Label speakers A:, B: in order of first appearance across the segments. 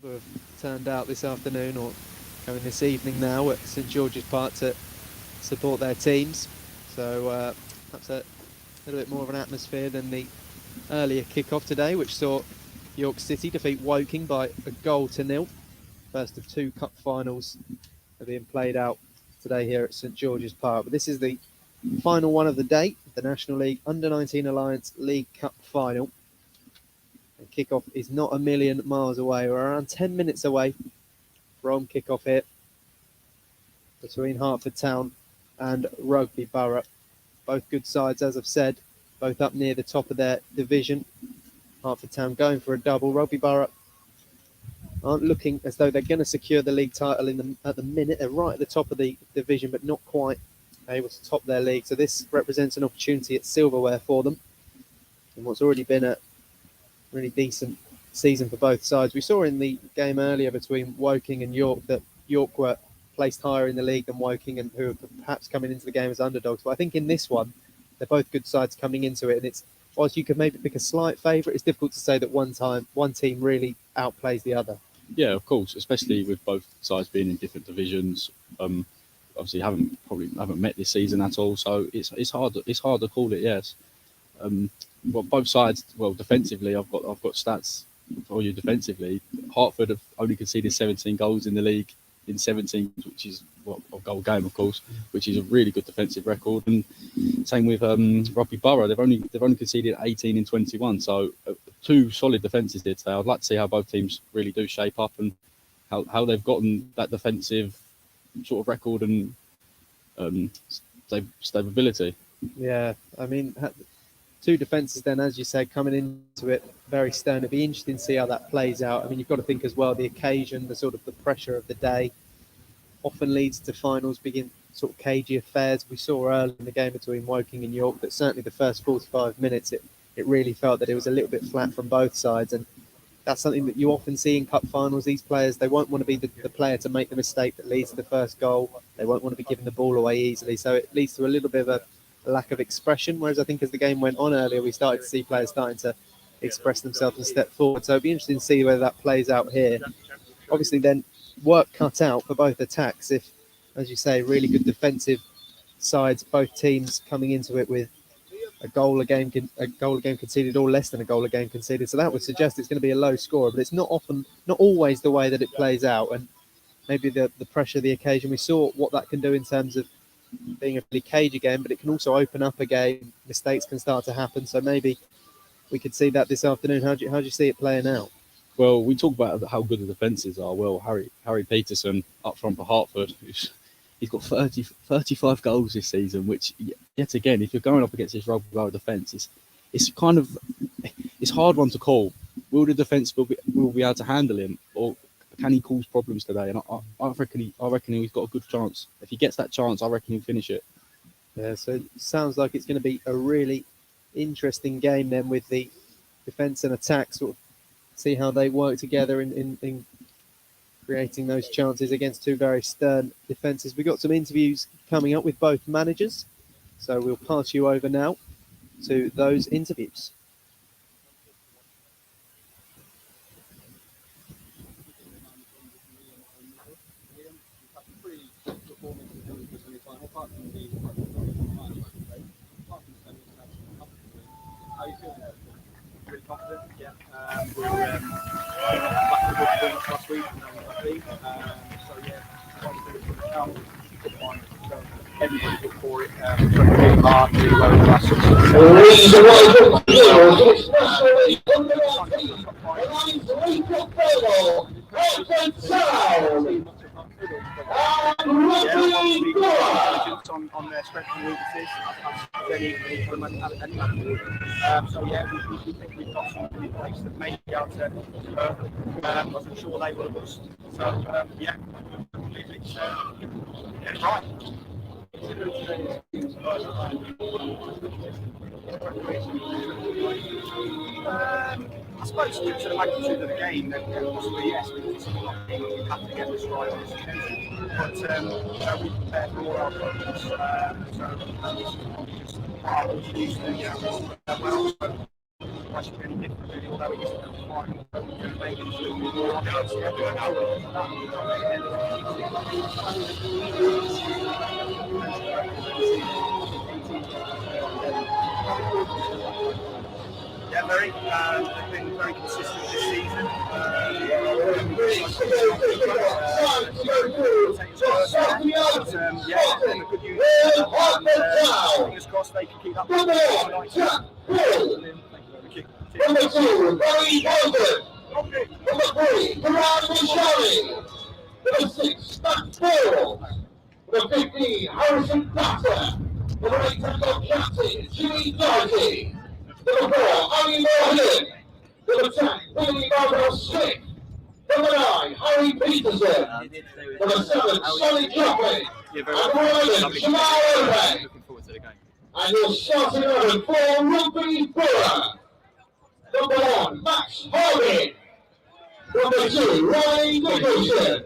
A: Have turned out this afternoon or coming this evening now at St George's Park to support their teams. So perhaps a little bit more of an atmosphere than the earlier kick-off today, which saw York City defeat Woking by a 0-0. First of two cup finals are being played out today here at St George's Park. But this is the final one of the day, the National League Under-19 Alliance League Cup final. And kick-off is not a million miles away. We're around 10 minutes away from kick-off here between Hertford Town and Rugby Borough. Both good sides, as I've said, both up near the top of their division. Hertford Town going for a double. Rugby Borough aren't looking as though they're going to secure the league title at the minute. They're right at the top of the division, but not quite able to top their league. So this represents an opportunity at silverware for them in what's already been a really decent season for both sides. We saw in the game earlier between Woking and York that York were placed higher in the league than Woking and who are perhaps coming into the game as underdogs. But I think in this one, they're both good sides coming into it. And it's, whilst you could maybe pick a slight favourite, it's difficult to say that one team really outplays the other.
B: Yeah, of course, especially with both sides being in different divisions. Obviously, haven't met this season at all, so it's hard to call it. Yes, well, both sides. Well, defensively, I've got stats for you. Defensively, Hertford have only conceded 17 goals in the league in 17, which is a goal game, of course, which is a really good defensive record. And same with Rugby Borough, they've only conceded 18 in 21. So two solid defences here today. I'd like to see how both teams really do shape up and how they've gotten that defensive sort of record and stability.
A: Yeah, I mean, two defences then, as you say, coming into it very stern. It'd be interesting to see how that plays out. I mean, you've got to think as well, the occasion, the sort of the pressure of the day often leads to finals begin sort of cagey affairs. We saw early in the game between Woking and York that certainly the first 45 minutes, it really felt that it was a little bit flat from both sides. And that's something that you often see in cup finals. These players, they won't want to be the player to make the mistake that leads to the first goal. They won't want to be giving the ball away easily. So it leads to a little bit of a lack of expression. Whereas I think as the game went on earlier, we started to see players starting to express themselves and step forward. So it'll be interesting to see whether that plays out here. Obviously then work cut out for both attacks if, as you say, really good defensive sides, both teams coming into it with a goal a game conceded or less than a goal a game conceded. So that would suggest it's going to be a low score, but it's not always the way that it plays out. And maybe the pressure of the occasion, we saw what that can do in terms of being a really cagey game, but it can also open up a game. Mistakes can start to happen. So maybe we could see that this afternoon. How do you see it playing out?
B: Well, we talk about how good the defences are. Well, Harry Peterson up front for Hertford, he's got 35 goals this season, which, yet again, if you're going up against this Rugby Borough defence, it's a hard one to call. Will the defence will be able to handle him, or can he cause problems today? And I reckon he's got a good chance. If he gets that chance, I reckon he'll finish it.
A: Yeah, so it sounds like it's going to be a really interesting game then, with the defence and attack sort of see how they work together in creating those chances against two very stern defences. We've got some interviews coming up with both managers, so we'll pass you over now to those interviews.
C: How are you feeling? Really confident, yeah. We're back to the performance last week, and now we're back. So yeah, quite a bit of a challenge. So everybody look for it. We're trying really hard, really well in the last 6 on their strengths and weaknesses, as any man would. So yeah, we think we've got something in place that may be able to as I'm sure they will have us. So yeah, I believe it's right. I suppose due to the magnitude of the game, then possibly yes, because it's not a game we have to get this right on this occasion. But we prepare for all our opponents, so that's just what I was used to. actually really different, really, although it used to be fine. Yeah, very. They've been very consistent this season. Yeah, they're a good unit. Fingers crossed they can keep up.
D: Number 2, Barry Golden. Number 3, Gerard Micheli. Number 6, Matt Borough. Number 15, Harrison Patter. Number 8, Tango Captain, Jimmy Doherty. Number 4, Ali Morgan. Number 10, Billy Marvel Smith. Number 9, Harry Peterson. Number 7, Sonny Joplin. And number 11, Jamal Owen.
C: Looking forward to the game.
D: And your starting 11 for Rugby Borough. Number 1, Max Harding. Number 2, Ryan Nicholson.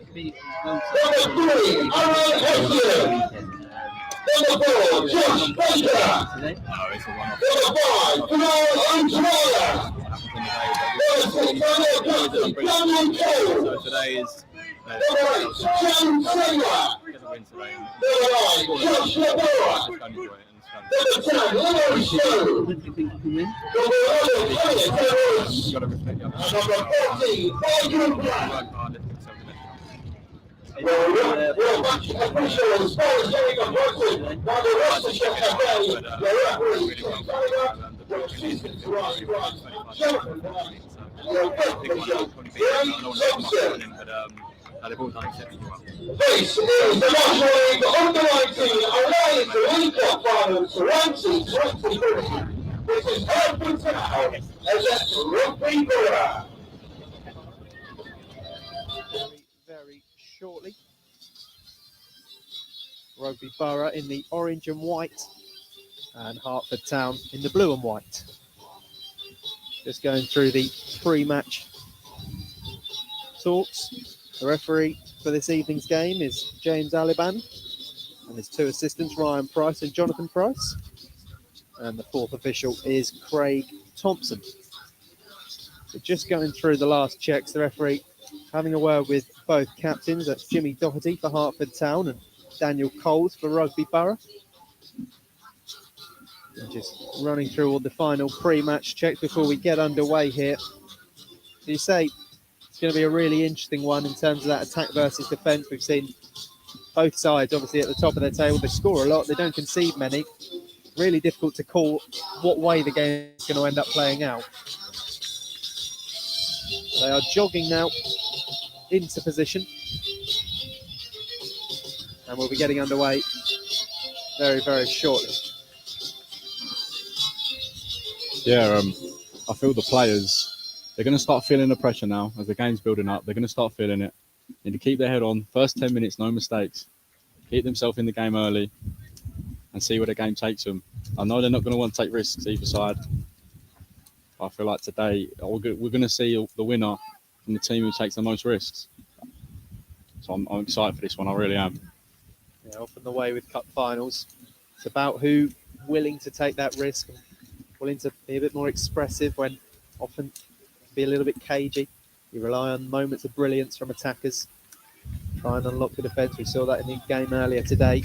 D: Number 3, Aaron Heston. Number 4, Josh Baker. Number 5, Bilal Antoya. Number 6, Daniel Justin, Daniel Cole.
C: So today is.
D: Number 8, James Taylor. Number 9, Josh Labora. Number 10, Leo Stone. Number 11, Elliot Edwards. And number 14, Michael Black. Well, match official as far as getting appointed by the Worcestershire FA, the referee, Tim Gallagher, the assistant to our squad, Jonathan White, and the official, Ray Thompson. This is the National League Under-19 Alliance League Cup Final 2023. This is Hertford Town against Rugby Borough.
A: Very shortly. Rugby Borough in the orange and white, and Hertford Town in the blue and white. Just going through the pre-match talks. The referee for this evening's game is James Aliban, and his 2 assistants, Ryan Price and Jonathan Price. And the 4th official is Craig Thompson. So just going through the last checks, the referee having a word with both captains. That's Jimmy Doherty for Hertford Town and Daniel Coles for Rugby Borough. And just running through all the final pre-match checks before we get underway here. So you say it's going to be a really interesting one in terms of that attack versus defence. We've seen both sides obviously at the top of their table. They score a lot, they don't concede many. Really difficult to call what way the game is going to end up playing out. They are jogging now into position, and we'll be getting underway very, very shortly.
B: Yeah, I feel the players, they're going to start feeling the pressure now as the game's building up. They're going to start feeling it. Need to keep their head on. First 10 minutes, no mistakes. Keep themselves in the game early and see where the game takes them. I know they're not going to want to take risks either side. I feel like today we're going to see the winner from the team who takes the most risks. So I'm excited for this one. I really am.
A: Yeah, often the way with cup finals, it's about who willing to take that risk, and willing to be a bit more expressive when often be a little bit cagey. You rely on moments of brilliance from attackers, try and unlock the defence. We saw that in the game earlier today.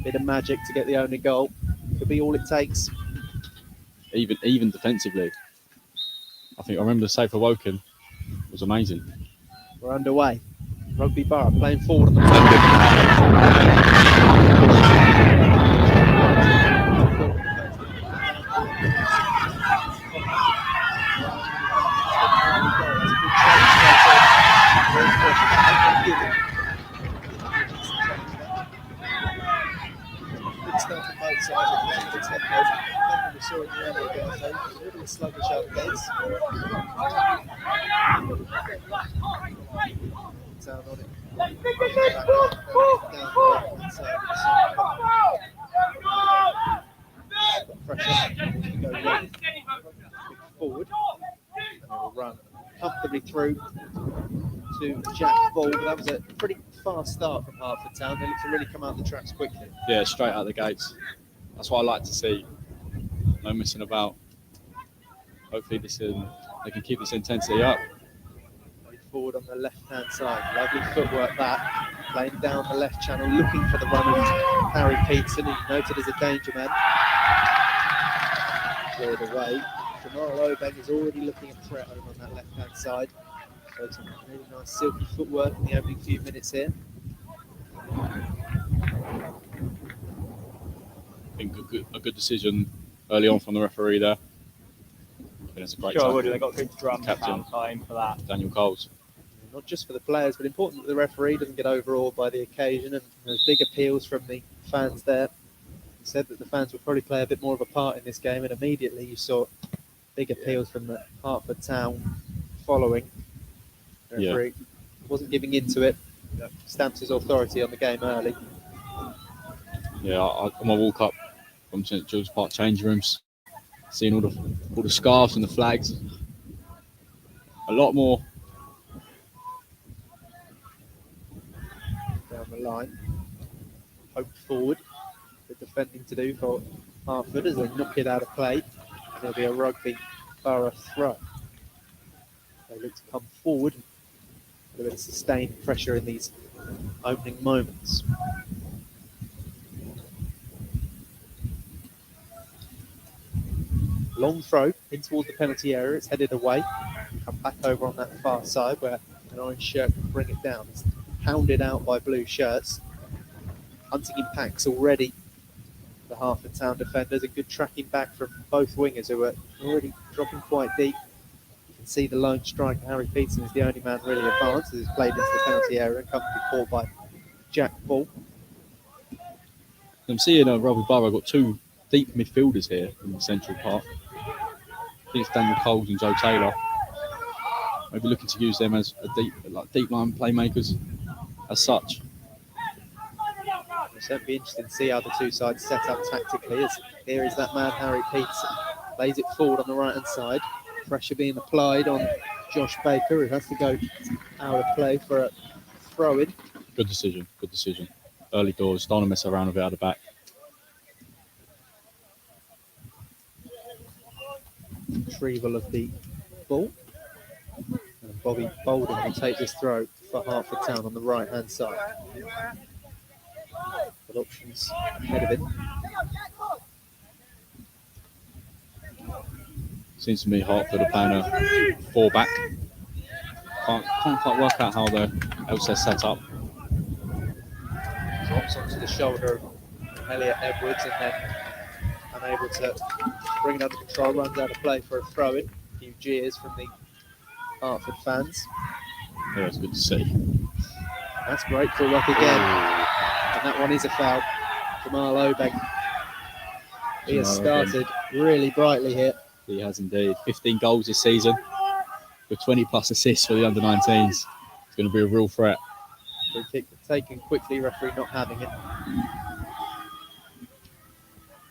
A: Bit of magic to get the only goal. Could be all it takes.
B: Even defensively. I remember the save for Woking was amazing.
A: We're underway. Rugby Borough playing forward on the we saw in the earlier game, so a little bit sluggish out the gates. Down on it. Forward, and they will run comfortably through to Jack Ball. That was a pretty fast start from Hertford Town. They look to really come out the tracks quickly.
B: Yeah, straight out the gates. That's what I like to see. No messing about. hopefully they can keep this intensity up.
A: Forward on the left-hand side. Lovely footwork that. Playing down the left channel, looking for the run of Harry Peterson, who's noted as a danger man. Cleared away. Jamal Obeng is already looking a threat over on that left-hand side. So some really nice silky footwork in the opening few minutes here.
B: I think a good decision early on from the referee there. I think it's a great
C: Sure,
B: tackle.
C: would. They got good drums
B: Captain.
C: time for that.
B: Daniel Coles.
A: Not just for the players, but important that the referee doesn't get overawed by the occasion, and there's big appeals from the fans there. He said that the fans would probably play a bit more of a part in this game, and immediately you saw big appeals from the Hertford Town following. The referee wasn't giving into it, stamps his authority on the game early.
B: Yeah, on my walk up from St George's Park change rooms, seeing all the scarves and the flags, a lot more.
A: Down the line, poked forward, the defending to do for Hertford as they knock it out of play. There'll be a Rugby Borough throw. They look to come forward, a bit of sustained pressure in these opening moments. Long throw in towards the penalty area. It's headed away. Come back over on that far side where an orange shirt can bring it down. It's hounded out by blue shirts. Hunting in packs already. The Hertford Town defenders. A good tracking back from both wingers who are already dropping quite deep. You can see the lone striker, Harry Peterson, is the only man really advanced as he's played into the penalty area and come to be caught by Jack Ball.
B: I'm seeing Rugby Borough got two deep midfielders here in the central part. I think it's Daniel Coles and Joe Taylor. Maybe looking to use them as a deep line playmakers as such.
A: It'll certainly be interesting to see how the two sides set up tactically. As here is that man, Harry Peterson. Lays it forward on the right-hand side. Pressure being applied on Josh Baker, who has to go out of play for a throw-in.
B: Good decision. Early doors, don't want to mess around with it out of the back.
A: Retrieval of the ball. And Bobby Bolden will take this throw for Hertford Town on the right-hand side. But options ahead of him.
B: Seems to me Hertford are playing a 4-back. Can't quite work out how else they're set up.
A: Drops onto the shoulder of Elliot Edwards and then unable to bring it under control, runs out of play for a throw-in. A few jeers from the Hertford fans.
B: Yeah, it's good to see.
A: That's great footwork again. And that one is a foul. Jamal Obeng. He has started really brightly here.
B: He has indeed. 15 goals this season with 20 plus assists for the under-19s. It's going to be a real threat.
A: Free kick taken quickly, referee not having it.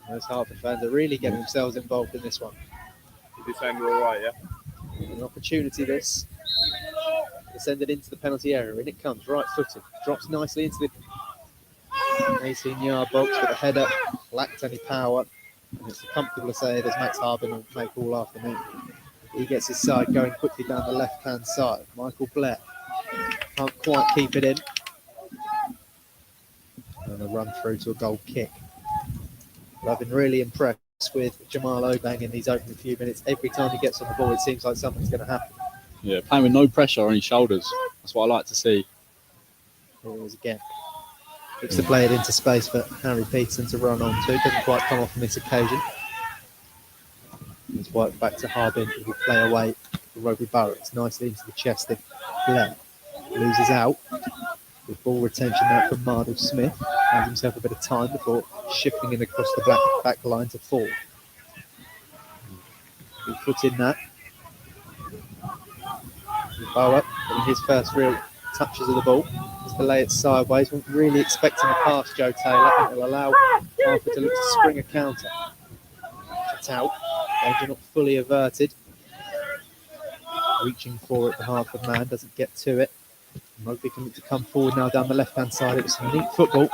A: Those Hertford fans are really getting themselves involved in this one.
C: Is this angle all right, yeah?
A: An opportunity this. To send it into the penalty area. In it comes, right footed. Drops nicely into the 18-yard box with a header. Lacked any power. And it's comfortable to say that Max Harbin will make all afternoon. He gets his side going quickly down the left-hand side. Michael Blair can't quite keep it in. And a run through to a goal kick. But I've been really impressed with Jamal Obeng in these opening few minutes. Every time he gets on the ball, it seems like something's going to happen.
B: Yeah, playing with no pressure on his shoulders. That's what I like to see.
A: Here it is again. Looks to play it into space for Harry Peterson to run on to. Doesn't quite come off on this occasion. It's worked back to Harbin, who will play away for Rugby Borough. It's nicely into the chest of Blair. Loses out. With ball retention now from Mardle Smith. Has himself a bit of time before shifting in across the back line to forward. He puts in that. Borough getting his first real touches of the ball. Just to lay it sideways. Wasn't really expecting a pass, Joe Taylor. And it'll allow Hertford to look to spring a counter. It's out. Danger not fully averted. Reaching for it, the Hertford man doesn't get to it. Rugby can look to come forward now down the left-hand side. It was some neat football.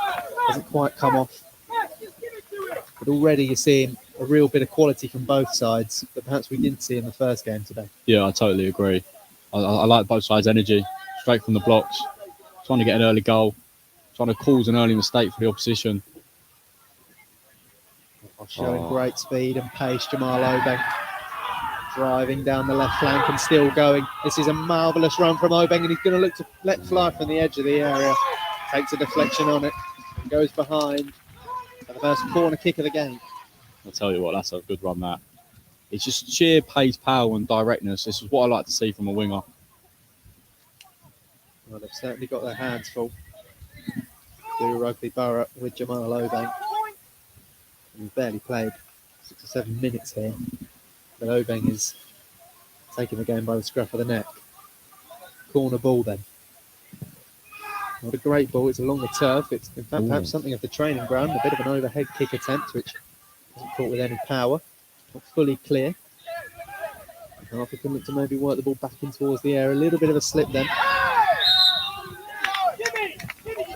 A: Doesn't quite come off. But already you're seeing a a real bit of quality from both sides that perhaps we didn't see in the first game today.
B: Yeah, I totally agree. I like both sides' energy, straight from the blocks, trying to get an early goal, trying to cause an early mistake for the opposition.
A: Showing great speed and pace, Jamal Obeng driving down the left flank and still going. This is a marvellous run from Obeng, and he's going to look to let fly from the edge of the area. Takes a deflection on it, goes behind for the first corner kick of the game.
B: I'll tell you what, that's a good run, that. It's just sheer pace, power and directness. This is what I like to see from a winger.
A: Well, they've certainly got their hands full. Do Rugby Borough with Jamal Obeng. He's barely played 6 or 7 minutes here, but Obeng is taking the game by the scruff of the neck. Corner ball then. Not a great ball, it's along the turf. It's in fact perhaps something of the training ground, a bit of an overhead kick attempt, which wasn't caught with any power. Not fully clear. Hartford can look to maybe work the ball back in towards the air. A little bit of a slip then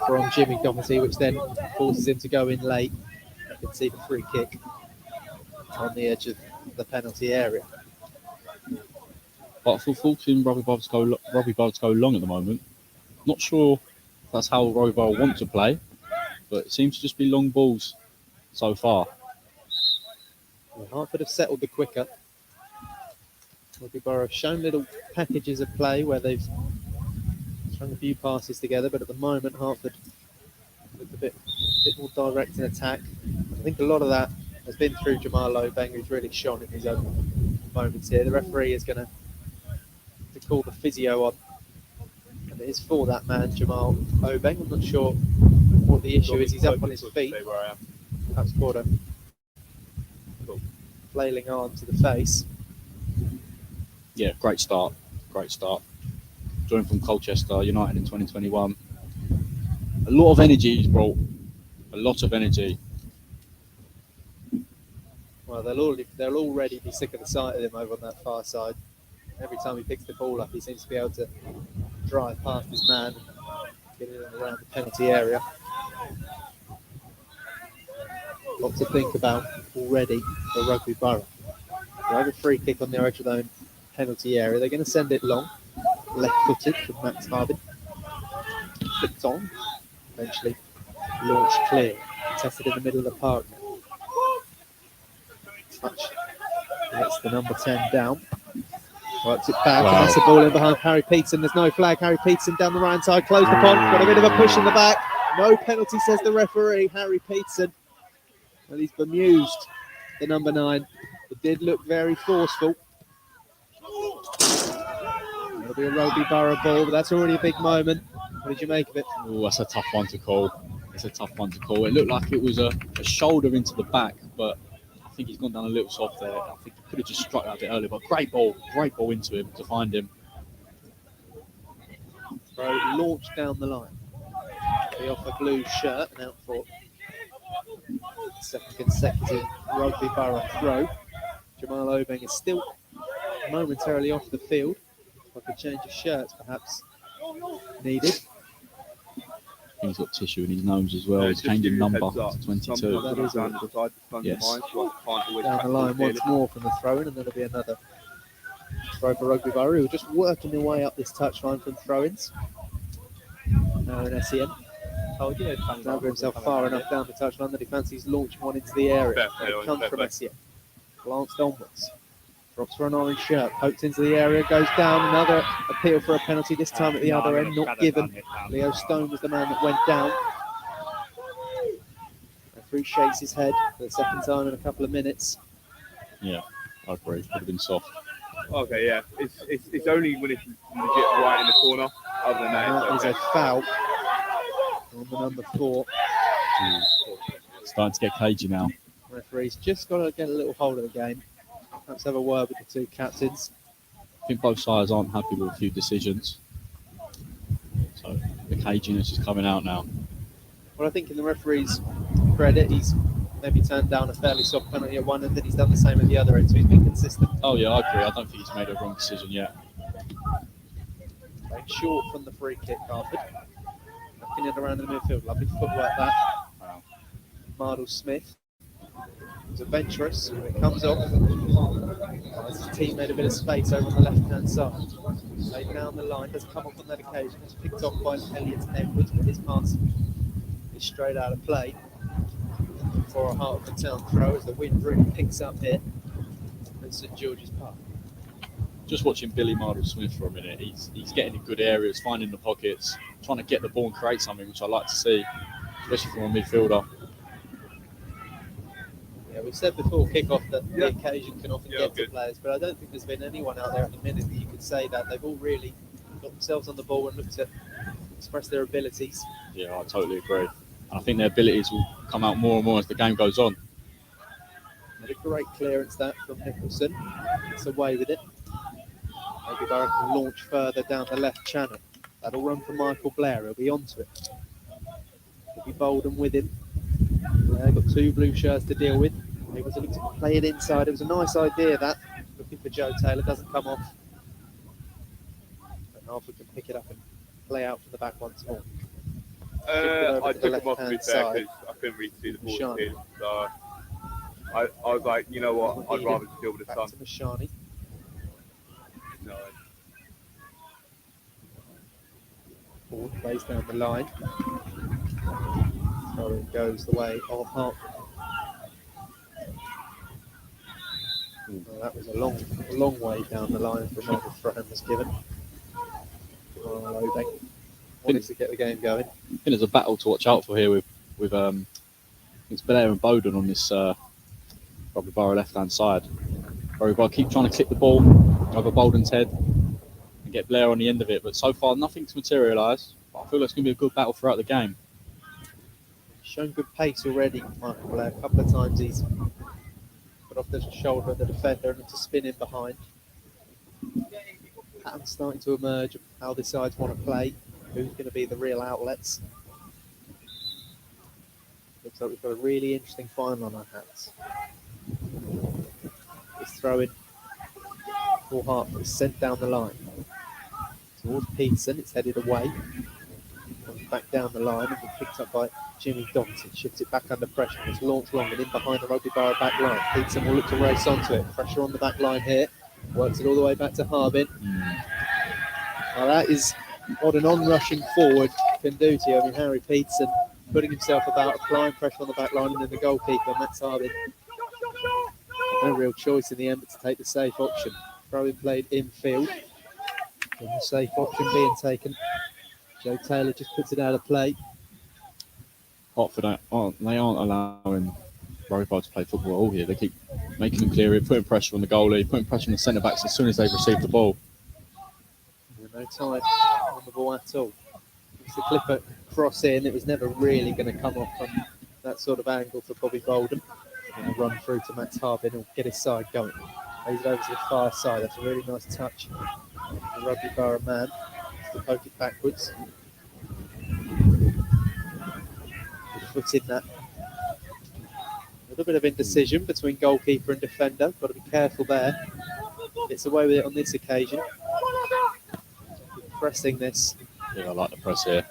A: from Jimmy Doherty, which then forces him to go in late. You can see the free kick on the edge of the penalty area.
B: But for forcing Rugby Borough to go long at the moment, not sure if that's how Rugby Borough want to play, but it seems to just be long balls so far.
A: Well, Hertford have settled the quicker. Rugby Borough have shown little packages of play where they've strung a few passes together, but at the moment Hertford look a bit more direct in attack. I think a lot of that has been through Jamal Obeng, who's really shone in his own moments here. The referee is going to call the physio on, and it is for that man, Jamal Obeng. I'm not sure what the issue is. He's up on his feet. Perhaps caught a flailing arm to the face.
B: Yeah, great start. Joined from Colchester United in 2021. A lot of energy he's brought. A lot of energy.
A: Well, they'll already be sick of the sight of him over on that far side. Every time he picks the ball up, he seems to be able to drive past his man and get in and around the penalty area. Lot to think about already for Rugby Borough. They have a free kick on their edge of their own penalty area. They're going to send it long, left-footed from Max Harbin. Flicked on, eventually launched clear, tested in the middle of the park. Touch. Gets the number 10 down. Works it back, and that's the ball in behind Harry Peterson. There's no flag. Harry Peterson down the right side, closed upon. Got a bit of a push in the back. No penalty, says the referee. Harry Peterson. Well, he's bemused, the number 9. It did look very forceful. It'll be a Rugby Borough ball, but that's already a big moment. What did you make of it?
B: Oh, that's a tough one to call. It looked like it was a shoulder into the back, but I think he's gone down a little soft there. I think he could have just struck that a bit earlier, but great ball into him to find him.
A: Throw launched down the line. The off a blue shirt and out for second consecutive Rugby Borough throw. Jamal Obeng is still momentarily off the field. Like a change of shirts perhaps needed.
B: He's got tissue in his nose as well. He's changing number to 22.
A: That is yes. Down the line once more from the throw-in, and there'll be another throw for Rugby Borough, who are just working their way up this touchline from throw-ins. Now in SEM. Told you he'd over himself far enough down the touchline that he fancies launching one into the area. It comes from SEM. Glanced onwards. Drops for an orange shirt, poked into the area, goes down. Another appeal for a penalty, this time at the other end, not given. Leo Stone was the man that went down. Referee shakes his head for the second time in a couple of minutes.
B: Yeah, I agree. Could have been soft.
C: Okay, yeah. It's only when it's legit right in the corner. Other than that,
A: is a foul on the number 4.
B: Starting to get cagey now.
A: Referee's just got to get a little hold of the game. Perhaps have a word with the two captains.
B: I think both sides aren't happy with a few decisions. So the caginess is coming out now.
A: Well, I think in the referee's credit, he's maybe turned down a fairly soft penalty at one end, and he's done the same at the other end, so he's been consistent.
B: Oh yeah, I agree. I don't think he's made a wrong decision yet.
A: Playing short from the free kick, Hertford. Knocking it around in the midfield. Lovely footwork that.
B: Wow.
A: Mardle Smith It was adventurous when it comes off. As his team made a bit of space over on the left-hand side. Laid down the line, does come off on that occasion. It's picked off by Elliot Edwards, but his pass is straight out of play for a Hertford Town throw as the wind really picks up here at St George's Park.
B: Just watching Billy Mardle-Smith for a minute. He's getting in good areas, finding the pockets, trying to get the ball and create something, which I like to see, especially from a midfielder.
A: Yeah, we've said before kick-off that the occasion can often get to players, but I don't think there's been anyone out there at the minute that you could say that they've all really got themselves on the ball and looked to express their abilities.
B: Yeah, I totally agree. And I think their abilities will come out more and more as the game goes on.
A: Had a great clearance that from Nicholson. It's away with it. Maybe Borough can launch further down the left channel. That'll run for Michael Blair. He'll be onto it. He'll be Bolden with him. Blair got two blue shirts to deal with. Able to look to play it inside. It was a nice idea that. Looking for Joe Taylor. Doesn't come off. But Hertford can pick it up and play out from the back once more.
E: I took him off a bit there because I couldn't really see the ball in. So I was like, you know what, I'd rather deal with the sun.
A: Back to Mashani.
E: No.
A: Ball plays down the line. So it goes the way of Hertford. Well, that was a long way down the line from where the throw was given. Wanted to get the game going.
B: I think there's a battle to watch out for here with it's Blair and Bowden on this Rugby Borough left-hand side. Rugby Borough keep trying to clip the ball over Bowden's head and get Blair on the end of it, but so far nothing's materialised. I feel like it's going to be a good battle throughout the game.
A: Shown good pace already, Michael Blair. A couple of times he's put off the shoulder of the defender and to spin in behind. Patterns starting to emerge of how the sides want to play. Who's going to be the real outlets? Looks like we've got a really interesting final on our hands. This throw in for Hertford is sent down the line towards Peterson. It's headed away. Comes back down the line and been picked up by Jimmy Dodson. Shifts it back under pressure. It's launched long and in behind the Rugby Borough back line. Peterson will look to race onto it. Pressure on the back line here. Works it all the way back to Harbin. Now that is what an on-rushing forward can do to you. I mean, Harry Peterson putting himself about, applying pressure on the back line, and then the goalkeeper, Max Harbin. No real choice in the end but to take the safe option. Throw-in played infield. And the safe option being taken. Joe Taylor just puts it out of play.
B: Hertford they aren't allowing Rugby Borough to play football at all here. They keep making them clear it, putting pressure on the goalie, putting pressure on the centre-backs as soon as they've received the ball.
A: No time on the ball at all. It's the Clipper cross in. It was never really going to come off from that sort of angle for Bobby Bolden. And run through to Max Harbin and get his side going. Plays it over to the far side. That's a really nice touch. The Rugby Borough man has to poke it backwards. Good foot in that. A little bit of indecision between goalkeeper and defender. Got to be careful there. Gets away with it on this occasion. Pressing this.
B: Yeah, I like the press here.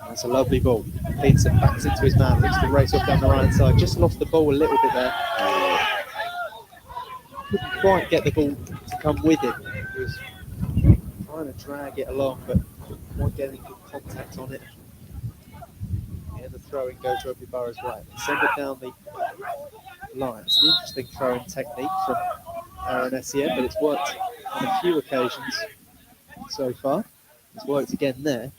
A: That's a lovely ball. Peterson backs into his man, looks to race off down the right side. Just lost the ball a little bit there. Couldn't quite get the ball to come with him. He was trying to drag it along, but not getting good contact on it. And the throw-in goes Rugby Borough's way. Send it down the line. It's an interesting throwing technique from Aaron Essien, but it's worked on a few occasions so far. It's worked again there.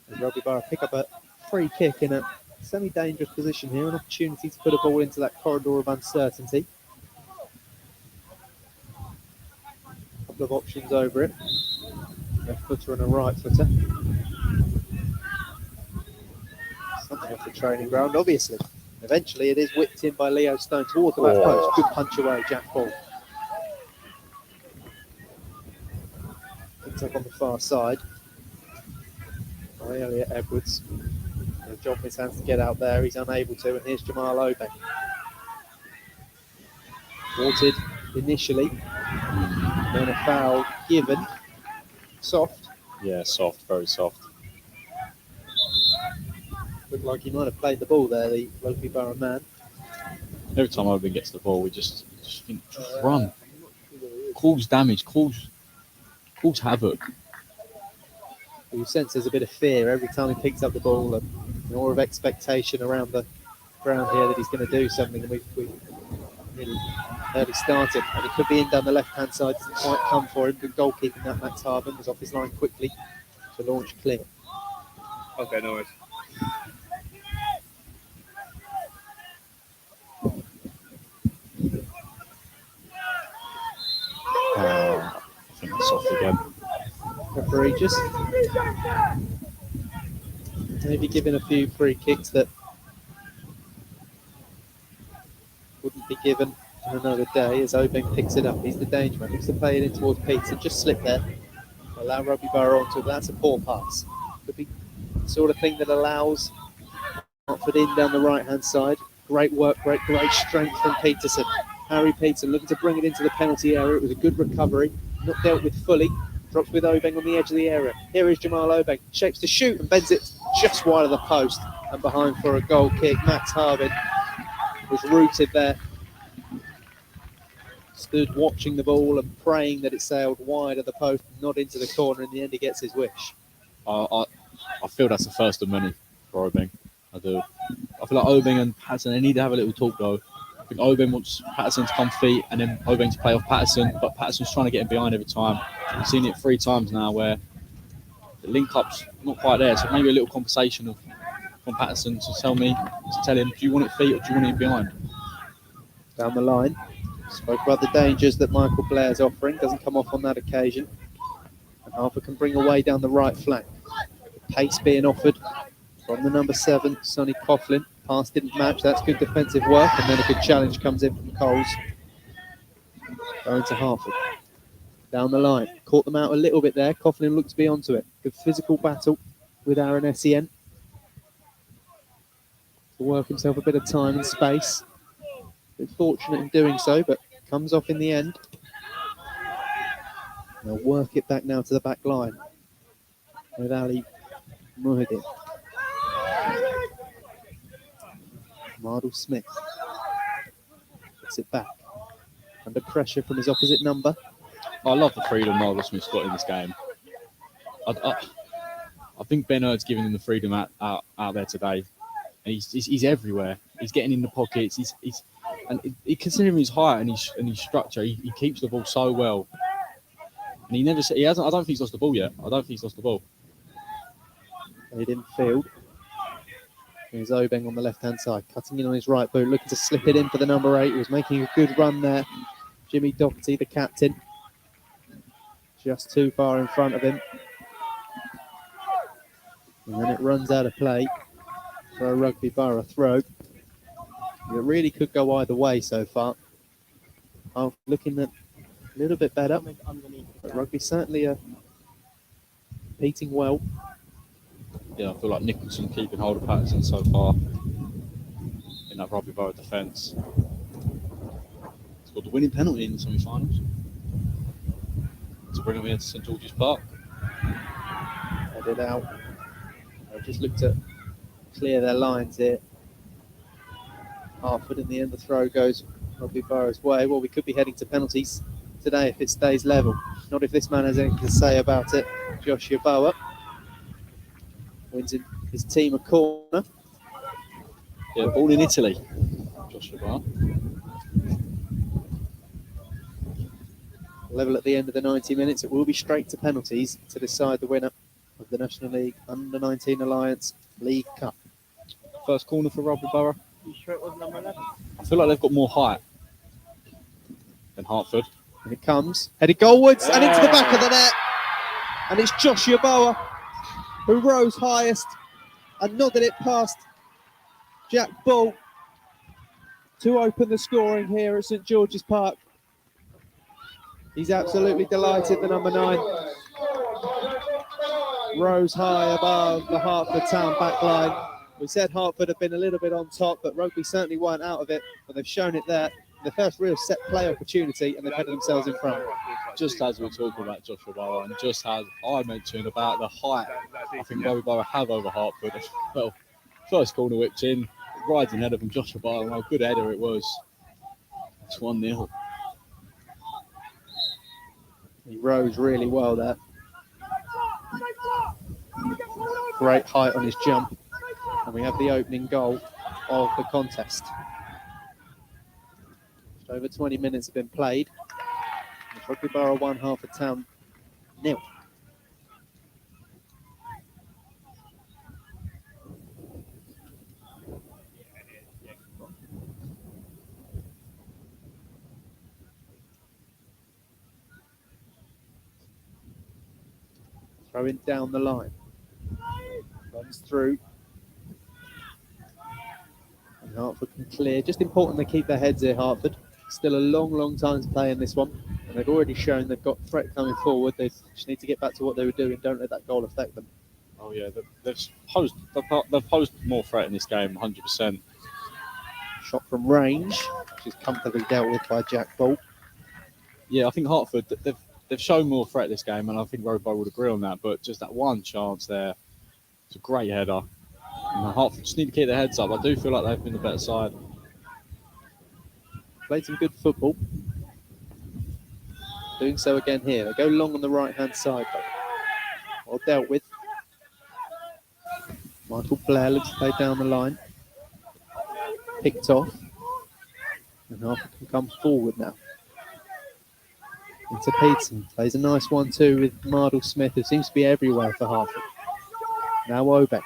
A: As Rugby Borough pick up a free kick in a semi-dangerous position here, an opportunity to put a ball into that corridor of uncertainty. A couple of options over it. Left footer and a right footer. Something off the training ground, obviously. Eventually it is whipped in by Leo Stone towards the back post. Good punch away, Jack Ball. Picked up on the far side by Elliot Edwards. A job in his hands to get out there. He's unable to, and here's Jamal Obey. Thwarted initially. Then a foul given. Soft.
B: Yeah, soft, very soft.
A: Looked like he might have played the ball there, the Rugby Borough man.
B: Every time Owen gets the ball, we just think, just run. Cause damage, cause havoc.
A: You sense there's a bit of fear every time he picks up the ball, and more of expectation around the ground here that he's going to do something. And we've really early started, and it could be in down the left-hand side. Doesn't quite come for him. Good goalkeeping that Max Harben was off his line quickly to launch clear.
E: Okay, no worries.
B: I think that's off again.
A: Referee just maybe giving a few free kicks that wouldn't be given on another day, as Obeng picks it up. He's the danger man. Looks to play it in towards Peterson. Just slip there. Allow Rugby Borough onto it. That's a poor pass. Could be the sort of thing that allows Hertford in down the right-hand side. Great work, great strength from Peterson. Harry Peterson looking to bring it into the penalty area. It was a good recovery. Not dealt with fully. Drops with Obeng on the edge of the area. Here is Jamal Obeng. Shapes to shoot and bends it just wide of the post. And behind for a goal kick. Max Harvin was rooted there. Stood watching the ball and praying that it sailed wide of the post, not into the corner. In the end, he gets his wish.
B: I feel that's the first of many for Obeng. I do. I feel like Obeng and Patterson, they need to have a little talk though. I think Obeng wants Patterson to come feet and then Obeng to play off Patterson, but Patterson's trying to get him behind every time. We've seen it 3 times now where the link-up's not quite there, so maybe a little conversation from Patterson to tell him, do you want it feet or do you want it behind?
A: Down the line. Spoke about the dangers that Michael Blair's offering. Doesn't come off on that occasion. And Harper can bring away down the right flank. Pace being offered from the number 7, Sonny Coughlin. Pass didn't match. That's good defensive work. And then a good challenge comes in from Coles. Going to Hartford. Down the line. Caught them out a little bit there. Coughlin looked to be onto it. Good physical battle with Aaron Essien. To work himself a bit of time and space. Bit fortunate in doing so, but comes off in the end. They'll work it back now to the back line with Ali Muhyiddin. Mardle Smith puts it back under pressure from his opposite number.
B: I love the freedom Mardle Smith's got in this game. I think Ben Erd's giving him the freedom out there today, and he's everywhere. He's getting in the pockets. Considering his height and his structure, he keeps the ball so well. And he hasn't. I don't think he's lost the ball yet.
A: Played in field. Here's Obeng on the left-hand side, cutting in on his right boot, looking to slip it in for the number 8. He was making a good run there. Jimmy Doherty, the captain, just too far in front of him. And then it runs out of play for a Rugby Borough throw. It really could go either way so far. I'm looking at a little bit better, but Rugby certainly competing well.
B: Yeah, I feel like Nicholson keeping hold of Patterson so far in that Rugby Borough defence. He's got the winning penalty in the semi-finals to bring him into St George's Park.
A: Headed out. I just looked to clear their lines here. Hertford, in the end, the throw goes Rugby Borough's way. Well, we could be heading to penalties today if it stays level. Not if this man has anything to say about it. Joshua Bower wins his team a corner.
B: Yeah, born in Italy, Joshua Bower.
A: Level at the end of the 90 minutes. It will be straight to penalties to decide the winner of the National League Under-19 Alliance League Cup.
B: First corner for Rugby Borough.
C: You sure it was number 11?
B: I feel like they've got more height than Hertford.
A: And it comes, headed goalwards and into the back of the net. And it's Joshua Bower who rose highest and nodded it past Jack Bull to open the scoring here at St George's Park. He's absolutely delighted, the number 9. Rose high above the Hertford Town back line. We said Hertford have been a little bit on top, but Rugby certainly weren't out of it. But they've shown it there. The first real set play opportunity, and they've headed themselves in front.
B: Just as we're talking about Joshua Bower, and just as I mentioned about the height I think Rugby Borough have over Hertford. Well, first corner whipped in, riding header from Joshua Barlow. How good header it was. It's 1-0.
A: He rose really well there. Great height on his jump. And we have the opening goal of the contest. Just over 20 minutes have been played. Rugby Borough 1, Hertford Town 0. Throwing down the line. Runs through. And Hertford can clear. Just important they keep their heads here, Hertford. Still a long, long time to play in this one. And they've already shown they've got threat coming forward. They just need to get back to what they were doing. Don't let that goal affect them.
B: Oh yeah, they've posed more threat in this game, 100%.
A: Shot from range, which is comfortably dealt with by Jack Ball.
B: Yeah, I think Hertford, they've shown more threat this game, and I think Rugby would agree on that. But just that one chance there, it's a great header. And Hertford just need to keep their heads up. I do feel like they've been the better side.
A: Played some good football. Doing so again here. They go long on the right-hand side, though. Well dealt with. Michael Blair looks to play down the line. Picked off. And Hertford can come forward now. Into Peterson. Plays a nice 1-2 with Mardle Smith, who seems to be everywhere for Hertford. Now Obeck.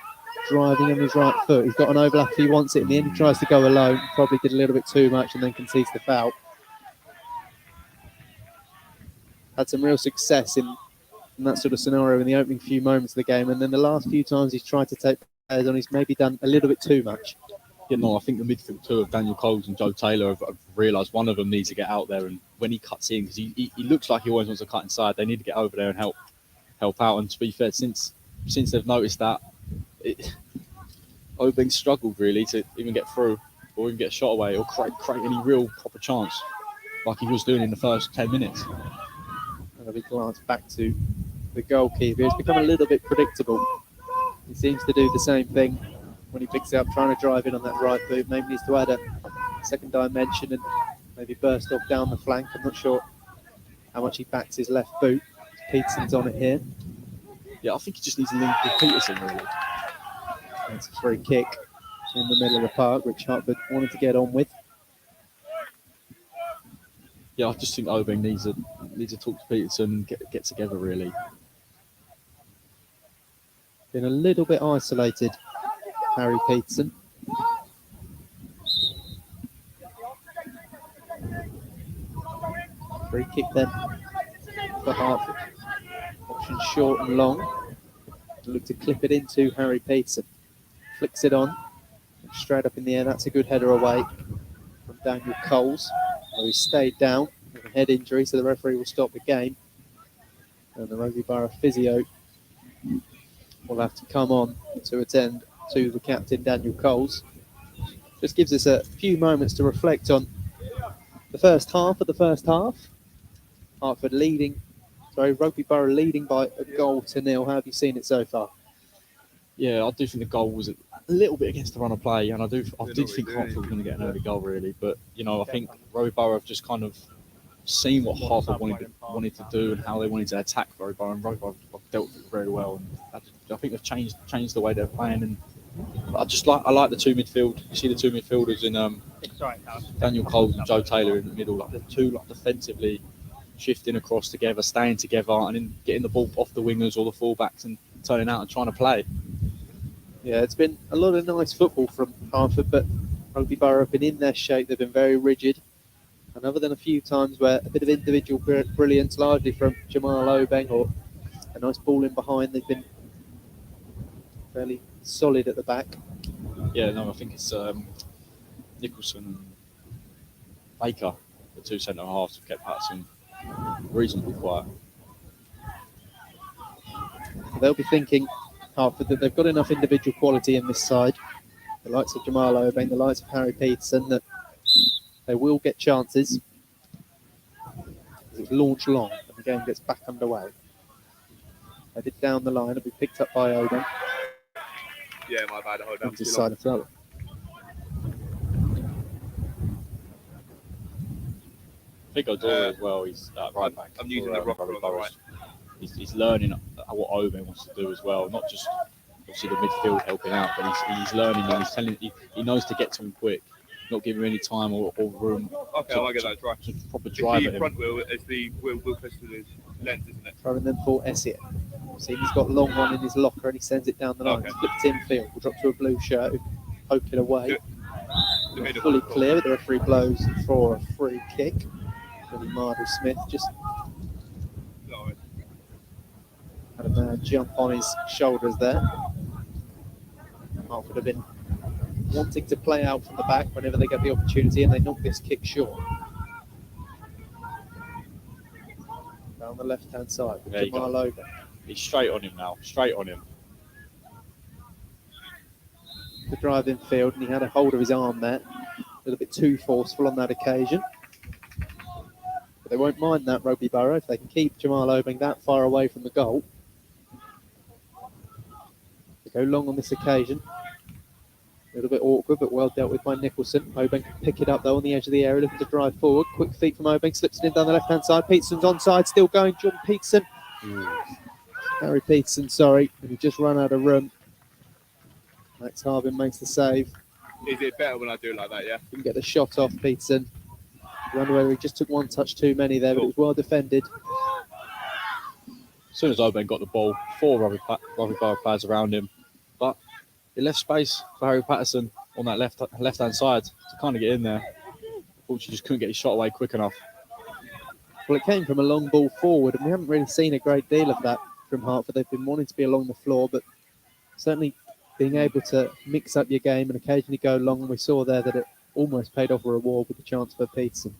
A: Driving on his right foot. He's got an overlap if he wants it. In the end, he tries to go alone. Probably did a little bit too much and then concedes the foul. Had some real success in that sort of scenario in the opening few moments of the game. And then the last few times he's tried to take players on, he's maybe done a little bit too much.
B: You know, I think the midfield two of Daniel Coles and Joe Taylor have realised one of them needs to get out there. And when he cuts in, because he looks like he always wants to cut inside, they need to get over there and help out. And to be fair, since they've noticed that, Obeng struggled really to even get through or even get a shot away or create any real proper chance like he was doing in the first 10 minutes.
A: And we glance back to the goalkeeper. It's become a little bit predictable. He seems to do the same thing when he picks it up, trying to drive in on that right boot. Maybe needs to add a second dimension and maybe burst off down the flank. I'm not sure how much he backs his left boot. Peterson's on it here.
B: Yeah, I think he just needs to link with Peterson really.
A: It's a free kick in the middle of the park, which Hertford wanted to get on with.
B: Yeah, I just think Obeng needs to talk to Peterson and get together really.
A: Been a little bit isolated, Harry Peterson. Free kick then for Hertford. Option short and long. Look to clip it into Harry Peterson. Flicks it on. Straight up in the air. That's a good header away from Daniel Coles. Where he stayed down with a head injury, so the referee will stop the game. And the Rugby Borough physio will have to come on to attend to the captain, Daniel Coles. Just gives us a few moments to reflect on the first half of the first half. Rugby Borough leading by a goal to nil. How have you seen it so far?
B: Yeah, I do think the goal was a little bit against the run of play, and I did think Hertford was going to get an early goal, really. But I think Rugby Borough have just kind of seen what Hertford wanted to do and how they wanted to attack Rugby Borough, and Rugby Borough have dealt with it very well. And I think they've changed the way they're playing, and I like the two midfield. You see the two midfielders in Daniel Coles and Joe Taylor in the middle, like the two defensively shifting across together, staying together, and then getting the ball off the wingers or the fullbacks and turning out and trying to play.
A: Yeah, it's been a lot of nice football from Hertford, but Rugby Borough have been in their shape. They've been very rigid. And other than a few times where a bit of individual brilliance, largely from Jamal Obeng or a nice ball in behind, they've been fairly solid at the back.
B: Yeah, no, I think it's Nicholson and Baker, the two centre halves, have kept Patterson reasonably quiet.
A: They'll be thinking, Hertford, that they've got enough individual quality in this side, the likes of Jamal Obeng, the likes of Harry Peterson, that they will get chances. It's launched long and the game gets back underway. Headed down the line, it'll be picked up by Obeng.
E: Yeah, my bad. Hold on.
A: Decided to throw it.
B: think O'Dory as well. He's right back.
E: I'm using the rocker on the right.
B: He's learning what Oben wants to do as well. Not just obviously the midfield helping out, but he's learning and he's telling. He knows to get to him quick, not give him any time or room.
E: Okay, I might get that right.
B: To proper drive at
E: the
B: him.
E: front wheel is the wheel close to the lens, isn't it?
A: Throwing them for Essiet. See, he's got long one in his locker and he sends it down the line.
E: Okay.
A: Flipped infield. Will drop to a blue shirt. Poke it away.
E: The middle.
A: Fully clear. The referee blows for a free kick. Billy Marder Smith just had a man jump on his shoulders there. Hertford have been wanting to play out from the back whenever they get the opportunity, and they knock this kick short. Down the left-hand side with Jamal Oben.
B: He's straight on him now. Straight on him.
A: The drive in field, and he had a hold of his arm there. A little bit too forceful on that occasion. But they won't mind that, Rugby Borough, if they can keep Jamal Oben that far away from the goal. They go long on this occasion. A little bit awkward, but well dealt with by Nicholson. Oben can pick it up, though, on the edge of the area, looking to drive forward. Quick feet from Oben, slips it in down the left-hand side. Peterson's onside, still going. John Peterson. Harry Peterson, sorry. And he just run out of room. Max Harbin makes the save.
E: Is it better when I do it like that, yeah?
A: Didn't get the shot off, Peterson. I wonder whether he just took one touch too many there, but it was well defended.
B: As soon as Oben got the ball, 4 Rugby Borough players around him, but he left space for Harry Patterson on that left-hand side to kind of get in there. Unfortunately, just couldn't get his shot away quick enough.
A: Well, it came from a long ball forward, and we haven't really seen a great deal of that from Hertford. They've been wanting to be along the floor, but certainly being able to mix up your game and occasionally go long, and we saw there that it almost paid off a reward with the chance for Peterson.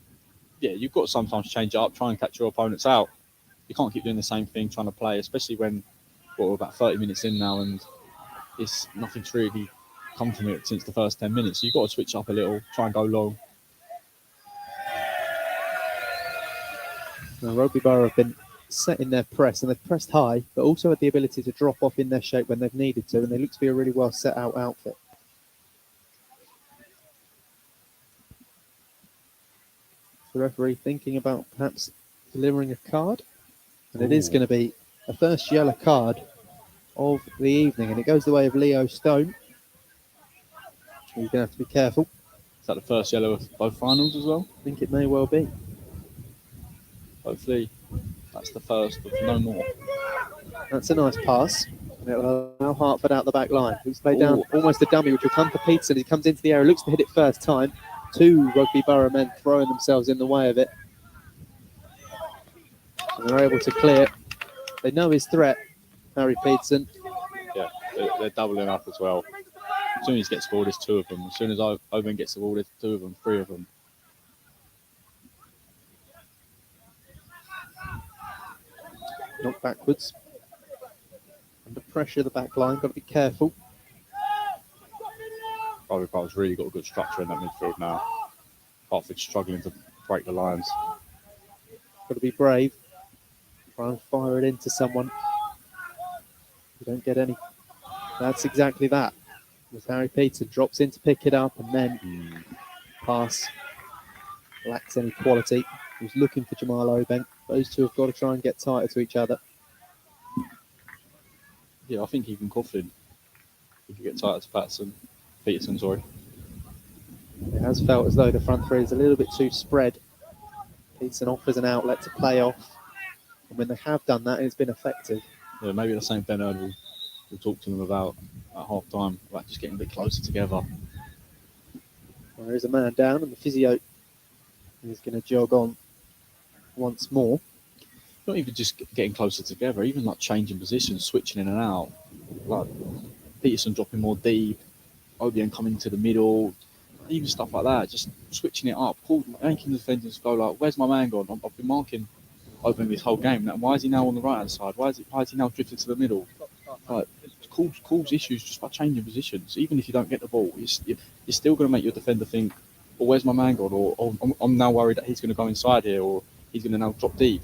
B: Yeah, you've got to sometimes change it up, try and catch your opponents out. You can't keep doing the same thing, trying to play, especially when we're about 30 minutes in now and it's nothing's really come from it since the first 10 minutes. So you've got to switch up a little, try and go long.
A: Now, Rugby Borough have been set in their press, and they've pressed high, but also had the ability to drop off in their shape when they've needed to, and they look to be a really well set out outfit. The referee thinking about perhaps delivering a card, and it is going to be a first yellow card of the evening, and it goes the way of Leo Stone. You're going to have to be careful.
B: Is that the first yellow of both finals as well?
A: I think it may well be.
B: Hopefully that's the first, but no more.
A: That's a nice pass. And it'll allow Hertford out the back line. He's played down almost a dummy, which will come for Peterson. He comes into the area, looks to hit it first time. 2 Rugby Borough men throwing themselves in the way of it. And they're able to clear. They know his threat, Harry Peterson.
B: Yeah, they're doubling up as well. As soon as he gets the ball, there's 2 of them. As soon as Oben gets the ball, there's 2 of them, 3 of them.
A: Knocked backwards. Under pressure, the back line. Got to be careful.
B: Rugby Borough's really got a good structure in that midfield now. Hertford's struggling to break the lines.
A: Got to be brave. Try and fire it into someone. You don't get any. That's exactly that. As Harry Peterson drops in to pick it up, and then pass lacks any quality. He was looking for Jamal Oben. Those 2 have got to try and get tighter to each other.
B: Yeah, I think even Coughlin, he could get tighter to Peterson, sorry.
A: It has felt as though the front 3 is a little bit too spread. Peterson offers an outlet to play off. And when they have done that, it's been effective.
B: Yeah, maybe the same Ben Erd we'll talk to them about at half time, about just getting a bit closer together.
A: There is a man down, and the physio is going to jog on once more.
B: Not even just getting closer together, even like changing positions, switching in and out. Like Peterson dropping more deep, Oben coming to the middle, even stuff like that. Just switching it up, making the defenders go like, "Where's my man gone? I've been marking Oben this whole game. Why is he now on the right hand side? Why is he now drifted to the middle?" Like, cause issues just by changing positions. Even if you don't get the ball, you're still going to make your defender think, "Well, where's my man gone?" Or I'm now worried that he's going to go inside here, or he's going to now drop deep.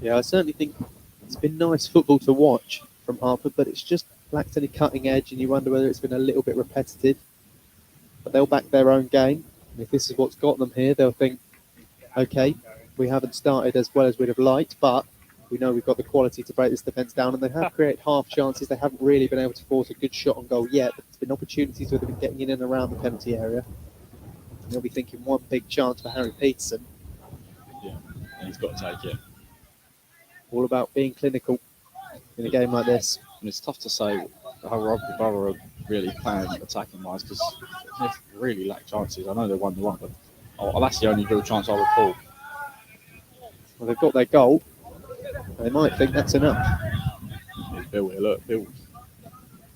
A: Yeah, I certainly think it's been nice football to watch from Hertford, but it's just lacked any cutting edge, and you wonder whether it's been a little bit repetitive. But they'll back their own game. And if this is what's got them here, they'll think okay, we haven't started as well as we'd have liked, but we know we've got the quality to break this defence down, and they have created half chances. They haven't really been able to force a good shot on goal yet, but there's been opportunities where they've been getting in and around the penalty area. And they'll be thinking one big chance for Harry Peterson.
B: Yeah, and he's got to take it.
A: All about being clinical in a game like this.
B: And it's tough to say how Rugby Borough are really playing attacking wise because they've really lacked chances. I know they won the one, but that's the only real chance I recall.
A: Well, they've got their goal. They might think that's enough.
B: Here's Bill here, look, Bill.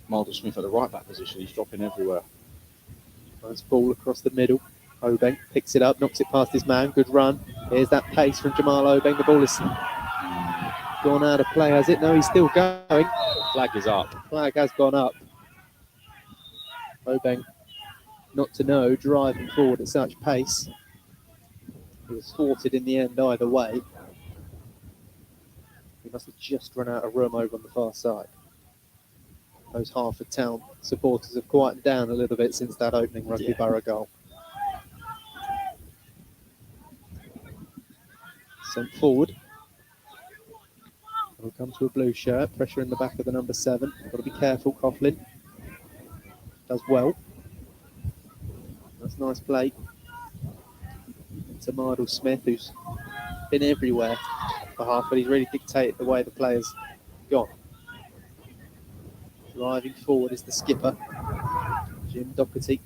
B: Marvel Smith at the right back position, he's dropping everywhere.
A: Nice ball across the middle. Obeng picks it up, knocks it past his man. Good run. Here's that pace from Jamal Obeng. The ball is gone out of play, has it? No, he's still going.
B: Flag is up.
A: Flag has gone up. Obeng, not to know, driving forward at such pace. He was thwarted in the end either way. He must have just run out of room over on the far side. Those Hertford Town supporters have quieted down a little bit since that opening Rugby Borough goal. Sent forward. Will come to a blue shirt. Pressure in the back of the number 7. Got to be careful. Coughlin does well. That's nice play. It's Marvel Smith, who's been everywhere for Hertford. He's really dictated the way the players gone. Driving forward is the skipper, Jim Doherty.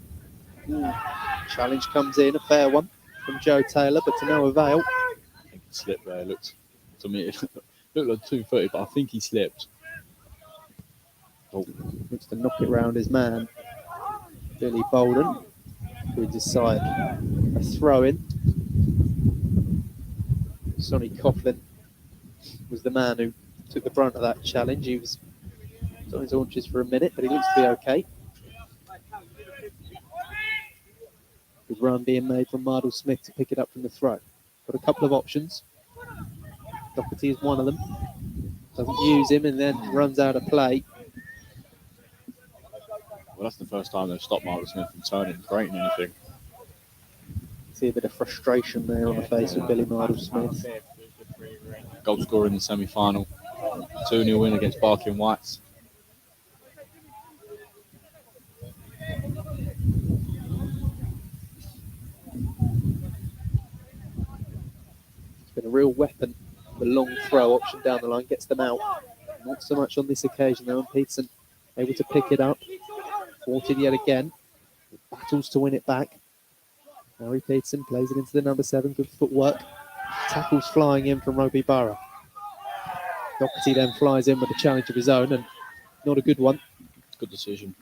A: Challenge comes in, a fair one from Joe Taylor, but to no avail.
B: I think he slipped there. To me, it looked like 230, but I think he slipped.
A: Oh, looks to knock it round his man, Billy Bolden, who decide a throw in. Sonny Coughlin was the man who took the brunt of that challenge. He was on his haunches for a minute, but he looks to be okay. Good run being made from Mardle Smith to pick it up from the throw. Got a couple of options. Doherty is one of them. Doesn't use him and then runs out of play.
B: Well, that's the first time they've stopped Marvel Smith from turning and creating anything.
A: See a bit of frustration there on the face of Billy Mardle Smith.
B: Goal scorer in the semi-final. 2-0 win against Barking Whites.
A: It's been a real weapon. The long throw option down the line gets them out. Not so much on this occasion though. And Peterson able to pick it up. Thwarted yet again. Battles to win it back. Harry Peterson plays it into the number 7. Good footwork. Tackles flying in from Rugby Borough. Doherty then flies in with a challenge of his own, and not a good one.
B: Good decision.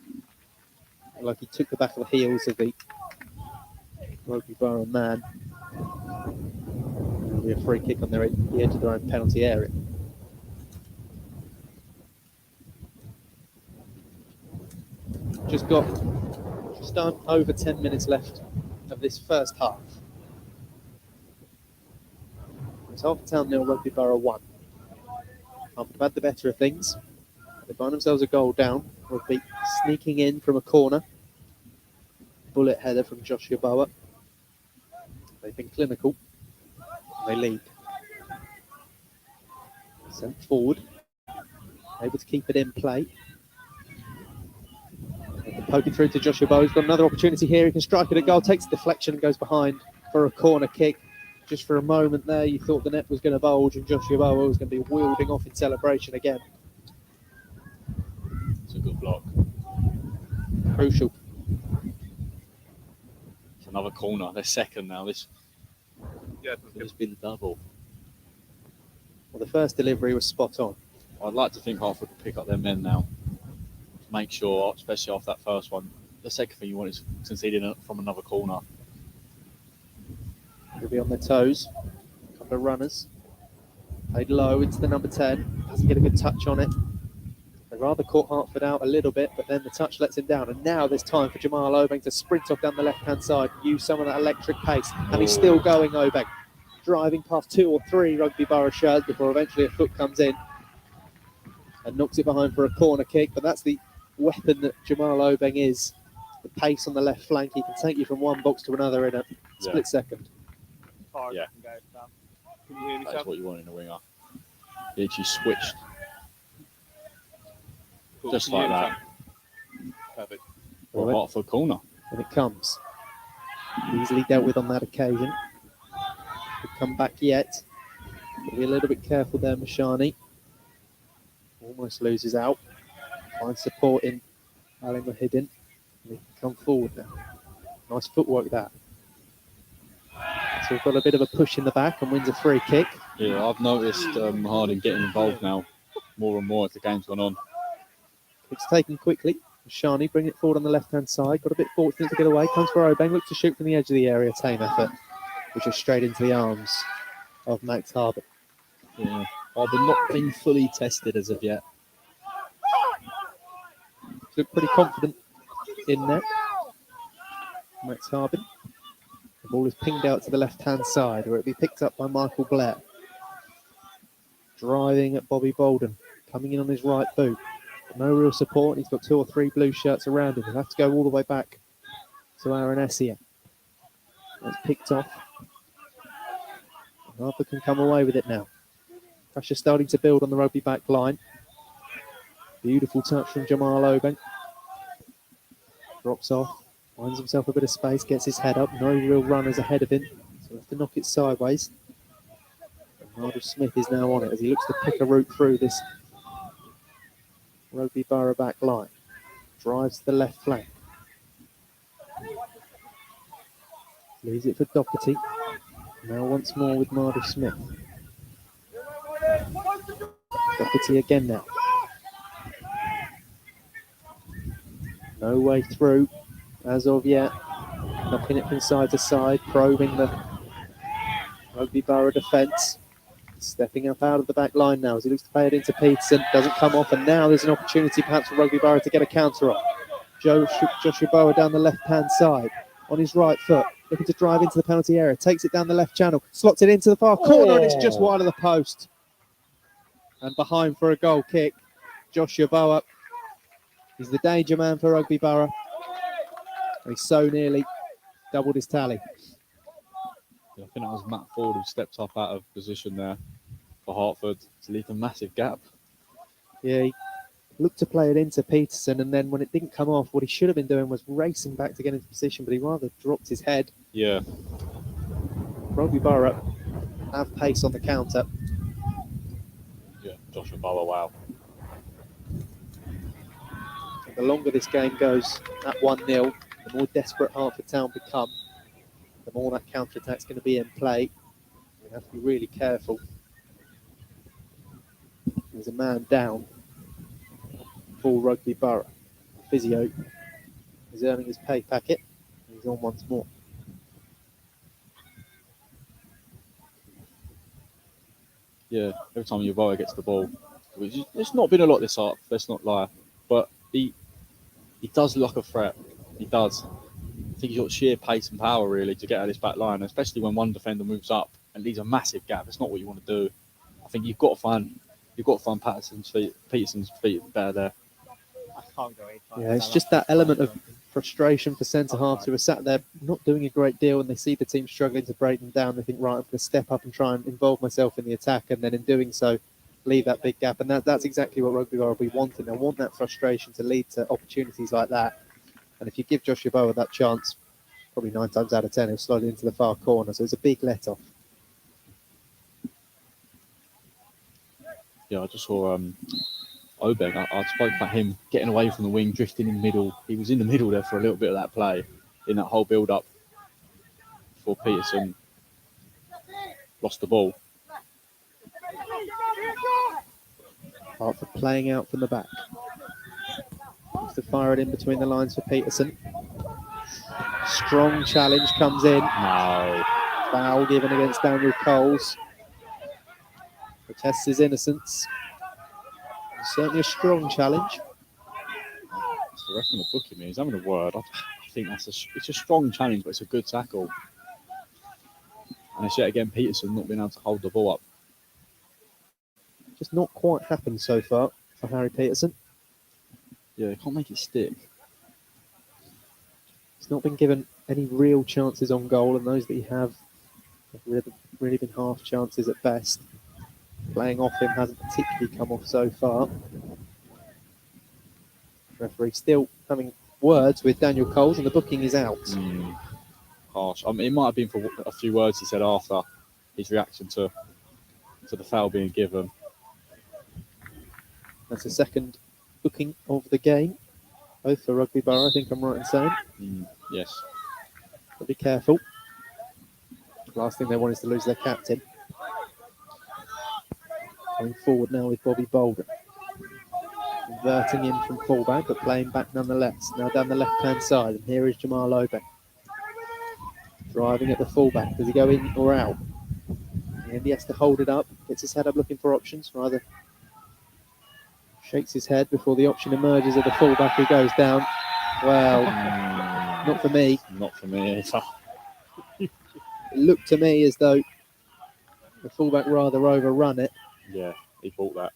A: Like he took the back of the heels of the Rugby Borough man. It'll be a free kick on the edge of their own penalty area. Just done over 10 minutes left of this first half. It's Hertford Town 0, Rugby Borough 1. Hertford have had the better of things. They find themselves a goal down. Rugby sneaking in from a corner. Bullet header from Joshua Bower. They've been clinical. They lead. Sent forward. Able to keep it in play. Poking through to Joshua Bowe. He's got another opportunity here. He can strike it at goal, takes a deflection and goes behind for a corner kick. Just for a moment there, you thought the net was going to bulge and Joshua Bowe was going to be wielding off in celebration again.
B: It's a good block.
A: Crucial.
B: It's another corner. They're second now. This has been the double.
A: Well, the first delivery was spot on.
B: I'd like to think Hertford will pick up their men now. Make sure, especially after that first one, the second thing you want is conceding from another corner.
A: They'll be on their toes. A couple of runners. Played low into the number 10. Doesn't get a good touch on it. They rather caught Hertford out a little bit, but then the touch lets him down. And now there's time for Jamal Obeng to sprint off down the left-hand side, use some of that electric pace. And he's still going, Obeng. Driving past 2 or 3 Rugby Borough shirts before eventually a foot comes in and knocks it behind for a corner kick. But that's the weapon that Jamal Obeng is. The pace on the left flank. He can take you from one box to another in a split second.
E: far as
B: Yeah.
E: I can go, Sam. Can you hear me,
B: That's
E: Sam?
B: what you want in a winger. He actually switched
E: Cool.
B: just
E: Can you
B: like
E: hear me,
B: that
E: Sam? Perfect.
B: for a
A: Well,
B: Hertford corner.
A: when it comes. Easily dealt with on that occasion. Could come back yet. Be a little bit careful there, Mashani. Almost loses out. Finds support in Ali Mahidin. And he can come forward now. Nice footwork that. So we've got a bit of a push in the back and wins a free kick.
B: Yeah, I've noticed Harding getting involved now more and more as the game's gone on.
A: It's taken quickly. Mashani bringing it forward on the left-hand side. Got a bit fortunate to get away. Comes for Obeng. Looks to shoot from the edge of the area. Tame effort. Which is straight into the arms of Max Harbour.
B: Yeah, they've not been fully tested as of yet.
A: Look pretty confident in net. Max Harbin. The ball is pinged out to the left-hand side where it'll be picked up by Michael Blair. Driving at Bobby Bolden. Coming in on his right boot. No real support. He's got 2 or 3 blue shirts around him. He'll have to go all the way back to Aaron Essia. That's picked off. Harper can come away with it now. Pressure starting to build on the Rugby back line. Beautiful touch from Jamal Obeng. Drops off. Finds himself a bit of space. Gets his head up. No real runners ahead of him. So he'll have to knock it sideways. And Nigel Smith is now on it as he looks to pick a route through this Rugby Borough back line. Drives to the left flank. Leaves it for Doherty. Now once more with Nigel Smith. Doherty again now. No way through as of yet. Knocking it from side to side, probing the Rugby Borough defence. Stepping up out of the back line now as he looks to play it into Peterson. Doesn't come off, and now there's an opportunity perhaps for Rugby Borough to get a counter on. Joshua Bower down the left-hand side on his right foot, looking to drive into the penalty area. Takes it down the left channel, slots it into the far corner, and it's just wide of the post. And behind for a goal kick, Joshua Bower. He's the danger man for Rugby Borough. And he's so nearly doubled his tally.
B: Yeah, I think that was Matt Ford who stepped up out of position there for Hertford to leave a massive gap.
A: Yeah, he looked to play it into Peterson, and then when it didn't come off, what he should have been doing was racing back to get into position, but he rather dropped his head.
B: Yeah.
A: Rugby Borough have pace on the counter.
B: Yeah, Joshua Bower, wow.
A: The longer this game goes at 1-0, the more desperate Hertford Town become, the more that counter-attack's going to be in play. We have to be really careful. There's a man down for Rugby Borough. Physio is earning his pay packet. He's on once more.
B: Yeah, every time Yavoah gets the ball, it's not been a lot this half, let's not lie, but he does look a threat. He does. I think he's got sheer pace and power really to get out of this back line, especially when one defender moves up and leaves a massive gap. It's not what you want to do. I think you've got to find Peterson's feet better there.
C: I can't go 8 times.
A: Yeah, it's just that element of frustration for centre halves who are sat there not doing a great deal, and they see the team struggling to break them down. They think, right, I'm going to step up and try and involve myself in the attack, and then in doing so, leave that big gap. And that's exactly what Rugby Borough will be wanting. They want that frustration to lead to opportunities like that. And if you give Joshua Bower that chance, probably 9 times out of 10, he'll slide into the far corner. So it's a big let-off.
B: Yeah, I just saw Obeng. I spoke about him getting away from the wing, drifting in the middle. He was in the middle there for a little bit of that play in that whole build-up before Peterson lost the ball.
A: Hertford playing out from the back. Looks to fire it in between the lines for Peterson. Strong challenge comes in.
B: No.
A: Foul given against Daniel Coles. Protests his innocence. Certainly a strong challenge.
B: It's the ref in the book in me. He's having a word. I think it's a strong challenge, but it's a good tackle. And it's yet again Peterson not being able to hold the ball up.
A: Just not quite happened so far for Harry Peterson.
B: Yeah, they can't make it stick.
A: He's not been given any real chances on goal, and those that he have Really been half chances at best. Playing off him hasn't particularly come off so far. Referee still having words with Daniel Coles, and the booking is out.
B: Harsh. I mean, it might have been for a few words he said after his reaction to the foul being given.
A: That's the second booking of the game, both for Rugby Borough, I think I'm right in saying.
B: Yes.
A: But be careful. Last thing they want is to lose their captain. Going forward now with Bobby Bolden. Converting in from fullback, but playing back nonetheless. Now down the left-hand side, and here is Jamal Obe. Driving at the fullback. Does he go in or out? And he has to hold it up. Gets his head up looking for options. Rather shakes his head before the option emerges at the fullback who goes down. Well, not for me.
B: Not for me either.
A: It looked to me as though the fullback rather overrun it.
B: Yeah, he bought that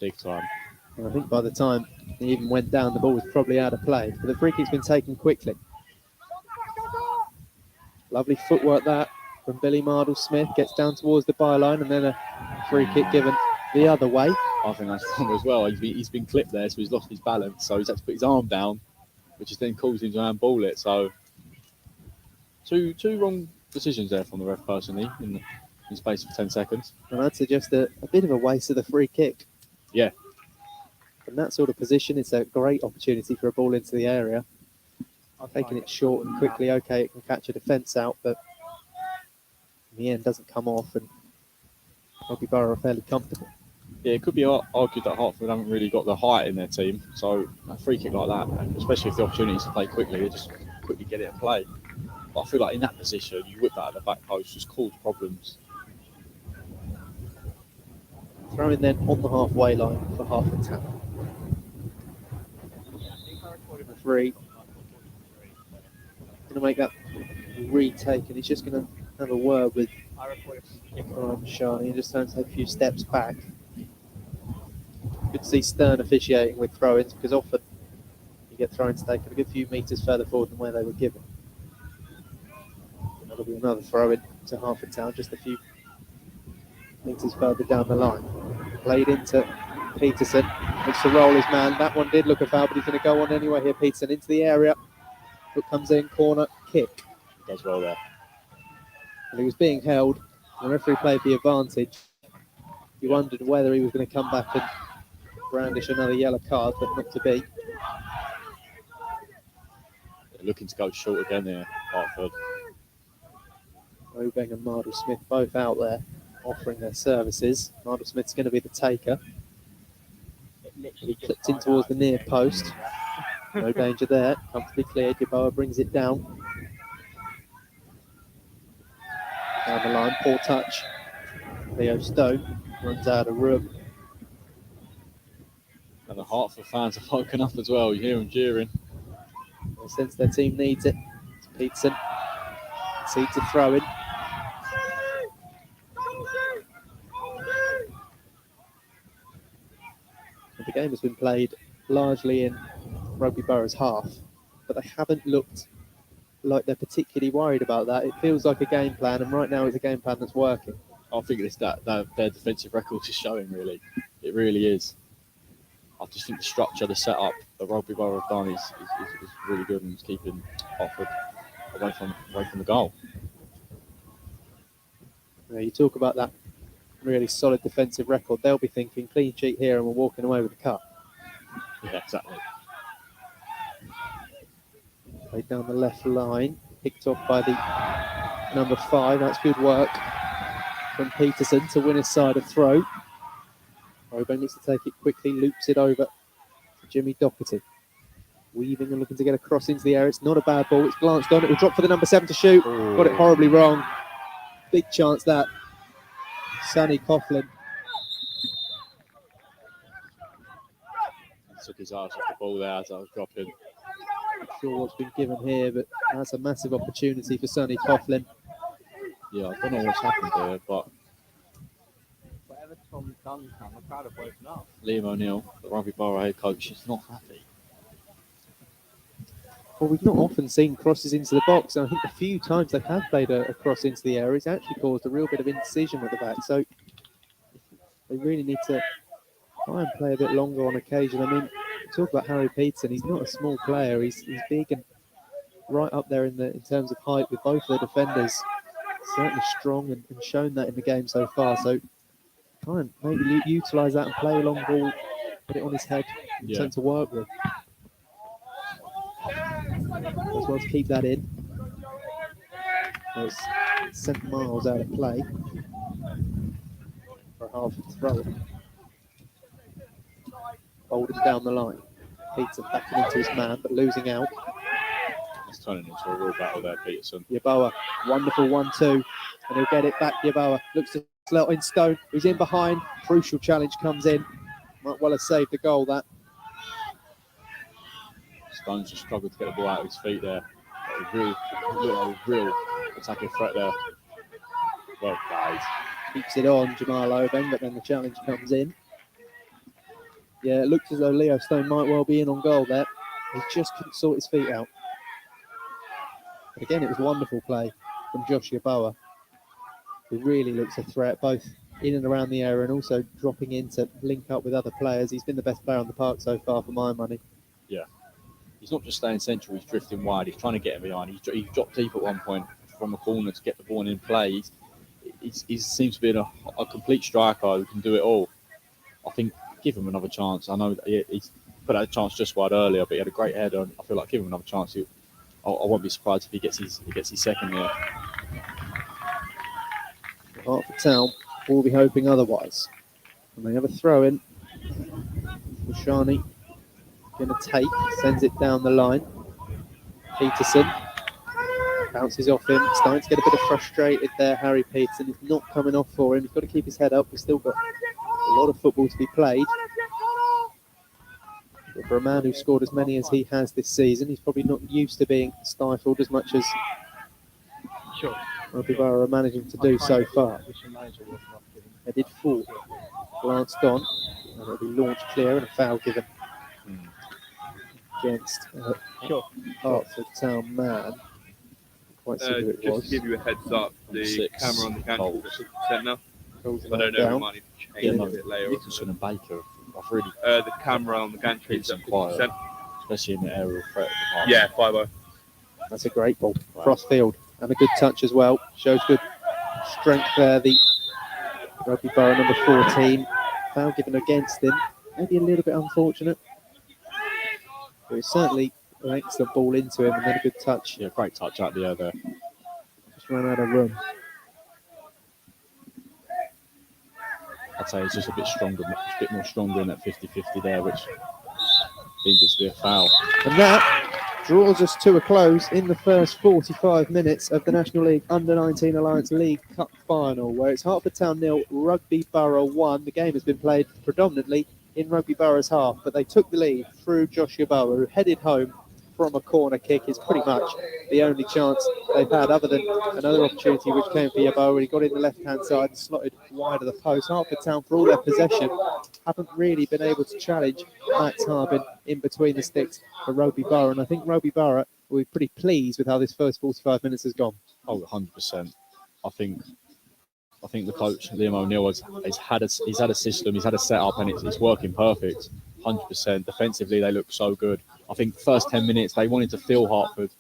B: big time.
A: And I think by the time he even went down, the ball was probably out of play. But the free kick's been taken quickly. Lovely footwork that from Billy Mardle-Smith. Gets down towards the byline, and then a free kick given the other way.
B: I think that's wrong as well. He's been clipped there, so he's lost his balance. So he's had to put his arm down, which has then caused him to handball it. So two wrong decisions there from the ref, personally, in the space of 10 seconds.
A: And I'd suggest a bit of a waste of the free kick.
B: Yeah.
A: From that sort of position, it's a great opportunity for a ball into the area. Taking it short and quickly, okay, it can catch a defence out, but in the end doesn't come off, and Rugby Borough are fairly comfortable.
B: Yeah, it could be argued that Hertford haven't really got the height in their team, so a free kick like that, and especially if the opportunity is to play quickly, they just quickly get it and play. But I feel like in that position, you whip that at the back post, just cause problems.
A: Throwing then on the halfway line for Hertford Town. Referee going to make that retake, and he's just going to have a word with Brian Shani and just take a few steps back. Good to see stern officiating with throw-ins, because often you get throw-ins taken a good few metres further forward than where they were given. That'll be another throw-in to Hertford Town, just a few metres further down the line. Played into Peterson, looks to roll his man. That one did look a foul, but he's going to go on anyway here. Peterson into the area. Foot comes in, corner, kick.
B: He does well there.
A: And he was being held. The referee played the advantage. You wondered whether he was going to come back and brandish another yellow card, but not to be.
B: They're looking to go short again here, Hertford.
A: Obeng and Mardle-Smith both out there offering their services. Mardle-Smith's going to be the taker. Clipped in towards the near post. No danger there. Comfortably cleared. Yeboah brings it down. Down the line, poor touch. Leo Stone runs out of room.
B: And the Hertford fans have woken up as well. You hear them jeering.
A: They sense their team needs it. It's Peterson. Seeds a throw in. The game has been played largely in Rugby Borough's half, but they haven't looked like they're particularly worried about that. It feels like a game plan, and right now it's a game plan that's working.
B: I think it's that their defensive record is showing, really. It really is. I just think the structure, the setup that Rugby Borough have done is really good, and it's keeping Hertford away from the goal.
A: You talk about that really solid defensive record. They'll be thinking clean sheet here, and we're walking away with the cup.
B: Yeah, exactly.
A: Played down the left line, picked off by the number 5. That's good work from Peterson to win his side of throw. Obeng needs to take it quickly, loops it over to Jimmy Doherty. Weaving and looking to get across into the area. It's not a bad ball. It's glanced on. It will drop for the number 7 to shoot.
B: Ooh.
A: Got it horribly wrong. Big chance that. Sonny Coughlin.
B: Took his eyes off the ball there as I was dropping.
A: Not sure what's been given here, but that's a massive opportunity for Sonny Coughlin.
B: Yeah, I don't know what's happened there, but
C: Whatever Tom's done, the crowd have woken up.
B: Liam O'Neill, the Rugby Borough head coach, is not happy.
A: well, we've not often seen crosses into the box, and I think the few times they have played a cross into the area, it's actually caused a real bit of indecision at the back. So they really need to try and play a bit longer on occasion. I mean, talk about Harry Peterson. He's not a small player. He's big and right up there in terms of height with both the defenders. Certainly strong and shown that in the game so far. So try and maybe utilise that and play a long ball, put it on his head, and something to work with. As well to keep that in. It's sent miles out of play for a half throw. Bowled him down the line. Peterson backing into his man, but losing out.
B: It's turning into a real battle there, Peterson.
A: Yeboah, wonderful 1-2, and he'll get it back. Yeboah looks to slot in Stone, who's in behind. Crucial challenge comes in. Might well have saved the goal, that.
B: Stone's just struggled to get the ball out of his feet there. Real attacking threat there. Well played.
A: Keeps it on, Jamal Obeng, but then the challenge comes in. Yeah, it looks as though Leo Stone might well be in on goal there. He just couldn't sort his feet out. But again, it was wonderful play from Josh Yeboah, who really looks a threat, both in and around the area and also dropping in to link up with other players. He's been the best player on the park so far, for my money.
B: Yeah. He's not just staying central, he's drifting wide. He's trying to get him behind. He dropped deep at one point from a corner to get the ball in play. He seems to be a complete striker who can do it all. I think give him another chance. I know that he's put out a chance just wide earlier, but he had a great header. I feel like give him another chance. I won't be surprised if he gets his second there.
A: Hertford Town will be hoping otherwise. And they have a throw in. Shani going to take, sends it down the line. Peterson bounces off him, starting to get a bit of frustrated there. Harry Peterson is not coming off for him. He's got to keep his head up. We've still got a lot of football to be played. But for a man who scored as many as he has this season, he's probably not used to being stifled as much as Rugby Borough are managing to do so far. Headed forward, glanced on, and it'll be launched clear and a foul given against Hertford Town man. Quite see who it was.
E: Just to give you a heads up, the camera on the gantry is 6% now. I don't know, we might need to change it a bit later.
B: Nicholson and Baker, I've really
E: the camera on the gantry is at 50%.
B: Especially in the aerial threat.
E: Yeah, 5-0.
A: That's a great ball. Cross field and a good touch as well. Shows good strength there. The Rugby Borough number 14. Foul given against him. Maybe a little bit unfortunate. But it's certainly an excellent ball into him and then a good touch.
B: Yeah, great touch out the air there.
A: Just ran out of room.
B: I'd say he's just a bit stronger, a bit more stronger in that 50-50 there, which deemed it to be a foul.
A: And that draws us to a close in the first 45 minutes of the National League Under-19 Alliance League Cup Final, where it's Hertford Town 0, Rugby Borough 1. The game has been played predominantly in Rugby Borough's half, but they took the lead through Josh Yeboah, who headed home from a corner kick. Is pretty much the only chance they've had, other than another opportunity which came for Yeboah when he got in the left-hand side and slotted wide of the post. Hertford Town, for all their possession, haven't really been able to challenge Max Harbin in between the sticks for Rugby Borough, and I think Rugby Borough will be pretty pleased with how this first 45 minutes has gone.
B: Oh, 100%. I think the coach Liam O'Neill has had a system, he's had a setup, and it's working perfect. 100%. Defensively, they look so good. I think the first 10 minutes they wanted to feel Hertford,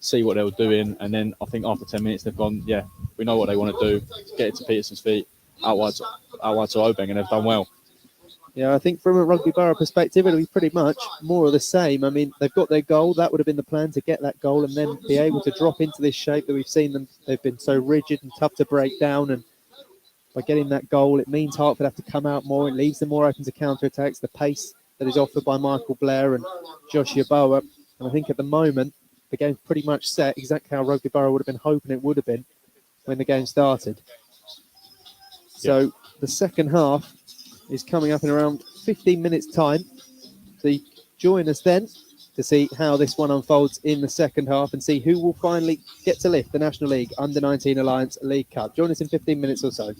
B: see what they were doing, and then I think after 10 minutes they've gone, yeah, we know what they want to do. Get it to Peterson's feet, out wide to Obeng, and they've done well.
A: Yeah, I think from a Rugby Borough perspective, it'll be pretty much more of the same. I mean, they've got their goal. That would have been the plan, to get that goal and then be able to drop into this shape that we've seen them. They've been so rigid and tough to break down, and by getting that goal, it means Hertford have to come out more. It leaves them more open to counter-attacks. The pace that is offered by Michael Blair and Josh Yeboah. And I think at the moment, the game's pretty much set, exactly how Rugby Borough would have been hoping it would have been when the game started. So the second half is coming up in around 15 minutes' time. So you join us then to see how this one unfolds in the second half and see who will finally get to lift the National League Under-19 Alliance League Cup. Join us in 15 minutes or so.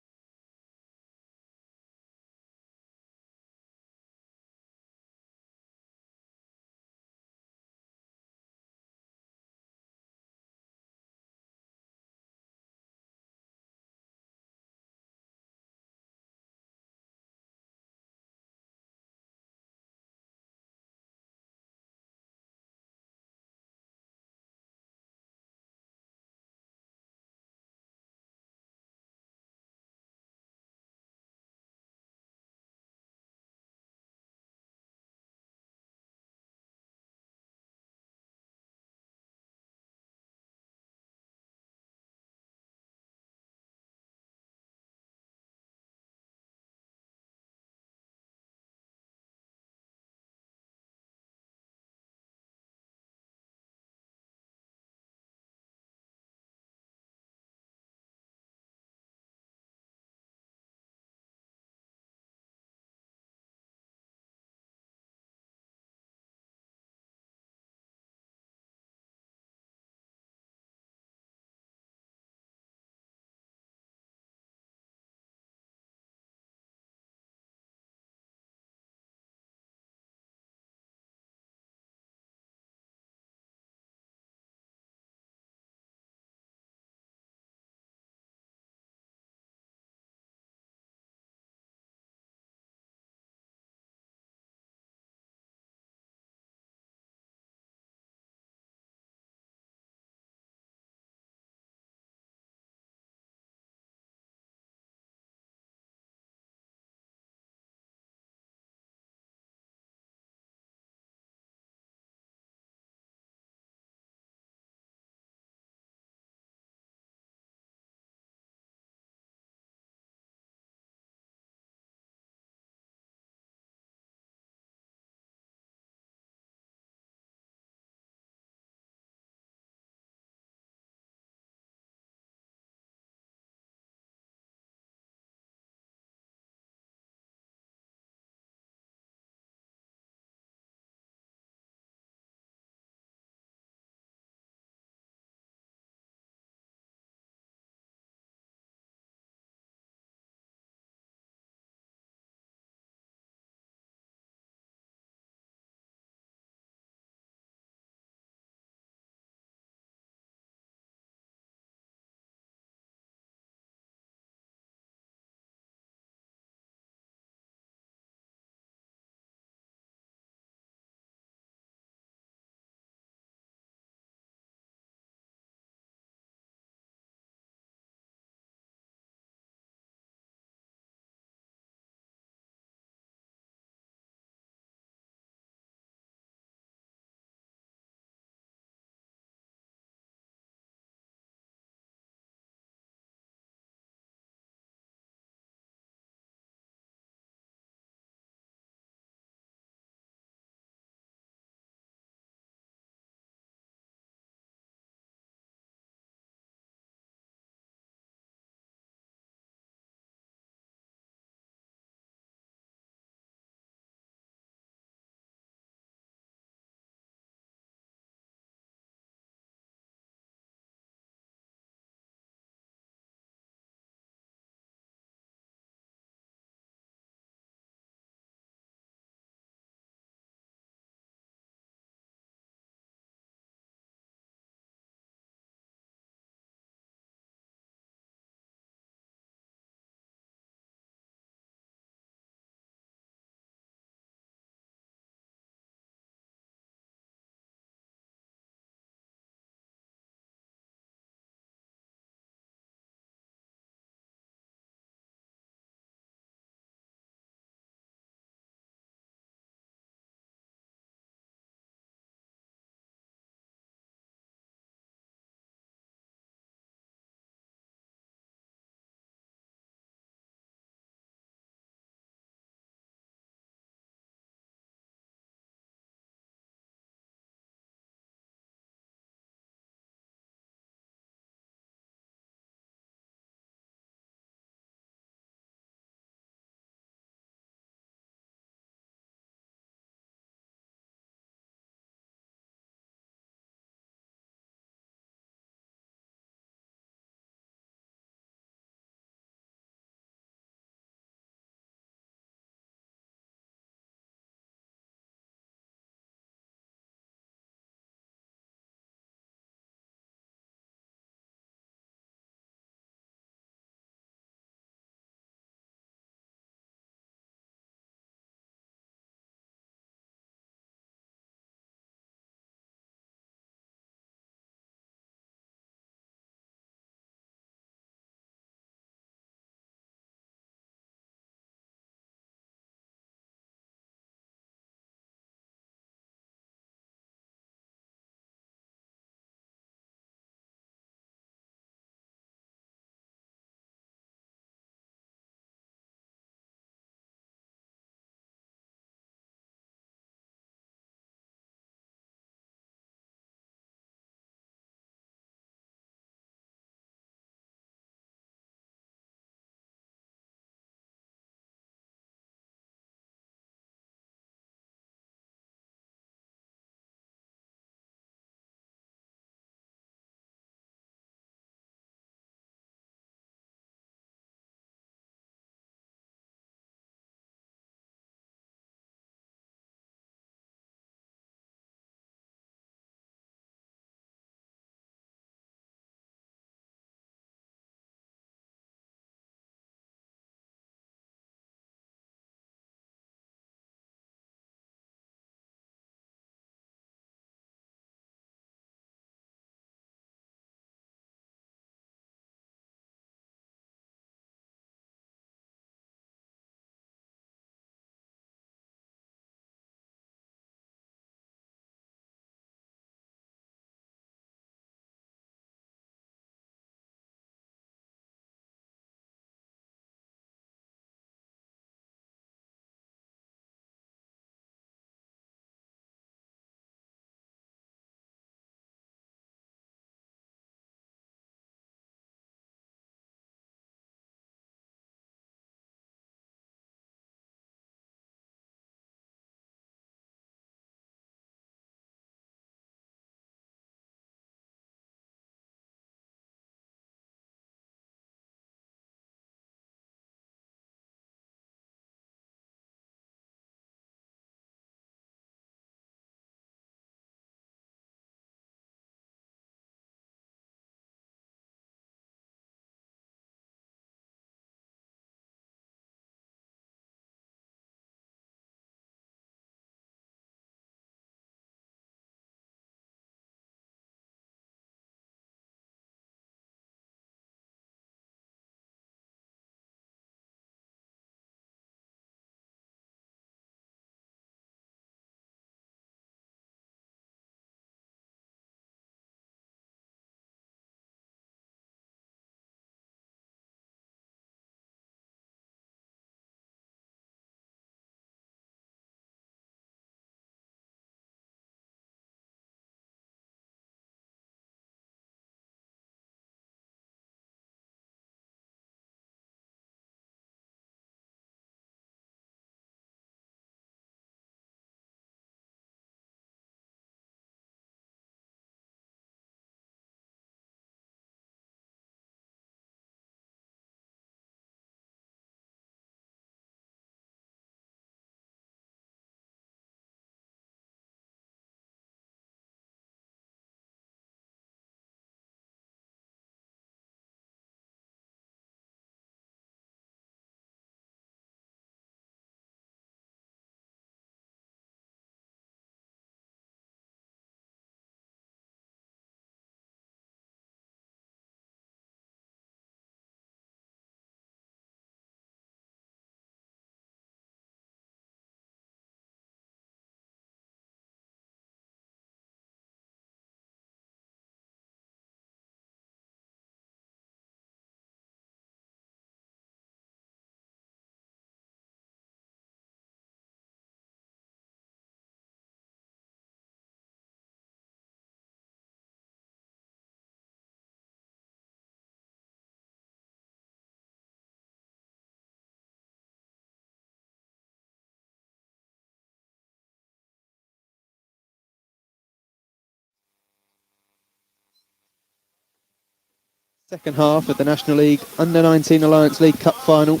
A: Second half of the National League Under-19 Alliance League Cup final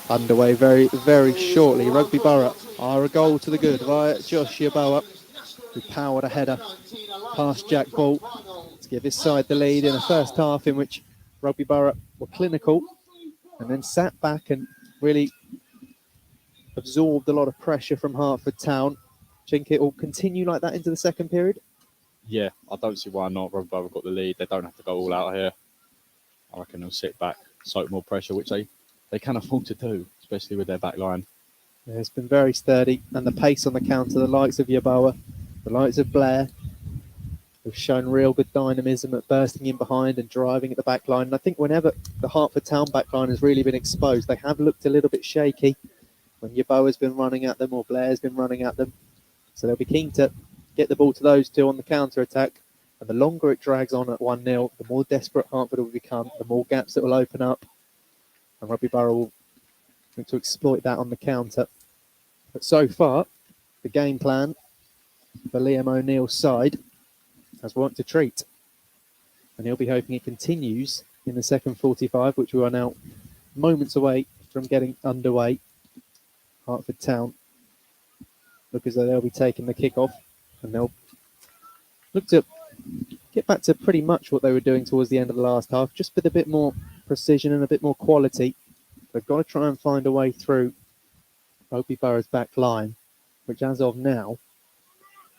A: underway very, very shortly. Rugby Borough are a goal to the good via Josh Yaboa, who powered a header past Jack Ball to give his side the lead in a first half in which Rugby Borough were clinical and then sat back and really absorbed a lot of pressure from Hertford Town. Think it will continue like that into the second period?
B: Yeah, I don't see why not. Rugby Borough got the lead. They don't have to go all out here. I reckon they'll sit back, soak more pressure, which they can afford to do, especially with their back line.
A: Yeah, it's been very sturdy, and the pace on the counter, the likes of Yaboa, the likes of Blair, have shown real good dynamism at bursting in behind and driving at the back line. And I think whenever the Hertford Town back line has really been exposed, they have looked a little bit shaky when Yaboa's been running at them or Blair's been running at them. So they'll be keen to get the ball to those two on the counter-attack. And the longer it drags on at 1-0, the more desperate Hertford will become, the more gaps that will open up. And Rugby Borough will need to exploit that on the counter. But so far, the game plan for Liam O'Neill's side has worked a treat. And he'll be hoping it continues in the second 45, which we are now moments away from getting underway. Hertford Town look as though they'll be taking the kick-off, and they'll look to get back to pretty much what they were doing towards the end of the last half, just with a bit more precision and a bit more quality. They've got to try and find a way through Rugby Borough's back line, which as of now,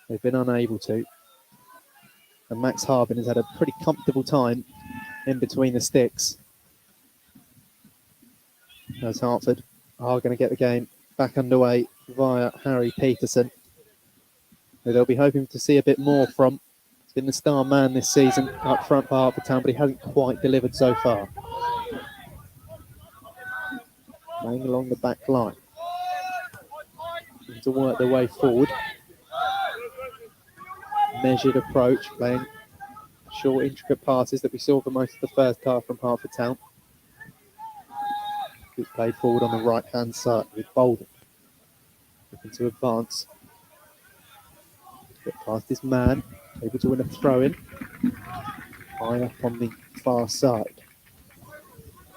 A: they've been unable to. And Max Harbin has had a pretty comfortable time in between the sticks. As Hertford are going to get the game back underway via Harry Peterson, who they'll be hoping to see a bit more from. He's been the star man this season up front for Hertford Town, but he hasn't quite delivered so far. Playing along the back line. To work their way forward. Measured approach, playing short, intricate passes that we saw for most of the first half from Hertford Town. It's played forward on the right-hand side with Bolden. Looking to advance. Get past his man, able to win a throw-in. High up on the far side.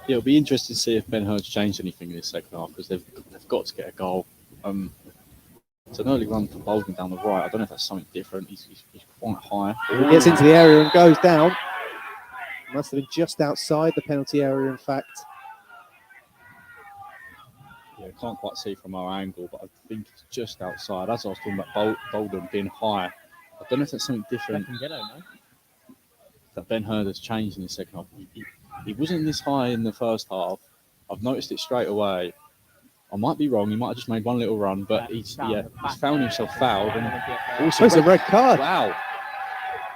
B: Yeah, it'll be interesting to see if Ben Hurd's changed anything in this second half, because they've got to get a goal. It's an early run for Bolden down the right. I don't know if that's something different. He's quite high.
A: He gets into the area and goes down. Must have been just outside the penalty area, in fact.
B: Yeah, can't quite see from our angle, but I think it's just outside. As I was talking about Bolden being high, I don't know if that's something different that Ben Hurd has changed in the second half. He wasn't this high in the first half. I've noticed it straight away. I might be wrong. He might have just made one little run, but he's found himself fouled. And also
A: it's a red card.
B: Wow.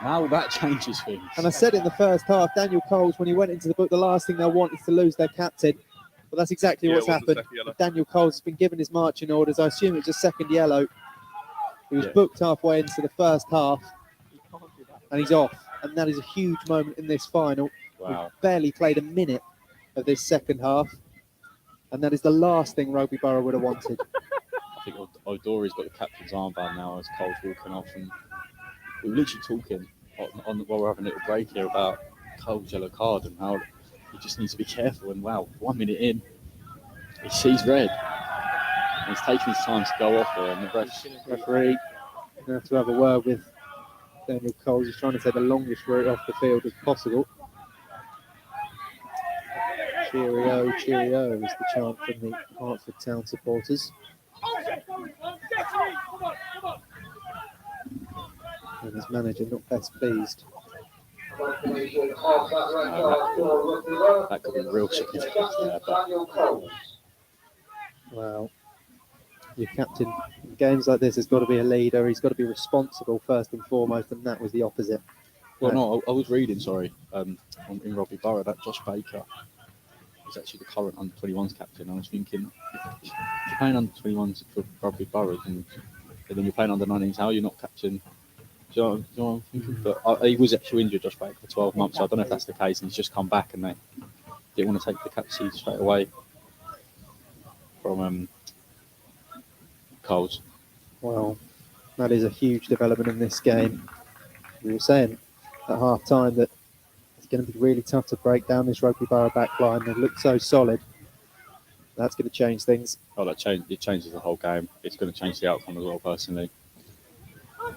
B: Now that changes things.
A: And I said in the first half, Daniel Coles, when he went into the book, the last thing they'll want is to lose their captain. But that's exactly what's happened. Daniel Coles has been given his marching orders. I assume it's a second yellow. He was booked halfway into the first half, and he's off. And that is a huge moment in this final.
B: Wow.
A: We've barely played a minute of this second half. And that is the last thing Rugby Borough would have wanted.
B: I think O'Dory's got the captain's armband now as Cole's walking off. And we were literally talking while we're having a little break here about Cole's yellow card and how he just needs to be careful. And wow, 1 minute in, he sees red. And he's taking his time to go off there. And the
A: referee going to have to have a word with Daniel Coles. He's trying to take the longest route off the field as possible. Cheerio, cheerio is the chant from the Hertford Town supporters. And his manager not best pleased.
B: That could be real significant there, but...
A: Well, your captain in games like this has got to be a leader. He's got to be responsible first and foremost, and that was the opposite.
B: Well, no, I was reading, in Rugby Borough, that Josh Baker is actually the current under-21s captain. I was thinking, if you're playing under-21s for Rugby Borough, and then you're playing under-19s, how are you not captain? Do you know what I'm thinking? But he was actually injured, Josh Baker, for 12 months, so I don't know if that's the case, and he's just come back and they didn't want to take the captaincy straight away from Coles.
A: Well, that is a huge development in this game. We were saying at half-time that the It's going to be really tough to break down this Rugby Borough back line. They look so solid. That's going to change things.
B: Oh, it changes the whole game. It's going to change the outcome as well, personally.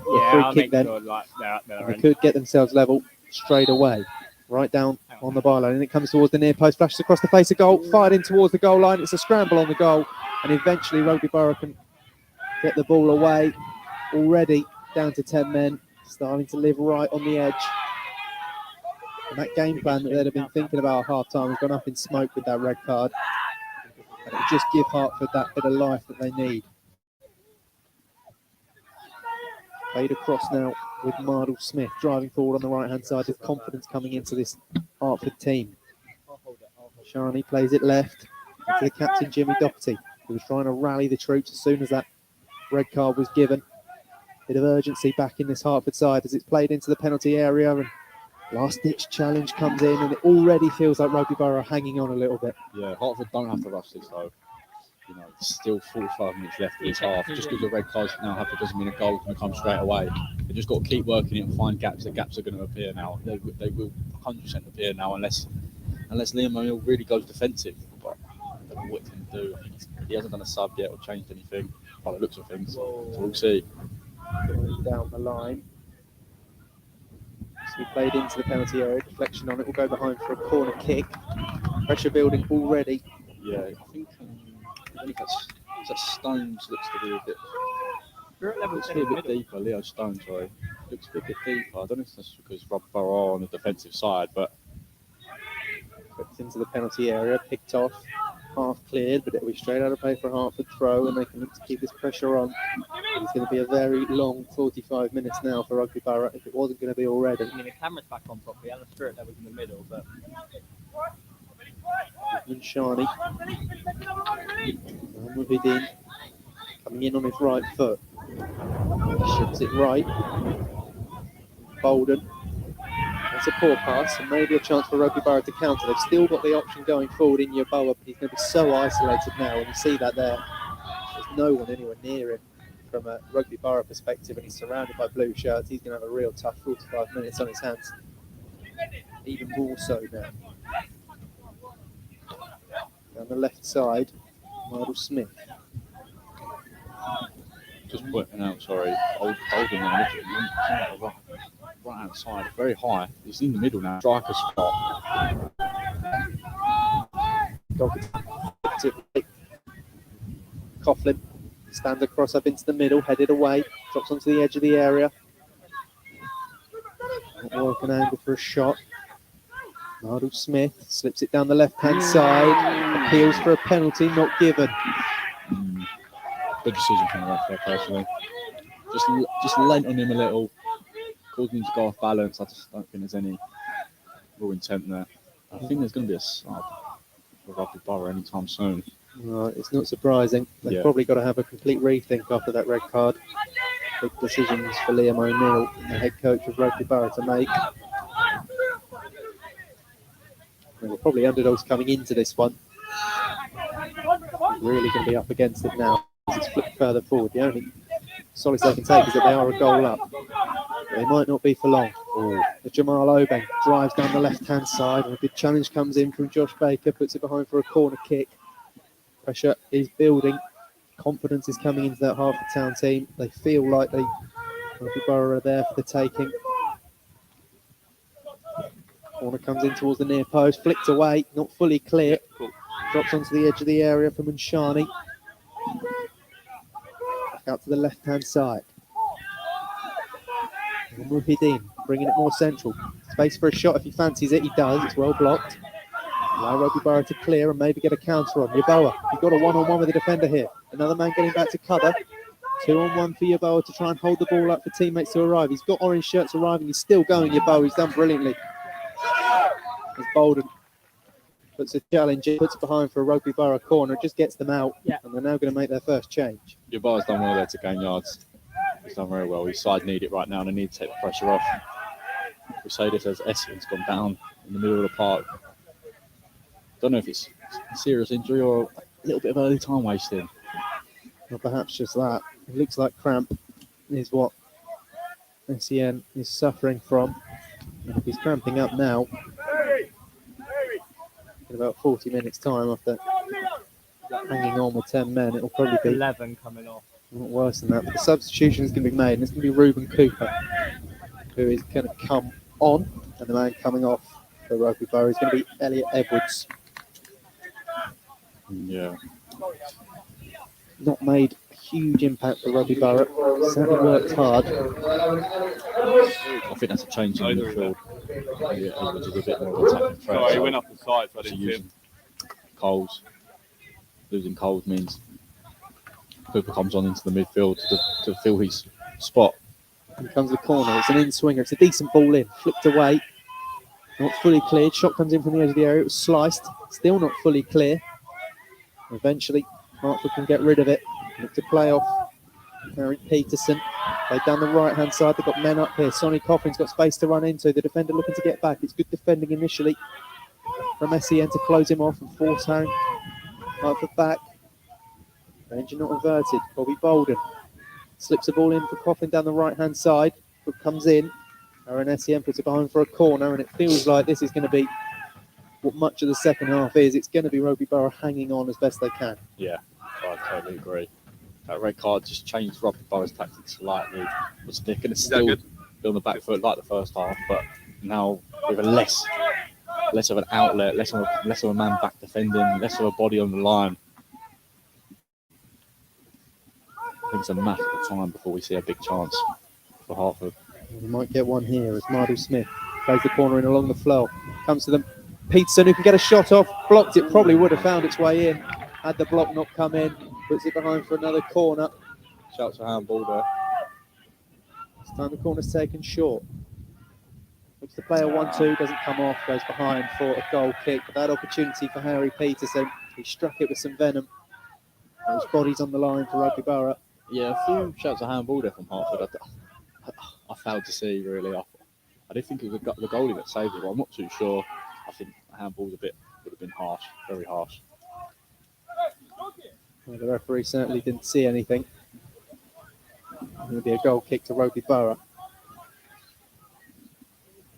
A: Free kick then.
C: Sure, like, they're at their
A: They
C: end.
A: could get themselves level straight away. Right down on the byline. And it comes towards the near post, flashes across the face of goal, fired in towards the goal line. It's a scramble on the goal. And eventually Rugby Borough can get the ball away. Already down to 10 men. Starting to live right on the edge. And that game plan that they'd have been thinking about at half-time has gone up in smoke with that red card. And it'll just give Hertford that bit of life that they need. Played across now with Mardle Smith driving forward on the right-hand side with confidence coming into this Hertford team. Shani plays it left to the captain, Jimmy Doherty, who was trying to rally the troops as soon as that red card was given. Bit of urgency back in this Hertford side as it's played into the penalty area, and last-ditch challenge comes in, and it already feels like Rugby Borough are hanging on a little bit.
B: Yeah, Hertford don't have to rush this though. You know, there's still 45 minutes left in this half. Just because the red cards now happen doesn't mean a goal's going to come straight away. They just got to keep working it and find gaps. The gaps are going to appear now. They will 100% appear now unless Liam O'Neill really goes defensive. But I don't know what he's going to do. I think he hasn't done a sub yet or changed anything by the looks of things. So we'll see.
A: Down the line. So we played into the penalty area. Deflection on it. Will go behind for a corner kick. Pressure building already.
B: Yeah, I think that Stones looks to be a bit. Looks to be a bit deeper. Leo Stones, sorry, looks to be a bit deeper. I don't know if that's because Rugby Borough are on the defensive side, but
A: Gets into the penalty area, picked off, half cleared, but it'll be straight out of play for Hertford throw, and they can look to keep this pressure on. It's going to be a very long 45 minutes now for Rugby Borough, if it wasn't going to be already.
C: I mean, the camera's back on properly, and the spirit level's in the middle, but
A: Shani. Mohammed coming in on his right foot. Ships it right. Bolden. That's a poor pass, and maybe a chance for Rugby Borough to counter. They've still got the option going forward in Yeboah, but he's going to be so isolated now, and you see that there. There's no one anywhere near him from a Rugby Borough perspective, and he's surrounded by blue shirts. He's going to have a real tough 45 minutes on his hands. Even more so now. Down the left side, Mardle Smith.
B: just pointing out, sorry, Bolden there, right outside, very high. He's in the middle now, striker spot.
A: Coughlin stands across up into the middle, headed away, drops onto the edge of the area. Working angle for a shot. Mardle Smith slips it down the left-hand side, appeals for a penalty, not given.
B: Good decision from the ref there, personally. Just lent on him a little, caused him to go off balance. I just don't think there's any real intent there. I think there's going to be a sub for Rugby Borough anytime soon.
A: Right, it's not surprising. They've probably got to have a complete rethink after that red card. Big decisions for Liam O'Neill, the head coach of Rugby Borough, to make. They were probably underdogs coming into this one. Really going to be up against it now as it's flipped further forward. The only solace they can take is that they are a goal up. They might not be for long. The Jamal Obeng drives down the left-hand side, and a good challenge comes in from Josh Baker, puts it behind for a corner kick. Pressure is building. Confidence is coming into that Hertford Town team. They feel like Rugby Borough are there for the taking. Corner comes in towards the near post, flicked away, not fully clear. Drops onto the edge of the area for Munshani. Back out to the left-hand side. Muhyiddin bringing it more central. Space for a shot if he fancies it. He does. It's well blocked. Allow Rugby Borough to clear and maybe get a counter on. Yeboah, you've got a one-on-one with the defender here. Another man getting back to cover. 2-on-1 for Yeboah to try and hold the ball up for teammates to arrive. He's got orange shirts arriving. He's still going, Yeboah. He's done brilliantly. As Bolden puts a challenge in, puts it behind for a Rugby Borough corner. It just gets them out, and they're now going to make their first change.
B: Yeboah's done well there to gain yards. He's done very well. His side need it right now, and they need to take the pressure off. Crusaders has Essendon's gone down in the middle of the park. Don't know if it's a serious injury or a little bit of early time wasting.
A: Or perhaps just that. It looks like cramp is what SEN is suffering from. And if he's cramping up now, about 40 minutes' time after hanging on with 10 men. It'll probably be
C: 11 coming off.
A: not worse than that. But the substitution is going to be made, and it's going to be Ruben Cooper, who is going to come on, and the man coming off for Rugby Borough is going to be Elliot Edwards.
B: Yeah.
A: Not made a huge impact for Rugby Borough. Certainly worked hard.
B: I think that's a change in the midfield. Yeah, Edwards is a bit more of an attacking threat.
E: Sorry, he went off the side, so I didn't see him.
B: Using Coles. Losing Coles means Cooper comes on into the midfield to fill his spot.
A: Here comes the corner. It's an in-swinger. It's a decent ball in. Flicked away. Not fully cleared. Shot comes in from the edge of the area. It was sliced. Still not fully clear. Eventually, Hertford can get rid of it. Look to play off Harry Peterson. They down the right-hand side. They've got men up here. Sonny Coffin's got space to run into. The defender looking to get back. It's good defending initially from SEN to close him off and force home. Hertford back. Range not inverted. Bobby Bolden slips the ball in for Coffin down the right-hand side. But comes in. Aaron SEN puts it behind for a corner, and it feels like this is going to be what much of the second half is. It's going to be Rugby Borough hanging on as best they can.
B: Yeah, I totally agree. That red card just changed Rugby Borough's tactics slightly. They're going to still be on the back foot like the first half, but now with a less of an outlet, less of a man back defending, less of a body on the line. I think it's a matter of time before we see a big chance for Hertford.
A: We might get one here as Mardu Smith plays the corner in along the flow. Comes to them. Peterson, who can get a shot off, blocked it, probably would have found its way in had the block not come in. Puts it behind for another corner.
B: Shouts a handball there.
A: This time the corner's taken short. Looks to play a 1-2, doesn't come off, goes behind for a goal kick. But that opportunity for Harry Peterson. He struck it with some venom. His body's on the line for Rugby Borough.
B: Yeah, a few shouts a handball there from Hertford. I failed to see, really. I did think it was the goalie that saved it, but I'm not too sure. I think the handball would have been harsh, very harsh.
A: Well, the referee certainly didn't see anything. It'll be a goal kick to Rugby Borough.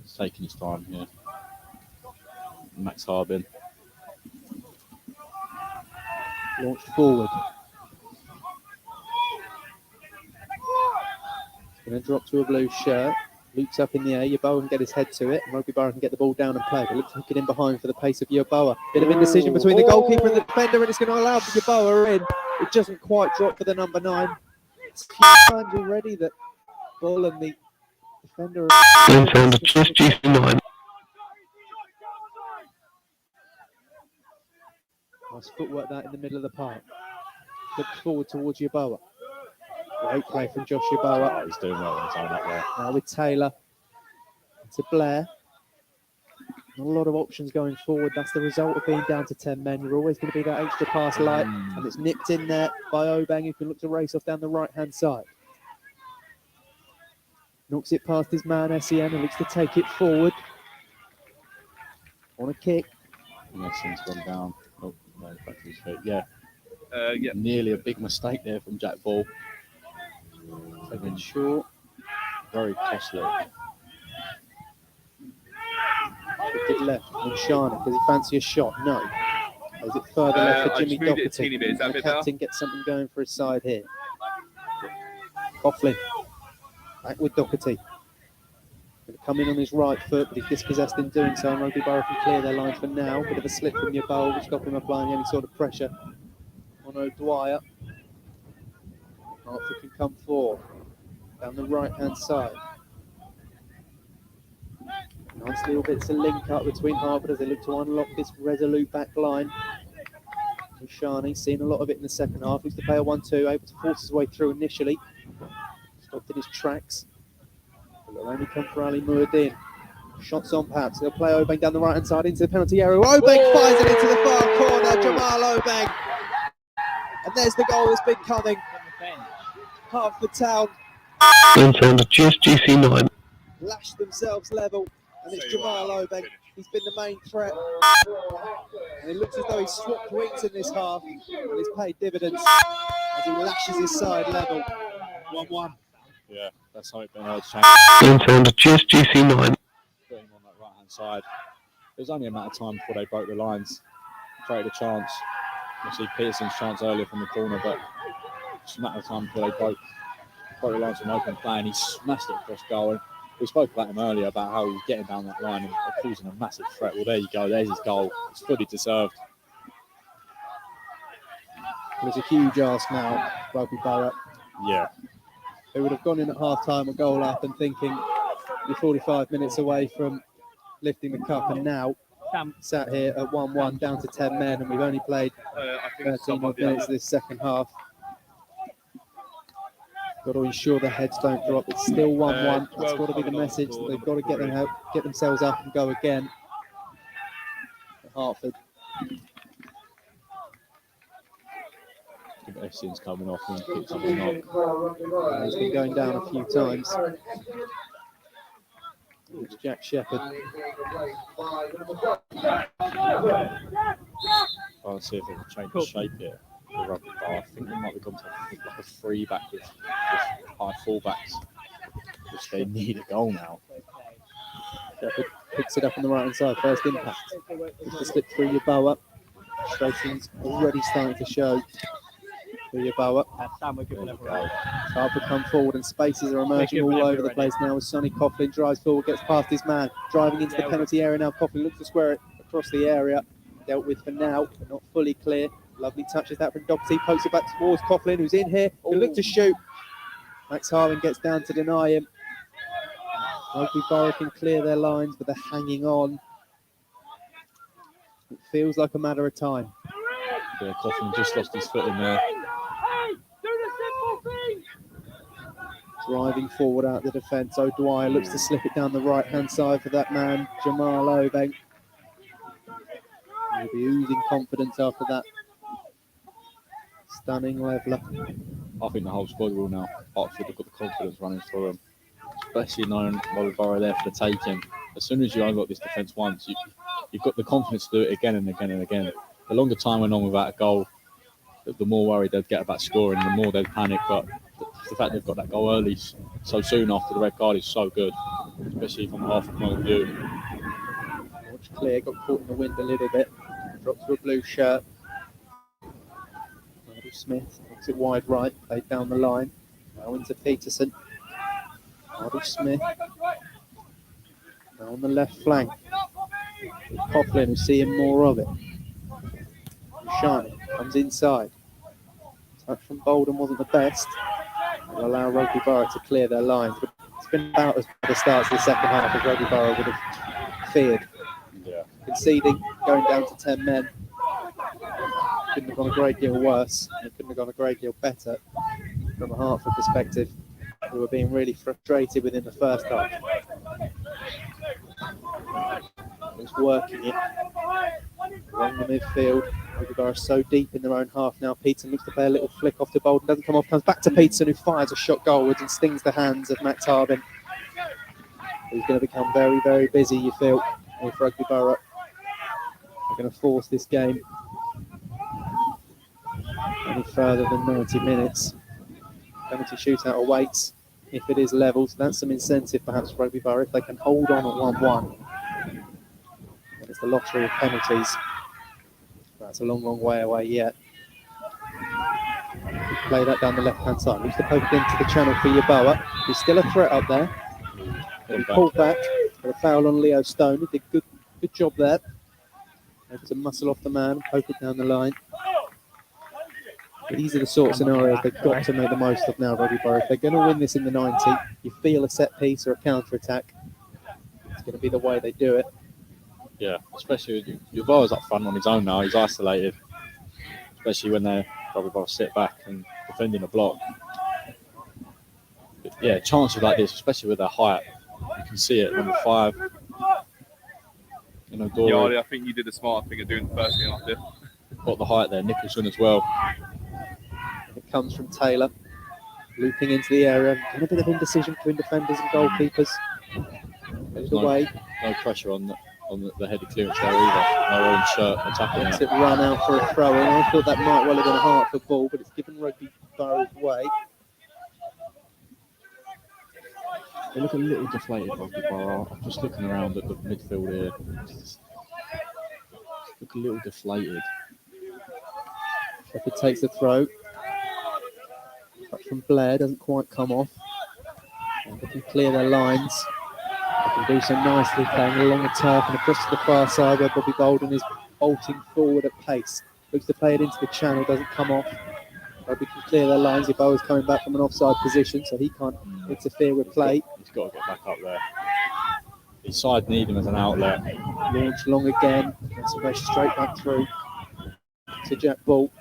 B: He's taking his time here. Max Harbin.
A: Launched forward. Going to drop to a blue shirt. Loops up in the air. Yeboah can get his head to it. Rugby Borough can get the ball down and play. But looks to hook it in behind for the pace of Yeboah. Bit of indecision between the goalkeeper and the defender, and it's going to allow Yeboah in. It doesn't quite drop for the number 9. It's a few times already that ball and the defender.
D: Just GC9.
A: Nice footwork that in the middle of the park. Looked forward towards Yeboah. Great play from Josh Yeboah.
B: Oh, he's doing well in his own up there.
A: Now with Taylor to Blair. Not a lot of options going forward. That's the result of being down to 10 men. You're always going to be that extra pass light. And it's nipped in there by Obang, who can look to race off down the right-hand side. Knocks it past his man, SEN, and looks to take it forward. On a kick.
B: And SEN's gone down. Oh, no, back to his feet. Yeah.
E: Yeah.
B: Nearly a big mistake there from Jack Ball.
A: Taken short.
B: Very costly.
A: Kick it left from Shana. Does he fancy a shot? No. Or is it further left for Jimmy
E: just moved it a
A: Doherty?
E: teeny bit. Is that a
A: The
E: bit better?
A: captain gets something going for his side here. Coughlin. Back with Doherty. Going to come in on his right foot, but he's dispossessed in doing so. And Rugby Borough can clear their line for now. Bit of a slip from Yeboah, which got him applying any sort of pressure on O'Dwyer. Hertford can come forward down the right-hand side. Nice little bits of link up between Hertford as they look to unlock this resolute back line. Shani, seen a lot of it in the second half. Looks to play a 1-2, able to force his way through initially. Stopped in his tracks. But they'll only come for Ali Muad'Din. Shots on perhaps. They'll play Obang down the right-hand side into the penalty area. Obang fires it into the far corner. Jamal Obang. And there's the goal that's been coming. Hertford Town
D: Just GC9.
A: lashed themselves level. And it's Jamal Obang. He's been the main threat. And it looks as though he's swapped wings in this half. And he's paid dividends as he lashes his side level. 1-1.
B: Yeah, that's how it been. Just
D: Just GC9.
B: putting on that right hand side. was only a matter of time before they broke the lines, created a chance. Obviously, Peterson's chance earlier from the corner, but it's a matter of time before they broke the lines from open play, and he smashed it across goal. And we spoke about him earlier about how he was getting down that line and causing a massive threat. Well, there you go. There's his goal. It's fully deserved.
A: It was a huge ask now, Rugby Borough.
B: Yeah.
A: They would have gone in at half-time a goal up and thinking you're 45 minutes away from lifting the cup, and now sat here at 1-1 down to 10 men, and we've only played 13 odd minutes of this second half. Got to ensure the heads don't drop. It's still 1-1. That's got to be the message. That they've got to get themselves up and go again. Hertford.
B: Essie's coming off and picks up a knock.
A: He's been going down a few times. It's Jack Shepherd.
B: I'll see if they can change the shape here. The Rugby Borough. I think they might have gone to like a three back with high fullbacks, which they need a goal now.
A: Shepherd picks it up on the right hand side. First impact. Just to slip through your bow up. Frustration's already starting to show. Through your bow up. Hertford come forward and spaces are emerging all over the place now as Sonny Coughlin drives forward, gets past his man, driving into the penalty area now. Coughlin looks to square it across the area. Dealt with for now, but not fully clear. Lovely touches that from Doherty, pokes it back towards Coughlin, who's in here. He'll look to shoot. Max Harwin gets down to deny him. Rugby Borough can clear their lines, but they're hanging on. It feels like a matter of time.
B: Yeah, Coughlin just lost his foot in there.
A: Driving forward out the defence. O'Dwyer looks to slip it down the right-hand side for that man, Jamal Obeng. He'll be oozing confidence after that stunning leveller.
B: I think the whole squad will now. Hertford have got the confidence running through them, especially knowing Rugby Borough there for the taking. As soon as you unlock this defence once, you've got the confidence to do it again and again and again. The longer time went on without a goal, the more worried they'd get about scoring, the more they'd panic. But the fact they've got that goal early so soon after the red card is so good, especially from Hertford point of view.
A: Watch Clear got caught in the wind a little bit. Drops to a blue shirt. Andrew Smith looks it wide right, played down the line. Now into Peterson. Andrew Smith. Now on the left flank. Coughlin, who's seeing more of it. Shine comes inside. Touch from Bolden wasn't the best. Will allow Rugby Borough to clear their lines, but it's been about as bad a start to the second half as Rugby Borough would have feared.
B: Yeah.
A: Conceding, going down to 10 men. Couldn't have gone a great deal worse. And it couldn't have gone a great deal better from a Hertford perspective. We were being really frustrated within the first half. It's working it along the midfield. Rugby Borough so deep in their own half now. Peterson looks to play a little flick off to Bolden. Doesn't come off. Comes back to Peterson, who fires a shot goalwards and stings the hands of Max Harbin. He's going to become very, very busy, you feel, with Rugby Borough. They're going to force this game any further than 90 minutes. Penalty shootout awaits if it is level, so that's some incentive perhaps for Rugby Borough if they can hold on at 1-1. And it's the lottery of penalties. That's a long, long way away yet. Play that down the left-hand side. Looks to poke it into the channel for Yeboah. He's still a threat up there. He pulled back for a foul on Leo Stone. He did good job there. Able to muscle off the man and poke it down the line. But these are the sort of scenarios they've got to make the most of now, Rugby Borough. If they're going to win this in the 90, you feel a set piece or a counter-attack. It's going to be the way they do it.
B: Yeah, especially with Yeboah's up front on his own now. He's isolated, especially when they're Rugby Borough sit back and defending a block. But yeah, chances like this, especially with their height, you can see it. Number 5.
E: Yeah, I think you did the smart thing of doing the first thing like this.
B: Got the height there. Nicholson as well.
A: It comes from Taylor, looping into the area. And a bit of indecision between defenders and goalkeepers. Goes away.
B: No pressure on the headed clearance there either. No orange shirt attacking
A: Lets
B: it.
A: it run out for a throw in. I thought that might well have been a Hertford ball, but it's given Rugby Borough's way.
B: They look a little deflated, Rugby Borough. I'm just looking around at the midfield here. look a little deflated.
A: Shepherd takes the throw. Touch from Blair, doesn't quite come off. And they can clear their lines. They can do so nicely, playing along the turf and across to the far side where Bobby Bolden is bolting forward at pace. Looks to play it into the channel, doesn't come off. Rugby can clear their lines. Yeboah's coming back from an offside position, so he can't interfere with play.
B: He's got to get back up there. His side need him as an outlet.
A: Launch long again. That's a very straight back through to Jack Ball.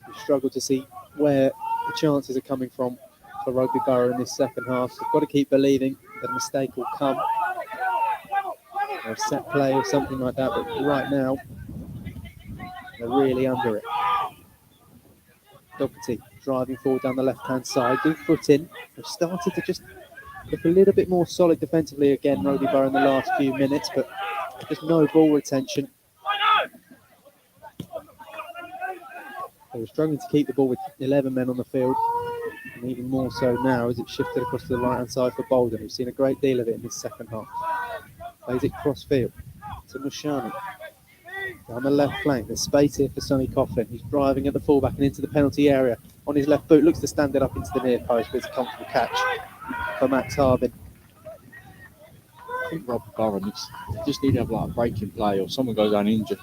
A: We struggle to see where the chances are coming from for Rugby Borough in this second half. So we've got to keep believing that a mistake will come, or a set play or something like that. But right now, they're really under it. Doherty driving forward down the left-hand side, good foot in. They've started to just look a little bit more solid defensively again, Rugby Borough, in the last few minutes, but just no ball retention. They were struggling to keep the ball with 11 men on the field, and even more so now as it shifted across to the right-hand side for Bolden. We've seen a great deal of it in this second half. Plays it cross-field to Mushani. Down the left flank, there's space here for Sonny Coughlin. He's driving at the fullback and into the penalty area. On his left boot, looks to stand it up into the near post, but it's a comfortable catch for Max Harbin.
B: I think Rob Borough just need to have like a breaking play, or someone goes down injured.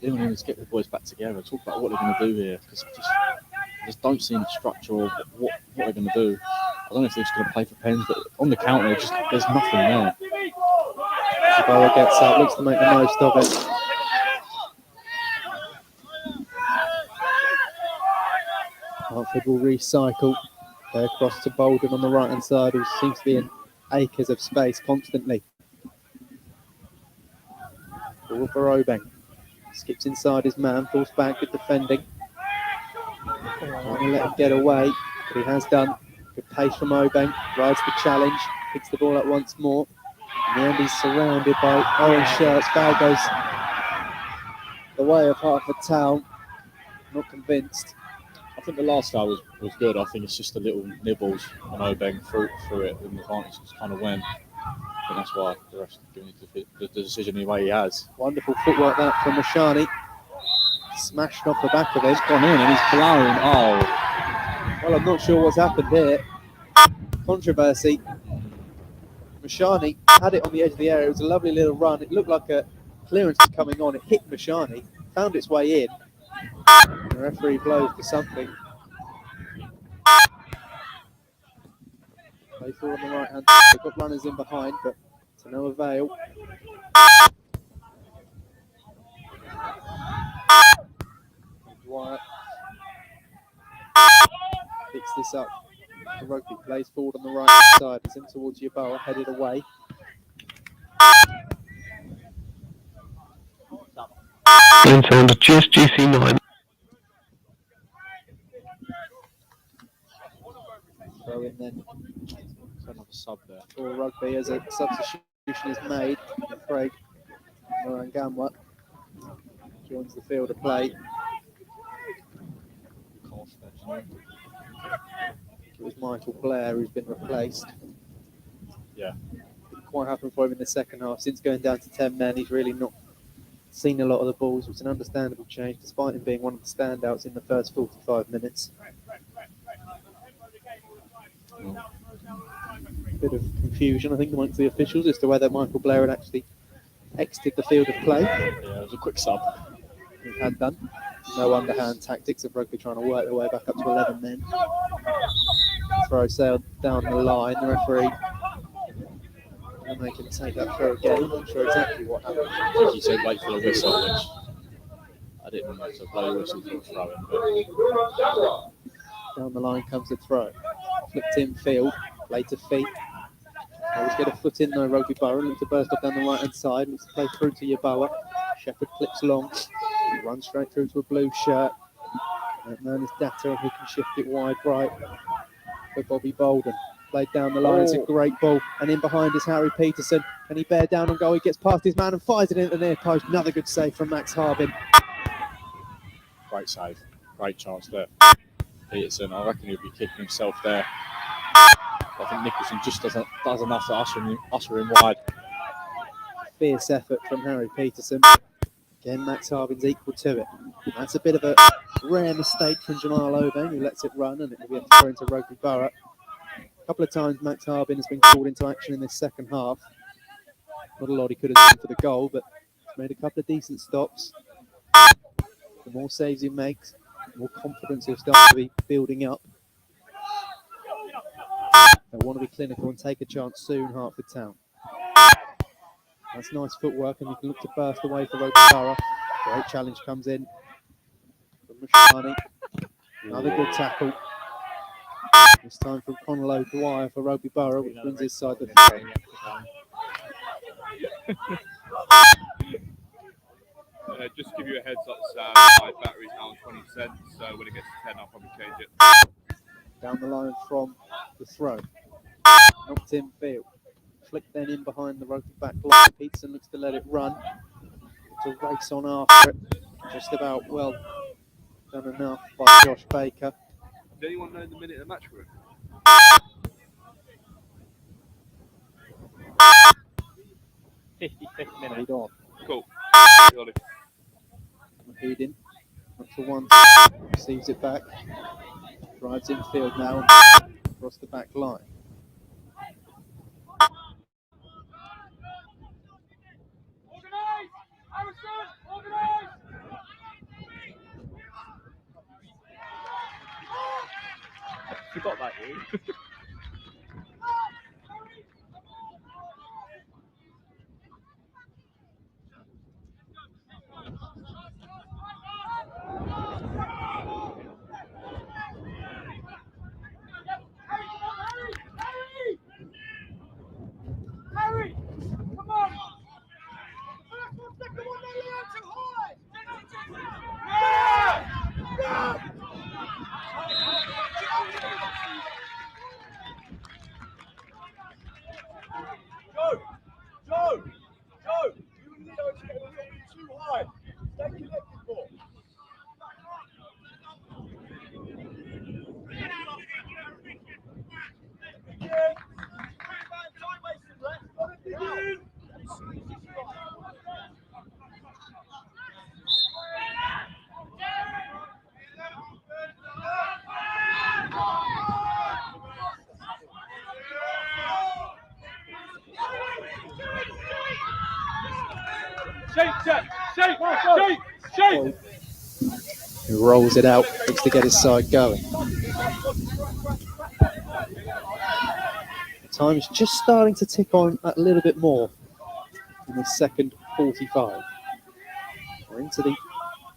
B: They don't even get the boys back together. Talk about what they're going to do here, because I just don't see any structure of what they're going to do. I don't know if they're just going to play for pens, but on the counter, there's nothing there.
A: Borough gets up, looks to make the most of it. Hertford will recycle. They're across to Bolden on the right-hand side, who seems to be in acres of space constantly. Ball for Obeng. Skips inside his man, falls back, good defending. Trying to let him get away, but he has done. Good pace from Obeng, rides the challenge, picks the ball up once more. In the end, he's surrounded by orange shirts. Foul goes the way of Hertford Town. Not convinced.
B: I think the last foul was good. I think it's just a little nibbles on Obeng through it, and the advantage just kind of went. And that's why the ref's giving the decision the way he has.
A: Wonderful footwork that from Mushani. Smashed off the back of it.
B: He's gone in and he's blown. Oh.
A: Well, I'm not sure what's happened here. Controversy. Mushani had it on the edge of the area. It was a lovely little run. It looked like a clearance was coming on. It hit Mushani, found its way in. The referee blows for something. Play forward on the right hand. They've got runners in behind, but to no avail. Dwyer picks this up. The Rugby plays forward on the right side. It's in towards Yeboah, headed away.
F: Sound just GC9.
A: Throw in then
B: Another sub there.
A: for Rugby as a substitution is made. Craig Morangamwa joins the field of play. It was Michael Blair who's been replaced.
B: Yeah.
A: Didn't quite happen for him in the second half. Since going down to 10 men, he's really not seen a lot of the balls. It's an understandable change, despite him being one of the standouts in the first 45 minutes. Bit of confusion, I think, amongst the officials as to whether Michael Blair had actually exited the field of play.
B: Yeah, it was a quick sub.
A: He had done. No underhand tactics of Rugby trying to work their way back up to 11 men. Throw sailed down the line. The referee, and they can take that throw again. I'm not sure exactly what happened.
B: I think he said wait for the whistle, which I didn't know to blow the whistle for throwing. But
A: Down the line comes the throw. Flipped in field, play to feet. Always get a foot in though, Rugby Borough. Looks to burst up down the right hand side. Looks to play through to Yeboah. Shepherd clips long. Runs straight through to a blue shirt. That man is Data, and he can shift it wide right for Bobby Bolden. Played down the line. It's a great ball. And in behind is Harry Peterson. Can he bear down on goal? He gets past his man and fires it into the near post. Another good save from Max Harbin.
B: great save. Great chance there. Peterson, I reckon he'll be kicking himself there. I think Nicholson just does enough to usher him wide.
A: Fierce effort from Harry Peterson. Again, Max Harbin's equal to it. That's a bit of a rare mistake from Jamal Oben, who lets it run, and it will be a throw into Rugby Borough. A couple of times Max Harbin has been called into action in this second half. Not a lot he could have done for the goal, but he's made a couple of decent stops. The more saves he makes, the more confidence he'll start to be building up. They want to be clinical and take a chance soon, Hertford Town. That's nice footwork, and you can look to burst away for Rugby Borough. Great challenge comes in from Mushani. Another good tackle. This time from Conal O'Dwyer for Rugby Borough, which brings his side the frame.
E: Just to give you a heads up, Sam, my battery's now on 20%, so when it gets to 10, I'll probably change it.
A: Down the line from the throw. Knocked in field. Flicked then in behind the Rugby back line. Peterson looks to let it run. To race on after it. Just about well done enough by Josh Baker.
E: Does anyone know the minute of the match for him?
C: 55th minute.
A: Played on.
E: Cool. Got it.
A: Mahedin. Up to one. Receives it back. Drives in field now. Across the back line.
C: Forgot about you.
D: Harry! Come on! First one, second one, they are too high! Joe! You need to get a little bit too high. Stay connected more.
A: Shape! He rolls it out, looks to get his side going. The time is just starting to tick on a little bit more in the second 45. We're into the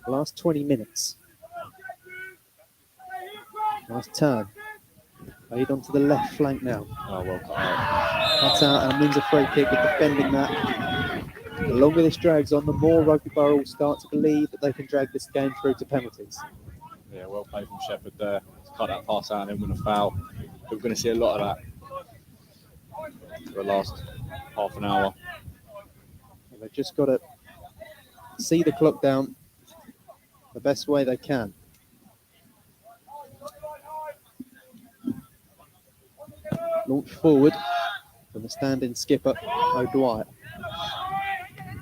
A: last 20 minutes. Nice turn. Played onto the left flank now.
B: Oh, well cut out.
A: Cuts out and wins a free kick with defending that. The longer this drags on, the more Rugby Borough will start to believe that they can drag this game through to penalties.
B: Yeah, well played from Shepherd there. Cut that pass out and then win a foul. We're going to see a lot of that for the last half an hour.
A: And they've just got to see the clock down the best way they can. Launch forward from the standing skipper, O'Dwyer.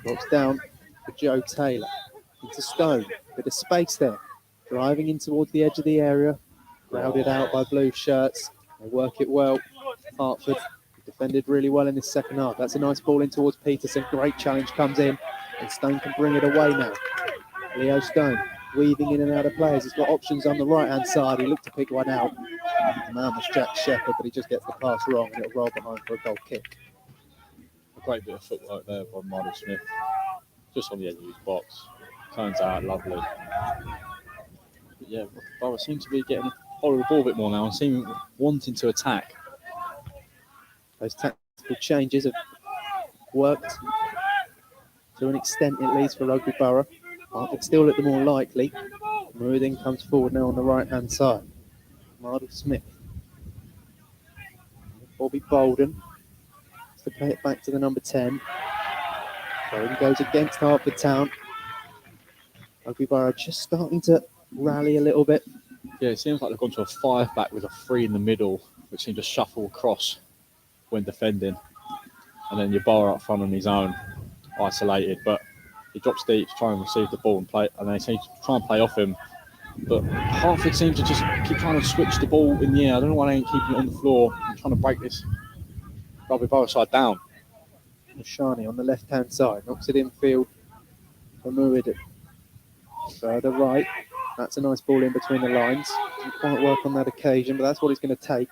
A: Drops down for Joe Taylor. Into Stone. Bit of space there. Driving in towards the edge of the area. Crowded out by blue shirts. They work it well. Hertford defended really well in this second half. That's a nice ball in towards Peterson. Great challenge comes in. And Stone can bring it away now. Leo Stone weaving in and out of players. He's got options on the right-hand side. He looked to pick one out. The man was Jack Shepherd, but he just gets the pass wrong and it'll roll behind for a goal kick.
B: A great bit of footwork there by Marty Smith. Just on the edge of his box. Turns out lovely. But yeah, Borough seem to be getting a hold of the ball a bit more now and seem wanting to attack.
A: Those tactical changes have worked to an extent, at least, for Rugby Borough. But still at the more likely. Murudin comes forward now on the right-hand side. Mardle Smith. Bobby Bolden. To play it back to the number 10. Bolden goes against Hertford Town. Rugby Borough just starting to rally a little bit.
B: Yeah, it seems like they've gone to a 5-back with a 3 in the middle, which seems to shuffle across when defending. And then your Borough up front on his own, isolated, but he drops deep to try and receive the ball and play, and they seem to try and play off him. But Hertford seems to just keep trying to switch the ball in the air. I don't know why they ain't keeping it on the floor and trying to break this Rugby Borough side down.
A: Shani on the left-hand side, knocks it infield for Murid. Further right, that's a nice ball in between the lines. Didn't quite work on that occasion, but that's what he's going to take.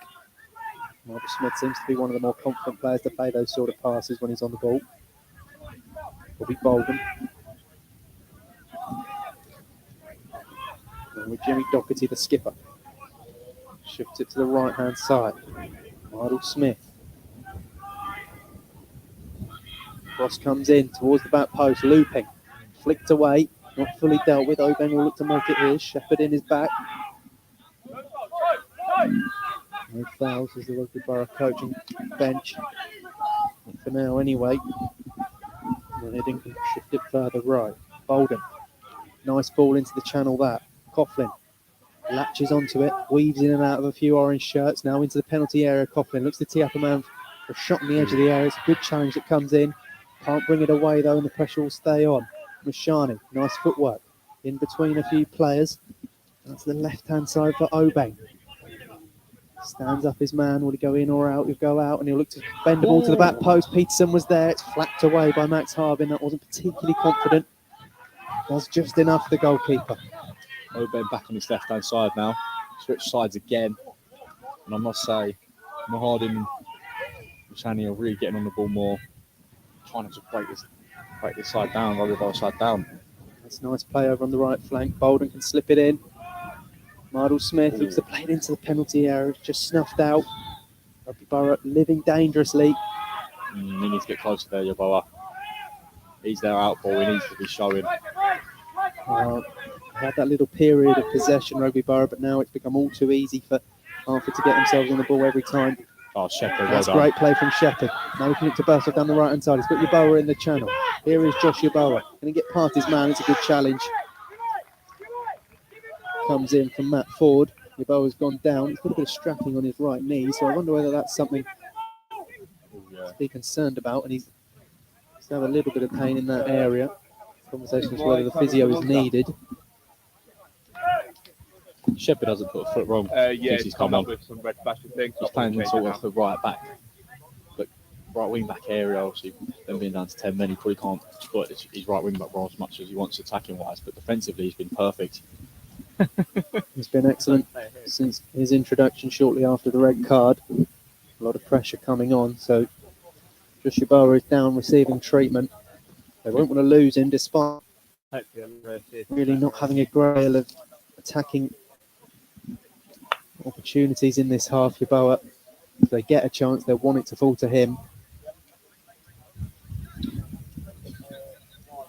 A: Marvel Smith seems to be one of the more confident players to play those sort of passes when he's on the ball. Will be Bolden. And with Jimmy Doherty, the skipper. Shifts it to the right-hand side. Marvel Smith. Cross comes in towards the back post, looping. Flicked away, not fully dealt with. Obeng will look to make it his. Shepherd in his back. No fouls as the Rugby Borough coaching bench. Not for now, anyway. And Heading can shift it further right. Bolden. Nice ball into the channel that. Coughlin latches onto it, weaves in and out of a few orange shirts. Now into the penalty area. Coughlin looks to tee up a man for a shot on the edge of the area. It's a good challenge that comes in. Can't bring it away though, and the pressure will stay on. Mashani, nice footwork in between a few players. That's the left-hand side for Obeng. Stands up his man. Will he go in or out? He'll go out, and he'll look to bend the ball to the back post. Peterson was there. It's flapped away by Max Harbin. That wasn't particularly confident. Does just enough, the goalkeeper.
B: Obeng back on his left-hand side now. Switch sides again. And I must say, Mahardin and Mashani are really getting on the ball more. Trying to break this side down, Rugby Borough side down.
A: That's a nice play over on the right flank. Bolden can slip it in. Mardle Smith looks to play it into the penalty area. Just snuffed out. Rugby Borough living dangerously.
B: He needs to get closer there, your Borough. He's their out ball. He needs to be showing.
A: Had that little period of possession, Rugby Borough, but now it's become all too easy for Hertford to get themselves on the ball every time.
B: Oh, Shepherd,
A: That's great play from Shepherd. Now we can look to burst off down the right-hand side. He's got Yeboah in the channel. Here is Josh Yeboah. Can he get past his man? It's a good challenge. Comes in from Matt Ford. Yeboah's gone down. He's got a bit of strapping on his right knee, so I wonder whether that's something to be concerned about. And he's to have a little bit of pain in that area. Conversation as to whether the physio is needed.
B: Shepherd hasn't put a foot wrong.
E: Yeah,
B: he's come on
E: with some red flashing things.
B: He's playing sort of the right back, but right wing back area. Obviously, them being down to 10 men, he probably can't exploit his right wing back role as much as he wants attacking wise. But defensively, he's been perfect.
A: He's been excellent since his introduction shortly after the red card. A lot of pressure coming on, so Josh Yeboah is down receiving treatment. They won't want to lose him despite really not having a great deal of attacking opportunities in this half. Yeboah, if they get a chance, they'll want it to fall to him.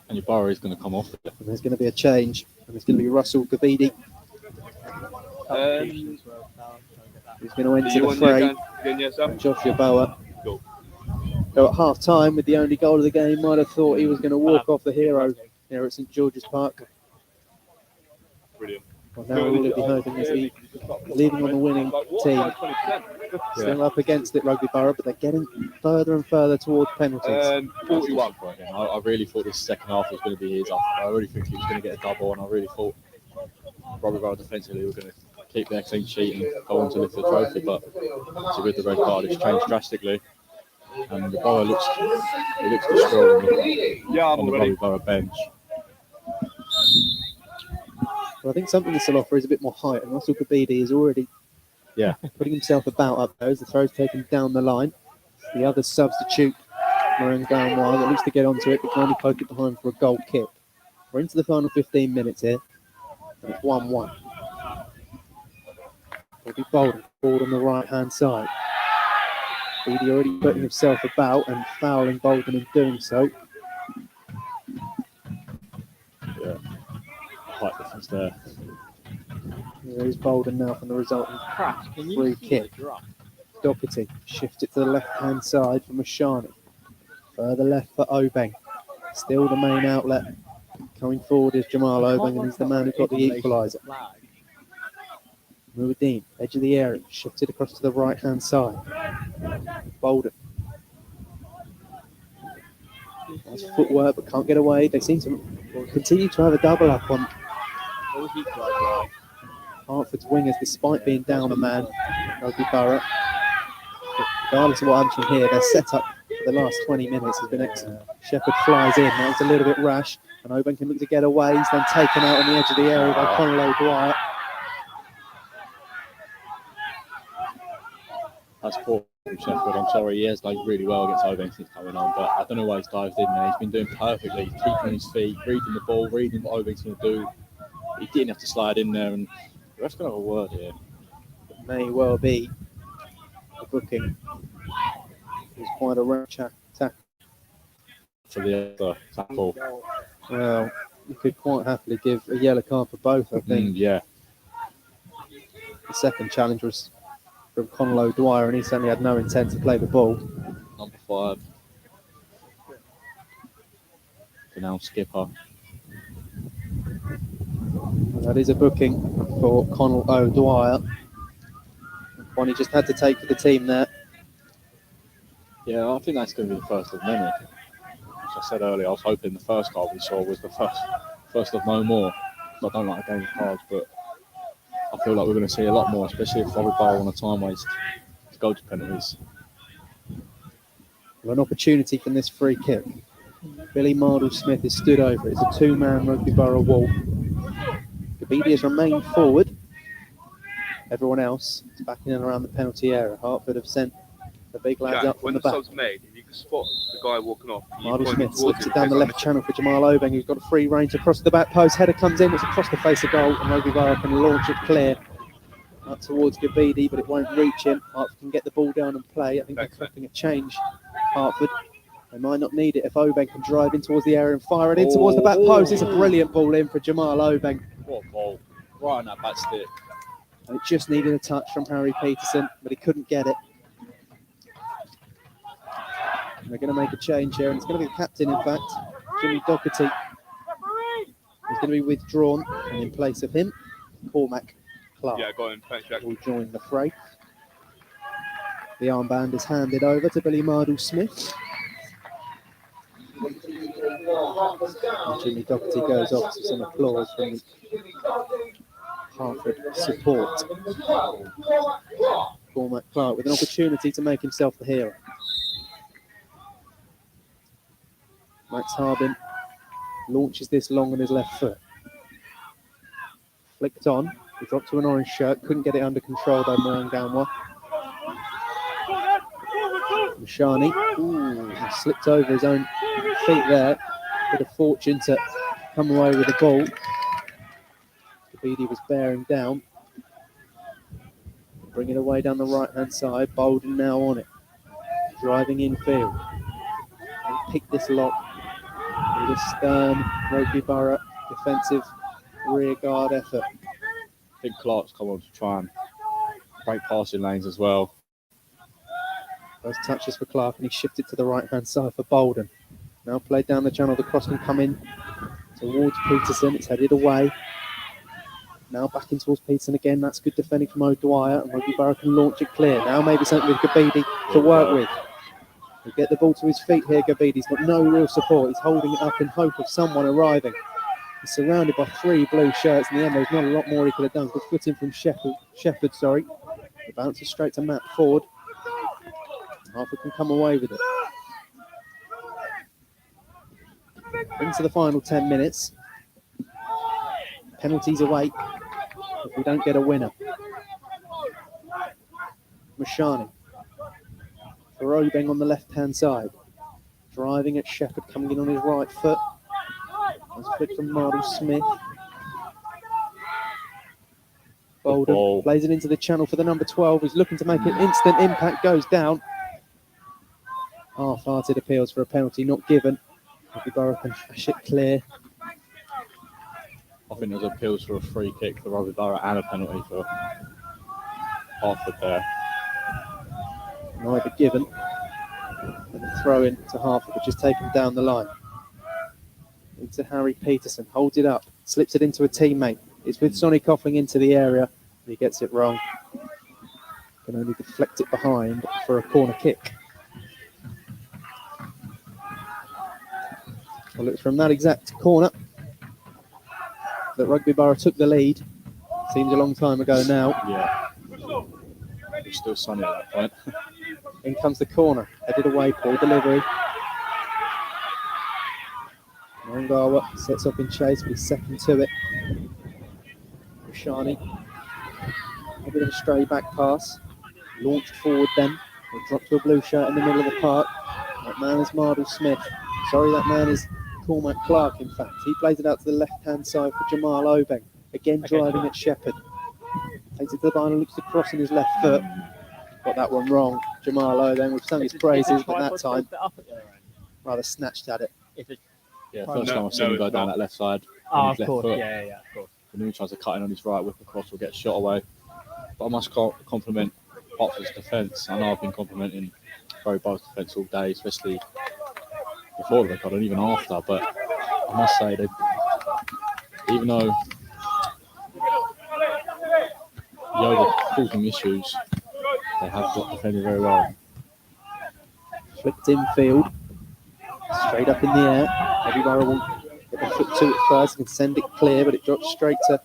B: And Yeboah is going to come off.
A: And there's going to be a change, and it's going to be Russell Gavidi who's going to enter the fray. And Josh Yeboah, though at half time, with the only goal of the game, might have thought he was going to walk off the hero here at St George's Park.
E: Brilliant.
A: Well, now all he'll be hoping is he leading on the winning team. Still up against it, Rugby Borough, but they're getting further and further towards penalties.
B: 41. I really thought this second half was going to be his. I really think he was going to get a double, and I really thought Rugby Borough defensively were going to keep their clean sheet and go on to lift the trophy. But so with the red card, it's changed drastically, and the Borough looks destroyed on the Rugby Borough bench.
A: Well, I think something this will offer is a bit more height, and Russell Gabidi is already putting himself about up there as the throw's taken down the line. The other substitute, Marangan, that looks to get onto it, but can only poke it behind for a goal kick. We're into the final 15 minutes here, and it's 1-1. It'll be Bolden, forward on the right-hand side. Gabidi already putting himself about and fouling Bolden in doing so.
B: Yeah. Height difference there.
A: There is Bolden now from the resulting free kick. Doherty shifts it to the left-hand side for Mashani. Further left for Obeng. Still the main outlet. Coming forward is Jamal Obeng, and he's the man who got the equaliser. Muad'Din, edge of the area, shifted across to the right-hand side. Bolden. Nice footwork, but can't get away. They seem to continue to have a double up on Hertford's wingers, despite being down a man. Rugby Borough. But regardless of what happens from here, their setup for the last 20 minutes has been excellent. Shepherd flies in. That was a little bit rash, and Oban can look to get away. He's then taken out on the edge of the area by Conal O'Dwyer.
B: That's poor from Sheffield. I'm sorry, he has played really well against Oban since coming on, but I don't know why he's dived in there. He's been doing perfectly. He's keeping on his feet, reading the ball, reading what Oban's going to do. He didn't have to slide in there, and the ref's going to have a word here.
A: It may well be a booking. It was quite a rough tackle.
B: For the other tackle.
A: Well, you could quite happily give a yellow card for both, I think.
B: Yeah.
A: The second challenge was from Conal O'Dwyer, and he certainly had no intent to play the ball.
B: Number 5. The now skipper.
A: That is a booking for Conal O'Dwyer. One he just had to take for the team there.
B: Yeah, I think that's going to be the first of many. As I said earlier, I was hoping the first card we saw was the first of no more. I don't like a game of cards, but I feel like we're going to see a lot more, especially if Rugby Borough on a time waste to go to penalties.
A: Well, an opportunity from this free kick. Billy Mardle-Smith is stood over. It's a two-man Rugby Borough wall. Gabidi has remained forward. Everyone else is back in and around the penalty area. Hertford have sent the big lads up from
E: when
A: the
E: the
A: back.
E: sub's made, if you can spot the guy walking off,
A: Mardle-Smith slips it down the left channel for Jamal Obeng, who's got a free range across the back post. Header comes in, it's across the face of goal, and Rugby Borough can launch it clear up towards Gabidi, but it won't reach him. Hertford can get the ball down and play. I think they're expecting a change. Hertford, they might not need it if Obeng can drive in towards the area and fire it in towards the back post. It's a brilliant ball in for Jamal Obeng.
B: What a ball. Right on that back stick.
A: And it just needed a touch from Harry Peterson, but he couldn't get it. And they're going to make a change here, and it's going to be the captain, in fact, Jimmy Doherty. He's going to be withdrawn, and in place of him, Cormac Clark will join the fray. The armband is handed over to Billy Mardle-Smith. And Jimmy Doherty goes off to some applause from the Hertford support. Cormac Clark with an opportunity to make himself the hero. Max Harbin launches this long on his left foot. Flicked on. He dropped to an orange shirt. Couldn't get it under control though, Morangamwa. Mashani. He slipped over his own feet there. Bit of fortune to come away with the ball. Gabidi was bearing down. Bring it away down the right-hand side. Bolden now on it. Driving infield. And pick this lock. With a stern Rugby Borough defensive rear guard effort.
B: I think Clark's come on to try and break passing lanes as well.
A: First touches for Clark, and he shifted to the right-hand side for Bolden. Now played down the channel. The cross can come in towards Peterson. It's headed away. Now back in towards Peterson again. That's good defending from O'Dwyer, and Rugby Borough can launch it clear. Now maybe something with Gabidi to work with. He'll get the ball to his feet here, Gabidi. He's got no real support. He's holding it up in hope of someone arriving. He's surrounded by 3 blue shirts. In the end, there's not a lot more he could have done. Good foot in from Shepherd. It bounces straight to Matt Ford. Hertford can come away with it. Into the final 10 minutes. Penalties await if we don't get a winner. Mashani. For Obeng on the left-hand side. Driving at Shepherd, coming in on his right foot. That's flick from Mardle-Smith. Bolden plays it into the channel for the number 12, who's looking to make an instant impact, goes down. Half-hearted appeals for a penalty not given. Rugby Borough can flash it clear.
B: I think there's appeals for a free kick for Rugby Borough and a penalty for Hertford there.
A: Neither given. And the throw in to Hertford, which is taken down the line. Into Harry Peterson, holds it up, slips it into a teammate. It's with Sonny Coughlin into the area. He gets it wrong. Can only deflect it behind for a corner kick. Well, it's from that exact corner that Rugby Borough took the lead. Seems a long time ago now.
B: Yeah. It's still sunny at that point.
A: In comes the corner. Headed away, poor delivery. Mangawa sets up in chase, but he's second to it. Shani. A bit of a stray back pass. Launched forward then. They dropped to a blue shirt in the middle of the park. That man is Mardle Smith. Sorry, that man is Cormac Clark, in fact. He plays it out to the left-hand side for Jamal Obeng. Again, driving at Shepherd. Takes it to the line and looks to cross in his left foot. Got that one wrong. Jamal Obeng, we've sung his praises, but that time rather snatched at it.
B: Yeah, first time I've seen him go down that left side.
C: Oh,
B: his
C: of course,
B: foot.
C: yeah, of course.
B: And then he tries to cut in on his right, whip across, will get shot away. But I must compliment Hertford's defence. I know I've been complimenting Borough defence all day, especially before the record and even after. But I must say that even though Yoga causing issues, they have got defended very well.
A: Flicked infield. Straight up in the air. Maybe Borough will get the foot to it first and send it clear, but it drops straight to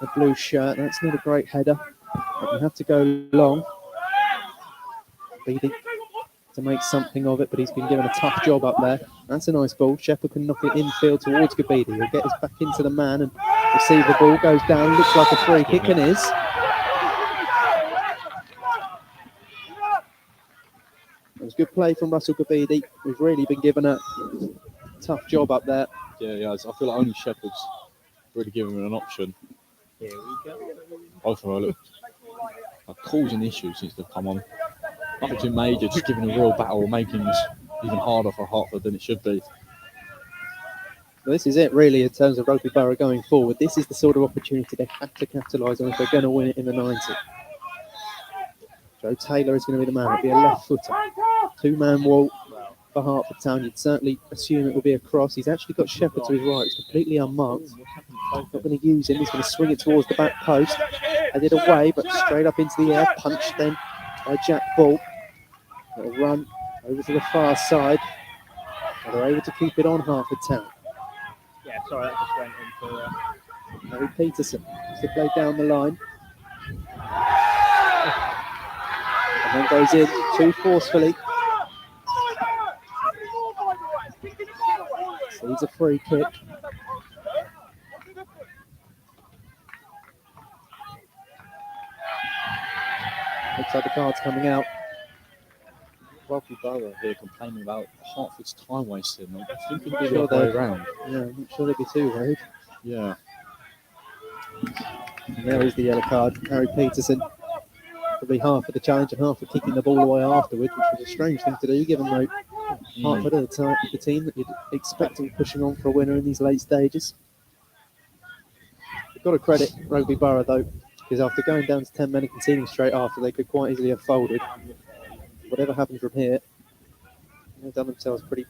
A: the blue shirt. That's not a great header. But we have to go long. Beatty to make something of it, but he's been given a tough job up there. That's a nice ball. Shepherd can knock it infield towards Gabidi. He'll get us back into the man and receive the ball. Goes down, looks like a free kick and is. It was good play from Russell Gabidi. We've really been given a tough job up there.
B: Yeah, I feel like only Shepherd's really given him an option.
C: Here we go.
B: Both of them look like causing issues since they've come on. Nothing too major, just giving a real battle, making this even harder for Hertford than it should be.
A: Well, this is it, really, in terms of Rugby Borough going forward. This is the sort of opportunity they have to capitalise on if they're going to win it in the 90. Joe Taylor is going to be the man. It'll be a left footer. Two-man wall for Hertford Town. You'd certainly assume it will be a cross. He's actually got Shepherd to his right. It's completely unmarked. Not going to use him. He's going to swing it towards the back post. Headed away, but straight up into the air. Punched then by Jack Ball. Little run over to the far side. And they're able to keep it on Hertford Town.
C: Yeah, sorry, that just went into...
A: Harry Peterson to play down the line. And then goes in too forcefully. Sees a free kick. Looks like the card's coming out.
B: Rugby Borough here complaining about Hertford's time wasting. I think it'd be the other way around.
A: Yeah, I'm not sure they'd be too worried.
B: Yeah.
A: And there is the yellow card. Harry Peterson. Probably half of the challenge and half for kicking the ball away afterwards, which was a strange thing to do, given though Hertford are the team that you'd expect to be pushing on for a winner in these late stages. We've got to credit Rugby Borough though, because after going down to 10 men and conceding straight after, they could quite easily have folded. Whatever happened from here, they've done themselves pretty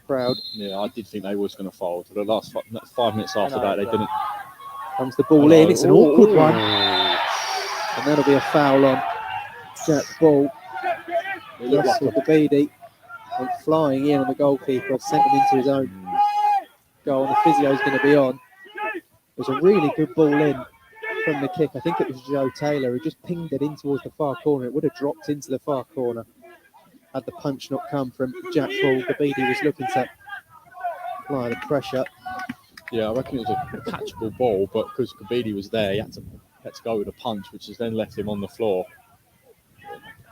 A: proud.
B: Yeah, I did think they was going to fold. For the last 5 minutes after that, they didn't.
A: Comes the ball in, it's an awkward one. And that'll be a foul on Jack Ball. Russell Gabidi went flying in on the goalkeeper, sent him into his own goal, and the physio's going to be on. It was a really good ball in from the kick. I think it was Joe Taylor who just pinged it in towards the far corner. It would have dropped into the far corner had the punch not come from Jack Ball. Gabidi was looking to apply the pressure.
B: Yeah, I reckon it was a catchable ball, but because Gabidi was there, he had to go with a punch, which has then left him on the floor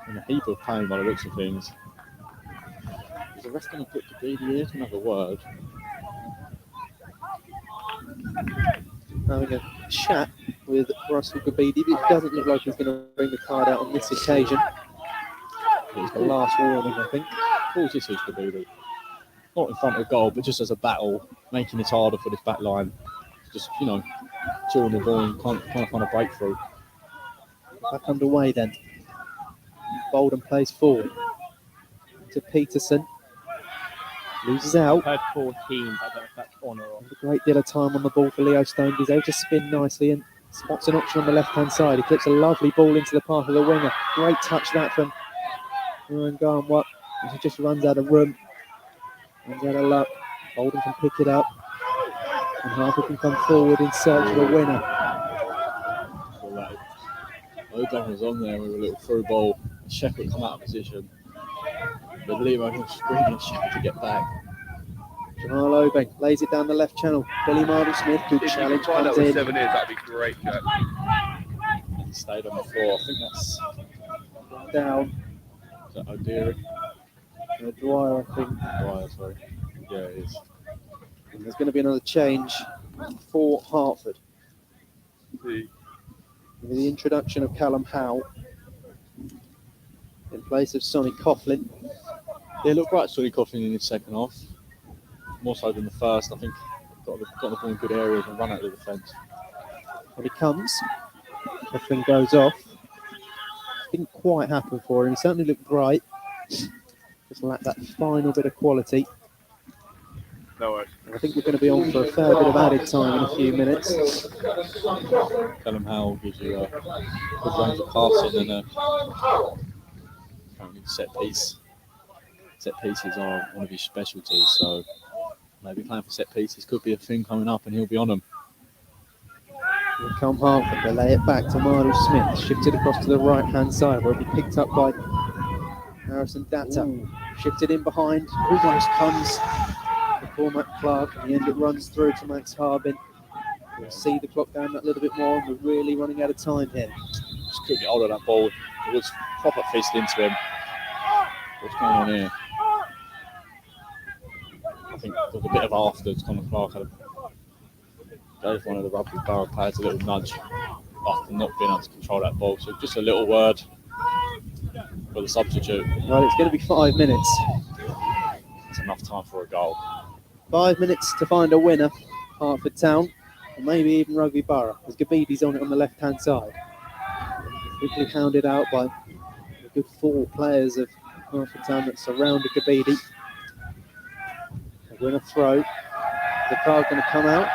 B: in a heap of pain by the looks of things. Is the ref going to put Gabidi here to have a word?
A: Having a chat with Russell Gabidi, but it doesn't look like he's going to bring the card out on this occasion. It's the last warning, I think.
B: What this is Gabidi? Not in front of goal, but just as a battle, making it harder for this back line. Just, chewing the ball and trying to find a breakthrough.
A: Back underway then. Bolden plays forward to Peterson. Loses out.
C: I've heard 14, but I don't know if that's on or off.
A: A great deal of time on the ball for Leo Stone. He's able to spin nicely and Spots an option on the left-hand side. He clips a lovely ball into the path of the winger. Great touch that from Murangamwa. He just runs out of room. Runs out of luck. Bolden can pick it up. And Hertford can come forward in search of a winner.
B: Obeng was on there with a little through ball. Shepherd come out of position. But Limo was screaming at Shepherd to get back.
A: Jamal Obeng lays it down the left channel. Billy Marble-Smith, good challenge,
E: Find out
A: comes
E: what
A: in.
E: 7 is, that'd be great, Jack.
B: He stayed on the floor. I think that's
A: Down.
B: is that O'Deary.
A: Dwyer, I think.
B: Dwyer, sorry. Yeah, it is.
A: And there's going to be another change for Hertford.
E: See.
A: With the introduction of Callum Howe in place of Sonny Coughlin.
B: Yeah, looked right Sonny Coughlin in his second half. More so than the first. I think got the ball in good areas and run out of the defence.
A: When he comes, Coughlin goes off. Didn't quite happen for him. He certainly looked bright. Just lacked that final bit of quality.
E: No worries.
A: I think we're going to be on for a fair bit of added time in a few minutes.
B: Callum Howell gives you a good range of passing and apparently set pieces are one of his specialties, so maybe playing for set pieces could be a thing coming up and he'll be on them.
A: Here come Hertford, they lay it back to Marble-Smith, shifted across to the right hand side where it'll be picked up by Harrison Datta. Shifted in behind, almost comes to Cormac Clark, and in the end it runs through to Max Harbin. We'll see the clock down that little bit more, and we're really running out of time here.
B: Just couldn't get hold of that ball. It was proper fist into him. What's going on here? I think with a bit of afterwards, Conor Clark gave one of the Rugby Borough players a little nudge after not being able to control that ball. So just a little word for the substitute.
A: Well, it's going to be 5 minutes.
B: It's enough time for a goal.
A: 5 minutes to find a winner, Hertford Town, or maybe even Rugby Borough, as Gabidi's on it on the left-hand side. Quickly hounded out by a good 4 players of Hertford Town that surrounded Gabidi. A winner throw. The crowd going to come out.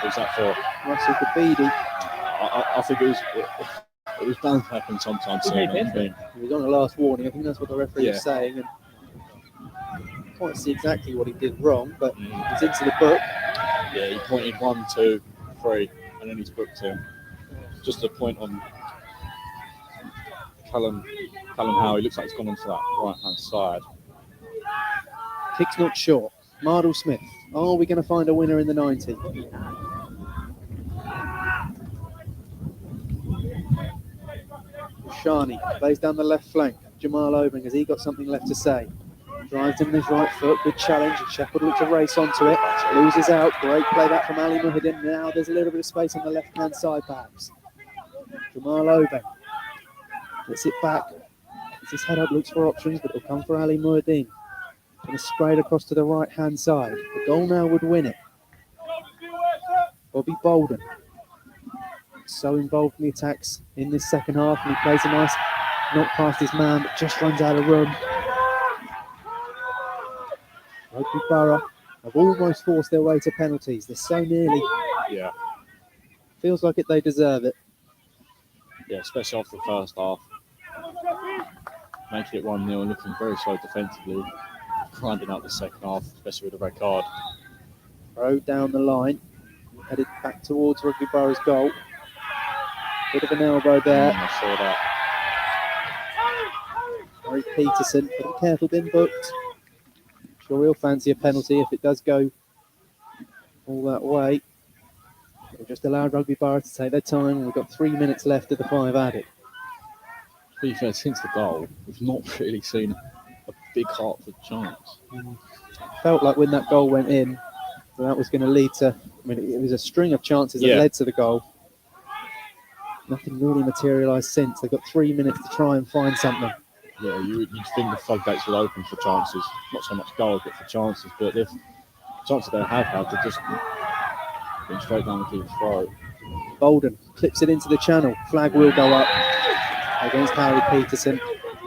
B: Who's that for?
A: Russell Gabidi.
B: I think it was bound to happen sometime soon. I think.
A: He was on the last warning. I think that's what the referee was
B: Yeah.
A: saying. And I can't see exactly what he did wrong, but it's into the book.
B: Yeah, he pointed 1, 2, 3, and then he's booked him. Just a point on Callum Howe. He looks like he's gone onto that right-hand side.
A: Kick's not short. Marble-Smith. Are we going to find a winner in the 90? Shani plays down the left flank. Jamal Obeng, has he got something left to say? Drives in with his right foot. Good challenge. Shepherd looks to race onto it. Loses out. Great play back from Ali Muhyiddin. Now there's a little bit of space on the left-hand side, perhaps. Jamal Obeng gets it back. As his head up, looks for options, but it'll come for Ali Muhyiddin. Going to spray it across to the right-hand side. The goal now would win it. Bobby Bolden. So involved in the attacks in this second half, and he plays a nice knock past his man, but just runs out of room. Rugby Borough have almost forced their way to penalties. They're so nearly.
B: Yeah.
A: Feels like they deserve it.
B: Yeah, especially after the first half. Making it 1-0, looking very slow defensively. Grinding out the second half, especially with the red card.
A: Throw down the line. Headed back towards Rugby Borough's goal. Bit of an elbow there.
B: I saw that.
A: Harry Peterson, but be careful, been booked. Sure he'll fancy a penalty if it does go all that way. We've just allowed Rugby Borough to take their time. We've got 3 minutes left of the 5 added.
B: To be fair, since the goal, we've not really seen a big Hertford chance.
A: Felt like when that goal went in, that was going to lead to, I mean, it was a string of chances that led to the goal. Nothing really materialised since. They've got 3 minutes to try and find something.
B: Yeah, you'd think the floodgates would open for chances. Not so much goals, but for chances. But the chances they have had, they're just been straight down the keeper's throat.
A: Bolden clips it into the channel. Flag will go up against Harry Peterson.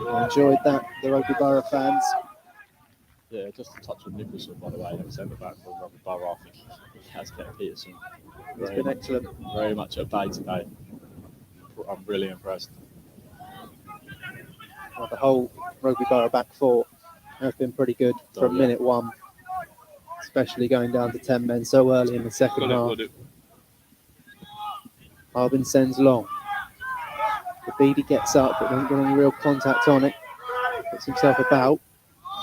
A: I enjoyed that, the Rugby Borough fans.
B: Yeah, just to touch on Nicholson, by the way, the centre back for Rugby Borough. I think he has kept Peterson.
A: He's been excellent.
B: Very much at bay today. I'm really impressed.
A: Well, the whole Rugby Borough back four has been pretty good from minute one, especially going down to 10 men so early in the second half. Harbin sends long. The Beatty gets up, but doesn't get any real contact on it. Puts himself about.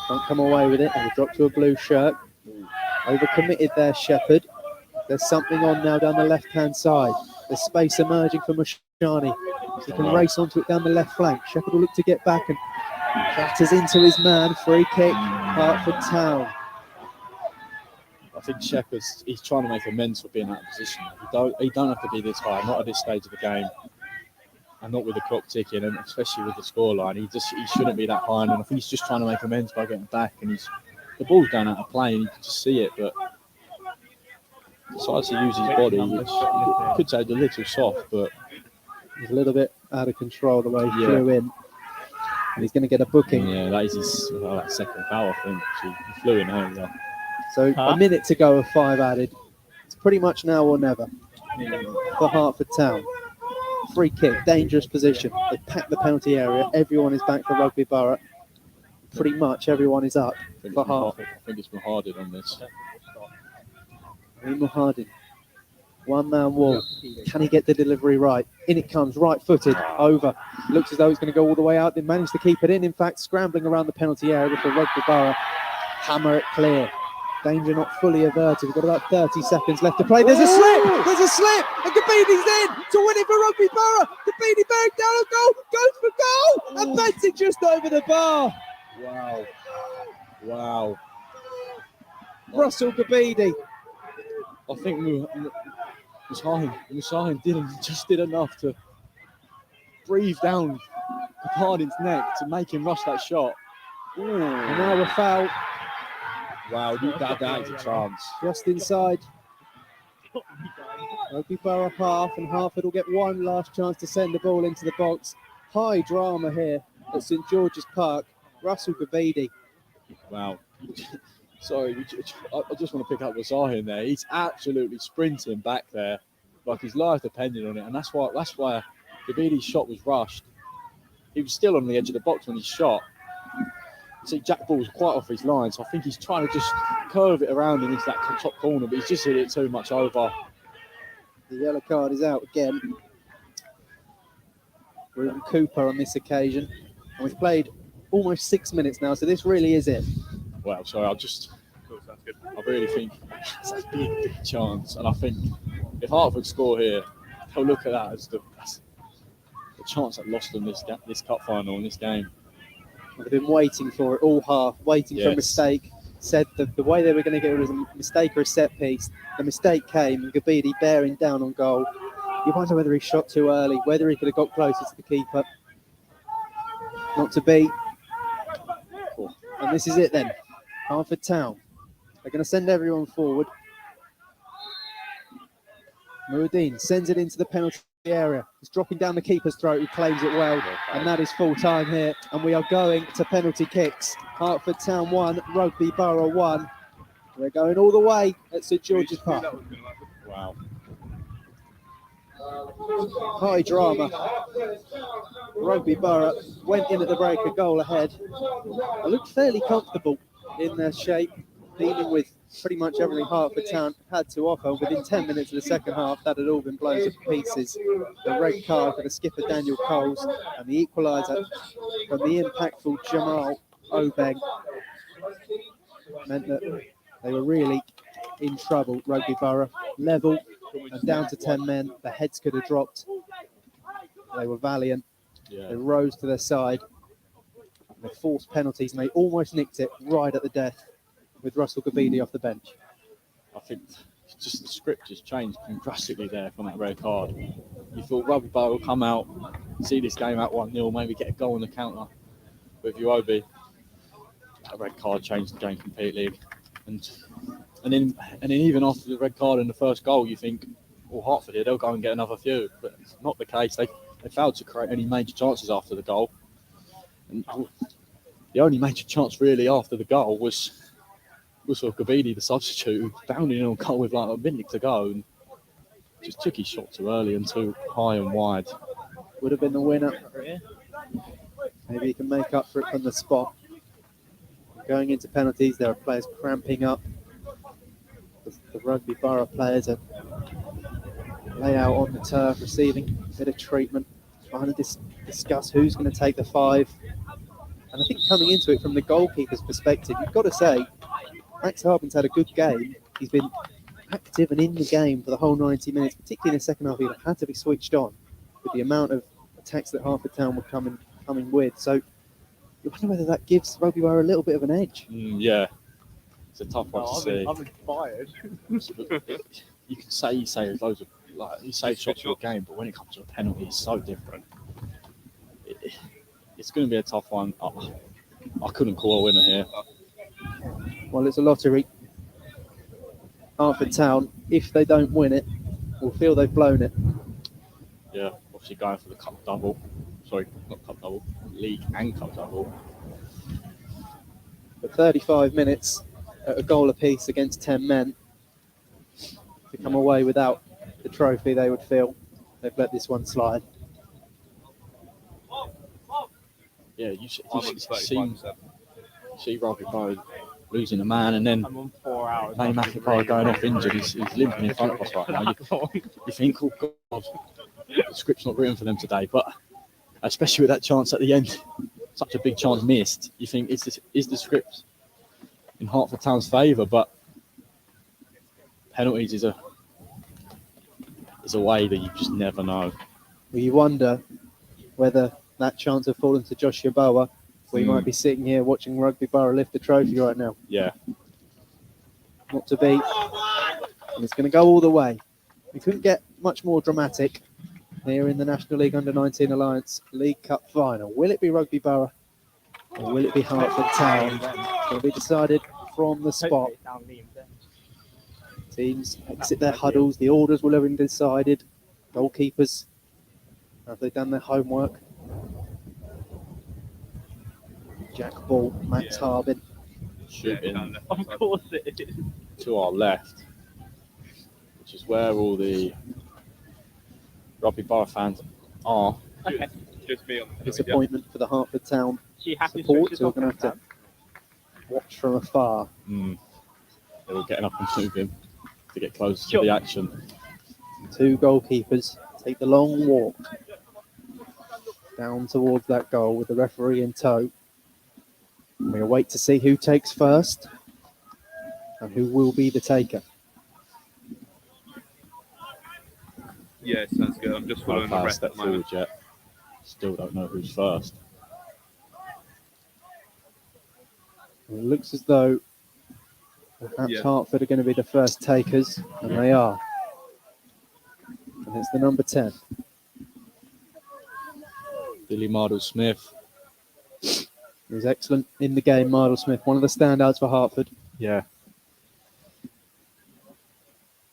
A: Can't come away with it. And will drop to a blue shirt. Overcommitted there, Shepherd. There's something on now down the left-hand side. There's space emerging for Mashani. He can race onto it down the left flank. Shepherd will look to get back and batters into his man. Free kick, Hertford Town.
B: I think Shepherd's, he's trying to make amends for being out of position. He don't have to be this high, not at this stage of the game. And not with the clock ticking, and especially with the scoreline. He shouldn't be that high, and I think he's just trying to make amends by getting back. And the ball's going out of play, and you can just see it. But decides to use his body, which could say a little soft, but
A: he's a little bit out of control the way he flew in, and he's going to get a booking.
B: Yeah, that is his that second foul, I think. He flew in earlier.
A: So a minute to go of 5 added. It's pretty much now or never for Hertford Town. Free kick, dangerous position. They pack the penalty area. Everyone is back for Rugby Borough. Pretty much everyone is up for Hertford.
B: I think it's Mohardin on this.
A: Mohardin. One-man wall. Can he get the delivery right? In it comes, right-footed, over. Looks as though he's going to go all the way out. They managed to keep it in. In fact, scrambling around the penalty area for Rugby Borough. Hammer it clear. Danger not fully averted. We've got about 30 seconds left to play. There's a slip! There's a slip! And Gabini's in to win it for Rugby Borough. Gabini bearing down a goal, goes for goal, and bends it just over the bar.
B: Wow.
A: Russell Gabini.
B: I think Musahin did enough to breathe down Hardin's neck to make him rush that shot.
A: And now a foul.
B: Wow, that is a chance.
A: Just inside. Rugby Borough half, and Hertford will get one last chance to send the ball into the box. High drama here at St George's Park. Russell Gabidi.
B: Wow. Sorry, I just want to pick up Wazahin there. He's absolutely sprinting back there, like his life depended on it, and that's why Gabidi's shot was rushed. He was still on the edge of the box when he shot. See, Jack Ball's quite off his line, so I think he's trying to just curve it around and into that top corner, but he's just hit it too much over.
A: The yellow card is out again. Ruben Cooper on this occasion. And we've played almost 6 minutes now, so this really is it.
B: Well, sorry, I really think it's a big chance, and I think if Hertford score here, they'll look at that as the chance that lost them this cup final in this game.
A: They've been waiting for it all half, waiting for a mistake. Said that the way they were going to get it was a mistake or a set piece. The mistake came, and Gabidi bearing down on goal. You wonder whether he shot too early, whether he could have got closer to the keeper. Not to be. And this is it then. Hertford Town. They're going to send everyone forward. Muradin sends it into the penalty area. He's dropping down the keeper's throat. He claims it well. And that is full time here. And we are going to penalty kicks. Hertford Town 1, Rugby Borough 1. We're going all the way at St George's Park.
B: Wow.
A: High drama. Rugby Borough went in at the break, a goal ahead. They looked fairly comfortable in their shape, dealing with pretty much everything Hertford Town had to offer. Within 10 minutes of the second half, that had all been blown to pieces. The red card for the skipper Daniel Coles and the equaliser from the impactful Jamal Obeng meant that they were really in trouble. Rugby Borough level and down to 10 men. The heads could have dropped. They were valiant.
B: Yeah.
A: They rose to their side. They forced penalties and they almost nicked it right at the death with Russell Gabidi off the bench.
B: I think just the script just changed drastically there from that red card. You thought Rugby Borough will come out, see this game at 1-0, maybe get a goal on the counter with Uobi. That red card changed the game completely. And then even after the red card in the first goal, you think, well, Hertford here, they'll go and get another few. But it's not the case. They failed to create any major chances after the goal. And the only major chance really after the goal was for Gabini, the substitute, who bounded in on goal with like a minute to go and just took his shot too early and too high and wide.
A: Would have been the winner. Maybe he can make up for it from the spot. Going into penalties, there are players cramping up. The Rugby Borough players are lay out on the turf, receiving a bit of treatment, trying to discuss who's going to take the 5. And I think coming into it from the goalkeeper's perspective, you've got to say, Max Harbin's had a good game. He's been active and in the game for the whole 90 minutes, particularly in the second half. He had to be switched on with the amount of attacks that Hertford Town were coming with. So you wonder whether that gives Rugby Borough a little bit of an edge.
B: Yeah, it's a tough one to see.
C: I'm inspired.
B: You can say there's loads of shots for a game, but when it comes to a penalty, it's so different. It's going to be a tough one. I couldn't call a winner here.
A: Well, it's a lottery. Hertford Town, if they don't win it, will feel they've blown it.
B: Yeah, obviously going for the cup double. Sorry, not cup double, league and cup double.
A: For 35 minutes, at a goal apiece against 10 men, to come away without the trophy, they would feel they've let this one slide.
B: Yeah, you see Rugby Borough losing a man, and then
C: I'm on 4 hours.
B: May McIntyre going off injured. He's limping in front of us right now. You think, oh God, the script's not written for them today. But especially with that chance at the end, such a big chance missed, you think, is the script in Hertford Town's favour? But penalties is a way that you just never know.
A: Well, you wonder whether that chance had fallen to Joshua Bower. We might be sitting here watching Rugby Borough lift the trophy right now.
B: Yeah.
A: Not to be. And it's going to go all the way. We couldn't get much more dramatic here in the National League Under-19 Alliance League Cup final. Will it be Rugby Borough or will it be Hertford Town? It's going to be decided from the spot. Teams exit their huddles. The orders will have been decided. Goalkeepers, have they done their homework? Jack Ball, Max Harbin.
B: Shooting
C: Of course it is.
B: to our left, which is where all the Rugby Borough fans are.
C: Okay.
E: Just me on the
A: Disappointment for the Hertford Town
C: She happy
A: supporters who are going to have to watch from afar.
B: They were getting up and moving to get closer to the action.
A: 2 goalkeepers take the long walk down towards that goal with the referee in tow. We'll wait to see who takes first and who will be the taker.
E: Yeah, sounds good. I'm just following the rest
B: step
E: at the moment.
B: forward yet. Still don't know who's first.
A: It looks as though perhaps Hertford are going to be the first takers, and they are. And it's the number 10.
B: Billy Mardle-Smith.
A: He was excellent in the game, Mardle-Smith, one of the standouts for Hertford.
B: Yeah.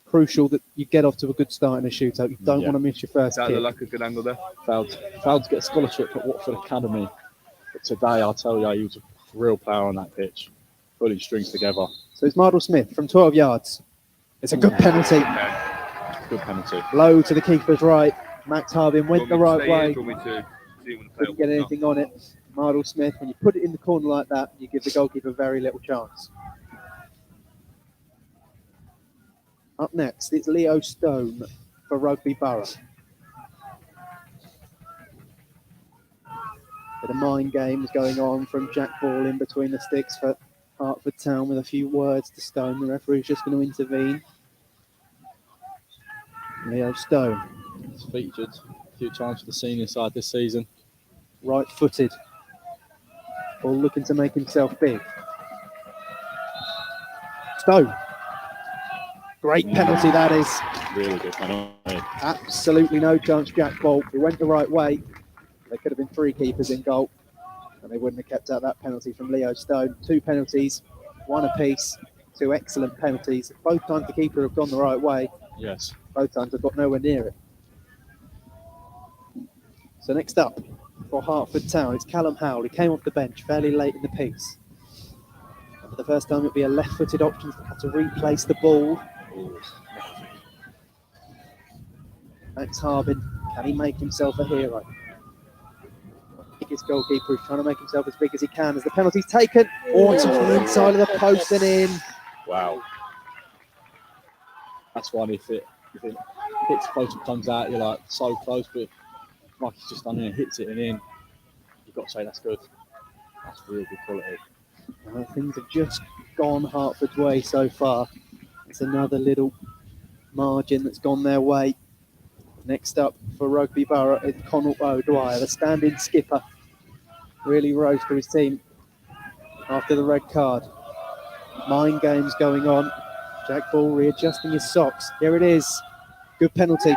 A: Crucial that you get off to a good start in a shootout. You don't want to miss your first
E: That
A: kick.
E: looked like a good angle there.
B: Failed to get a scholarship at Watford Academy. But today, I'll tell you, he was a real player on that pitch. Pulling strings together.
A: So it's Mardle-Smith from 12 yards. It's a good penalty.
B: Good penalty.
A: Low to the keeper's right. Max Harbin went the right way.
E: Couldn't
A: Get anything on it. Mardle-Smith, when you put it in the corner like that, you give the goalkeeper very little chance. Up next, it's Leo Stone for Rugby Borough. Bit of mind games going on from Jack Ball in between the sticks for Hertford Town with a few words to Stone. The referee's just going to intervene. Leo Stone.
B: He's featured a few times for the senior side this season.
A: Right-footed. Ball looking to make himself big. Stone. Great penalty that is.
B: Really good penalty.
A: Absolutely no chance, Jack Ball. He went the right way. There could have been 3 keepers in goal, and they wouldn't have kept out that penalty from Leo Stone. 2 penalties, 1 apiece. 2 excellent penalties. Both times the keeper have gone the right way.
B: Yes.
A: Both times have got nowhere near it. So next up, for Hertford Town. It's Callum Howell. He came off the bench fairly late in the piece. And for the first time, it'll be a left-footed option to have to replace the ball. Max Harbin, can he make himself a hero? Biggest goalkeeper is trying to make himself as big as he can as the penalty's taken. Oh, it's off the inside of the post and in.
B: Wow. That's one, if it hits close and comes out, you're like so close, but Mikey's just done it and hits it and in. You've got to say that's good. That's really good quality.
A: Things have just gone Hertford's way so far. It's another little margin that's gone their way. Next up for Rugby Borough is Connell O'Dwyer, the stand-in skipper. Really rose to his team after the red card. Mind games going on. Jack Ball readjusting his socks. Here it is. Good penalty.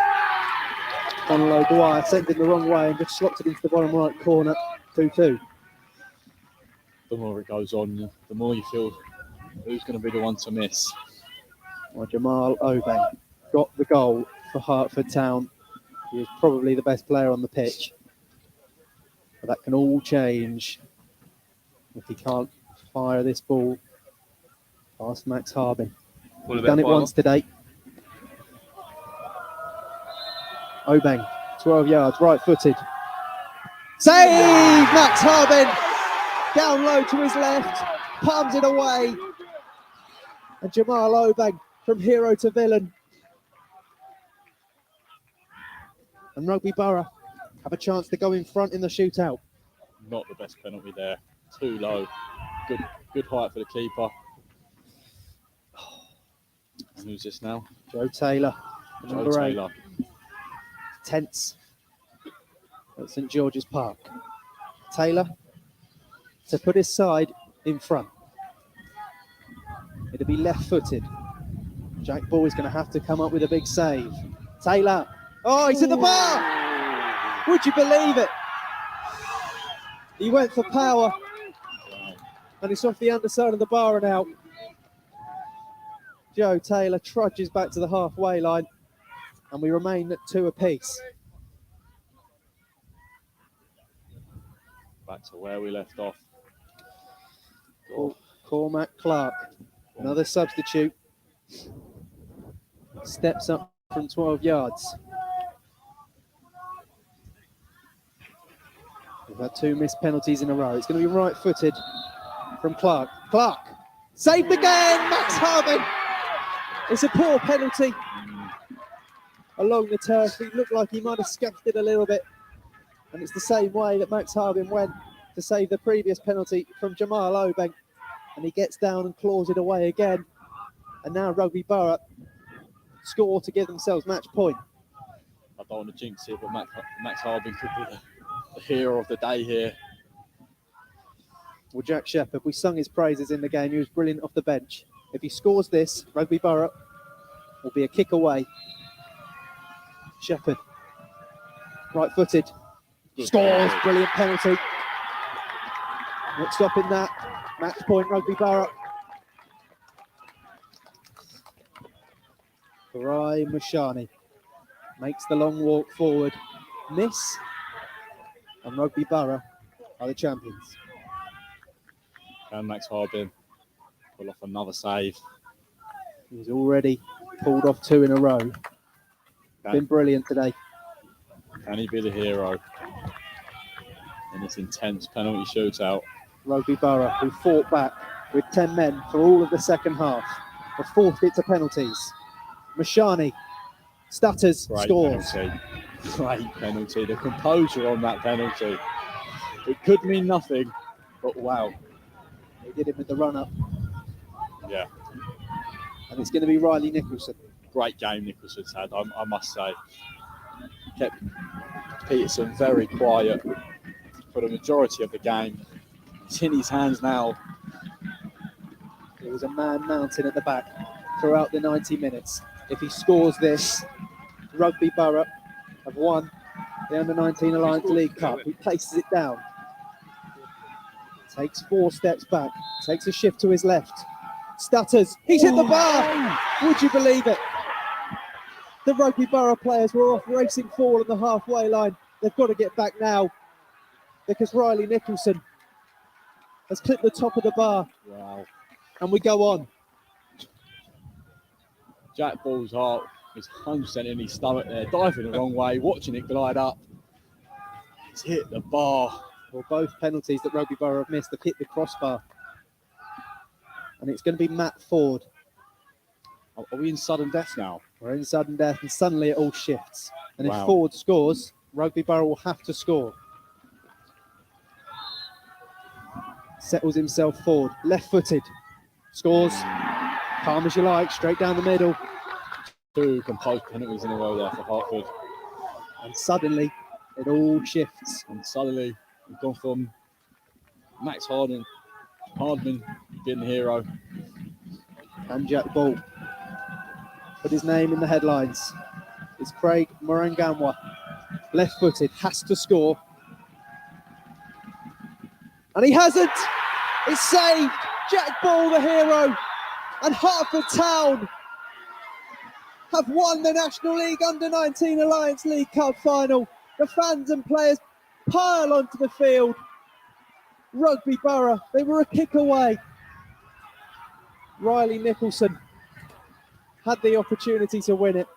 A: Connell O'Dwyer sent it the wrong way and just slopped it into the bottom right corner. 2-2.
B: The more it goes on, the more you feel who's going to be the one to miss.
A: Well, Jamal Obeng got the goal for Hertford Town. He is probably the best player on the pitch. But that can all change if he can't fire this ball past Max Harbin. He's done it once today. Obeng, 12 yards, right-footed. Save! Max Harbin! Down low to his left, palms it away. And Jamal Obeng from hero to villain. And Rugby Borough have a chance to go in front in the shootout.
B: Not the best penalty there. Too low. Good height for the keeper. And who's this now?
A: Joe Taylor.
B: Joe Taylor.
A: Tense at St George's Park. Taylor to put his side in front. It'll be left-footed. Jack Ball is going to have to come up with a big save. Taylor. Oh, he's at the bar! Would you believe it? He went for power. And it's off the underside of the bar and out. Joe Taylor trudges back to the halfway line. And we remain at 2 apiece.
B: Back to where we left off.
A: Cormac Clark, another substitute. Steps up from 12 yards. We've had 2 missed penalties in a row. It's going to be right-footed from Clark. Clark, saved again, Max Harbin. It's a poor penalty along the turf. It looked like he might have scuffed it a little bit. And it's the same way that Max Harbin went to save the previous penalty from Jamal Obeng. And he gets down and claws it away again. And now Rugby Borough score to give themselves match point.
B: I don't want to jinx it, but Max Harbin could be the hero of the day here.
A: Well, Jack Shepherd, we sung his praises in the game. He was brilliant off the bench. If he scores this, Rugby Borough will be a kick away. Shepherd, right-footed, scores, brilliant penalty. Not stopping that. Match point, Rugby Borough. Farai Mushani makes the long walk forward. Miss. And Rugby Borough are the champions.
B: And Max Harbin pull off another save.
A: He's already pulled off 2 in a row. Been brilliant today.
B: Can he be the hero in this intense penalty shootout?
A: Rugby Borough, who fought back with 10 men for all of the second half, have forced it to penalties. Mashani stutters,
B: Great
A: scores.
B: Penalty. Great penalty. The composure on that penalty. It could mean nothing, but wow.
A: They did it with the run-up.
B: Yeah.
A: And it's going to be Riley Nicholson.
B: Great game Nicholson's had, I must say. Kept Peterson very quiet for the majority of the game. It's in his hands now.
A: There was a man mountain at the back throughout the 90 minutes. If he scores this, Rugby Borough have won the Under-19 Alliance League Cup. He places it down. Takes 4 steps back. Takes a shift to his left. Stutters. He's hit the bar. Would you believe it? The Rugby Borough players were off racing forward on the halfway line. They've got to get back now. because Riley Nicholson has clipped the top of the bar.
B: Wow.
A: And we go on.
B: Jack Ball's heart is 100% in his stomach there, diving the wrong way, watching it glide up. It's hit the bar.
A: Well, both penalties that Rugby Borough have missed have hit the crossbar. And it's going to be Matt Ford.
B: Are we in sudden death now?
A: We're in sudden death, and suddenly it all shifts. And
B: Wow.
A: if Ford scores, Rugby Borough will have to score. Settles himself forward, left-footed, scores. Calm as you like, straight down the middle.
B: 2 composed penalties in a row there for Hertford.
A: And suddenly, it all shifts.
B: And suddenly, we've gone from Max Hardman being the hero.
A: And Jack Ball put his name in the headlines. It's Craig Morangamwa, left-footed, has to score. And he hasn't! It's saved! Jack Ball, the hero! And Hertford Town have won the National League Under-19 Alliance League Cup final. The fans and players pile onto the field. Rugby Borough, they were a kick away. Riley Nicholson had the opportunity to win it.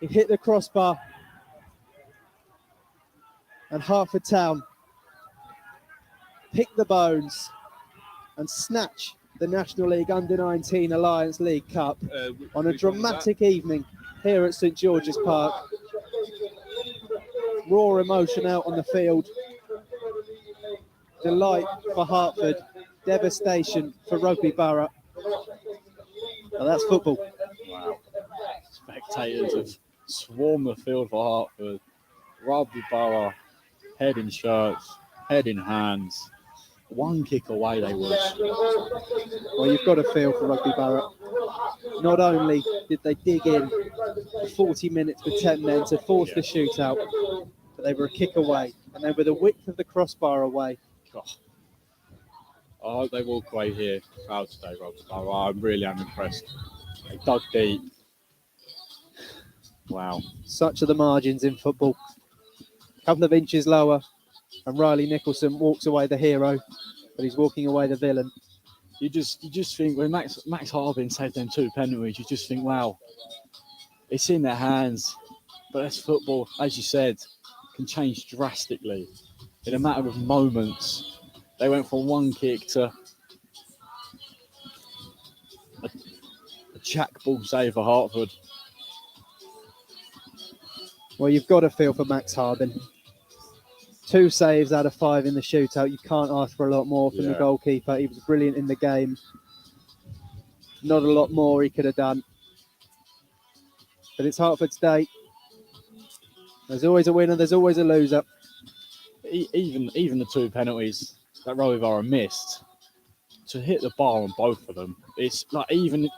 A: He hit the crossbar. And Hertford Town pick the bones and snatch the National League Under-19 Alliance League Cup on a dramatic evening here at St George's Park. Raw emotion out on the field. Delight for Hertford, devastation for Rugby Borough. Well, that's football.
B: Wow. Spectators have swarmed the field for Hertford. Rugby Borough, head in shirts, head in hands. One kick away they were.
A: Well, you've got to feel for Rugby Borough. Not only did they dig in 40 minutes with 10 men to force the shootout, but they were a kick away, and they were the width of the crossbar away.
B: God. I hope they walk away here proud today, Rugby Borough. I really am impressed. They dug deep. Wow.
A: Such are the margins in football. A couple of inches lower, and Riley Nicholson walks away the hero, but he's walking away the villain.
B: You just think when Max Harbin saved them 2 penalties, you just think, wow, it's in their hands. But that's football, as you said, can change drastically in a matter of moments. They went from one kick to a Jack Ball save for Hertford.
A: Well, you've got to feel for Max Harbin. 2 saves out of 5 in the shootout. You can't ask for a lot more from the goalkeeper. He was brilliant in the game. Not a lot more he could have done. But it's Hertford's day. There's always a winner, there's always a loser.
B: Even the 2 penalties that Rugby Borough missed, to hit the bar on both of them, it's like even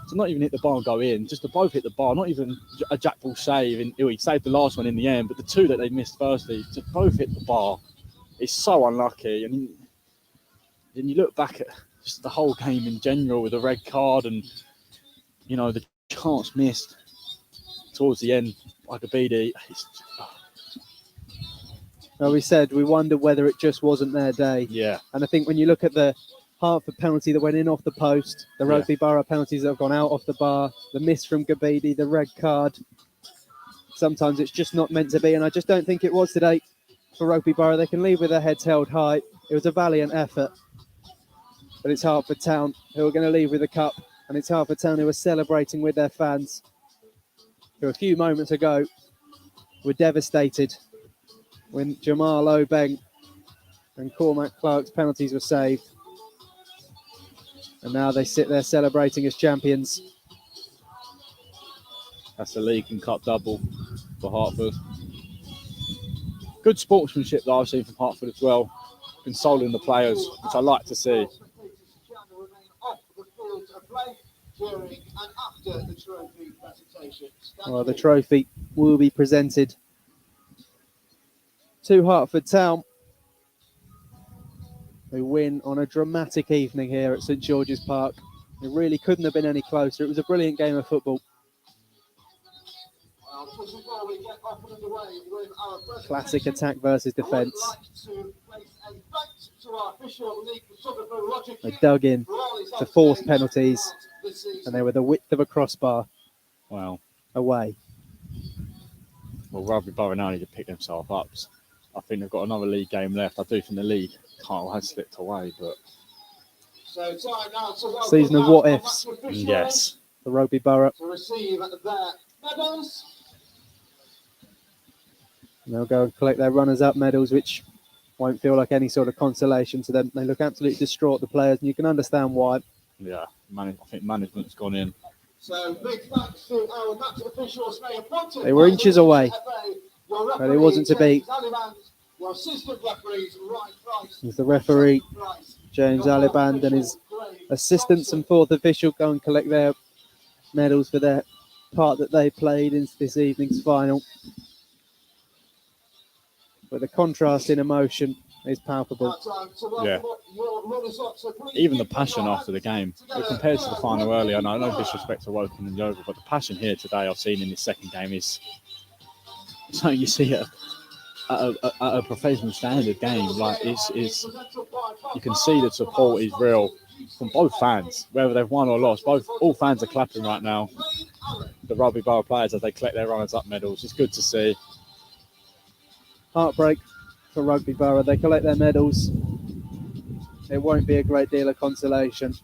B: to not even hit the bar and go in, just to both hit the bar, not even a Jack Ball save. He saved the last one in the end, but the 2 that they missed firstly, to both hit the bar, it's so unlucky. And then you look back at just the whole game in general with the red card and, you know, the chance missed towards the end by Gabidi.
A: Well, we said we wonder whether it just wasn't their day.
B: Yeah.
A: And I think when you look at the Hertford penalty that went in off the post, the Rugby Borough penalties that have gone out off the bar, the miss from Gabidi, the red card, sometimes it's just not meant to be. And I just don't think it was today for Rugby Borough. They can leave with their heads held high. It was a valiant effort. But it's Hertford Town who are going to leave with the cup. And it's Hertford Town who are celebrating with their fans, who a few moments ago were devastated when Jamal Obeng and Cormac Clark's penalties were saved. And now they sit there celebrating as champions.
B: That's a league and cup double for Hertford. Good sportsmanship that I've seen from Hertford as well, consoling the players, which I like to see.
A: Well, the trophy will be presented to Hertford Town, who win on a dramatic evening here at St George's Park. It really couldn't have been any closer. It was a brilliant game of football. Classic attack versus defence. They dug in to force penalties, and they were the width of a crossbar
B: Wow.
A: away.
B: Well, Rugby Borough now need to pick themselves up. I think they've got another league game left. I do think the league has slipped away, but
A: Season of what ifs.
B: yes.
A: For Rugby Borough. And they'll go and collect their runners-up medals, which won't feel like any sort of consolation to them. They look absolutely distraught, the players, and you can understand why.
B: Yeah, I think management's gone in.
D: So big thanks to our match officials.
A: They were inches away, but it wasn't to be. As the referee, James Aliband, and his assistants and fourth official go and collect their medals for their part that they played in this evening's final. But the contrast in emotion is palpable.
B: Yeah. Even the passion after the game, compared to the final earlier, and I no disrespect to Woking and Yeovil, but the passion here today I've seen in this second game is something you see at a professional standard game. Like it's you can see the support is real from both fans, whether they've won or lost. All fans are clapping right now. The Rugby Borough players as they collect their runners-up medals. It's good to see.
A: Heartbreak for Rugby Borough. They collect their medals. It won't be a great deal of consolation.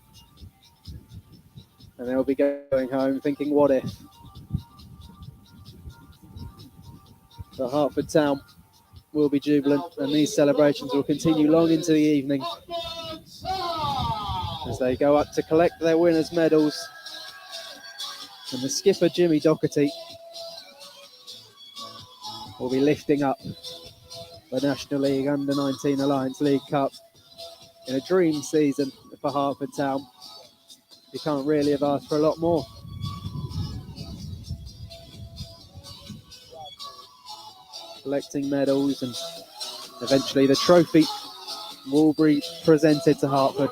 A: And they'll be going home thinking, what if? But Hertford Town will be jubilant, and these celebrations will continue long into the evening as they go up to collect their winners' medals. And the skipper, Jimmy Doherty, will be lifting up the National League Under-19 Alliance League Cup in a dream season for Hertford Town. You can't really have asked for a lot more. Collecting medals, and eventually the trophy will be presented to Hertford.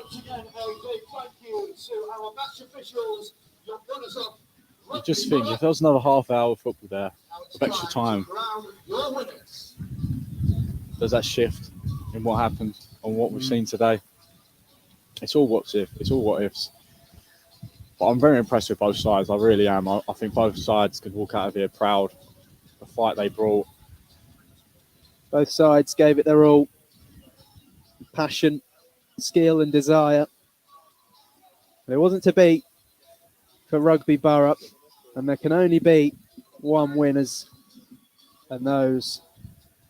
B: You just think if there was another half hour of football there of extra time, there's that shift in what happened and what we've seen today. It's all what ifs. But I'm very impressed with both sides. I really am. I think both sides could walk out of here proud. The fight they brought.
A: Both sides gave it their all. Passion, skill and desire. It wasn't to be for Rugby Borough, and there can only be one winners, and those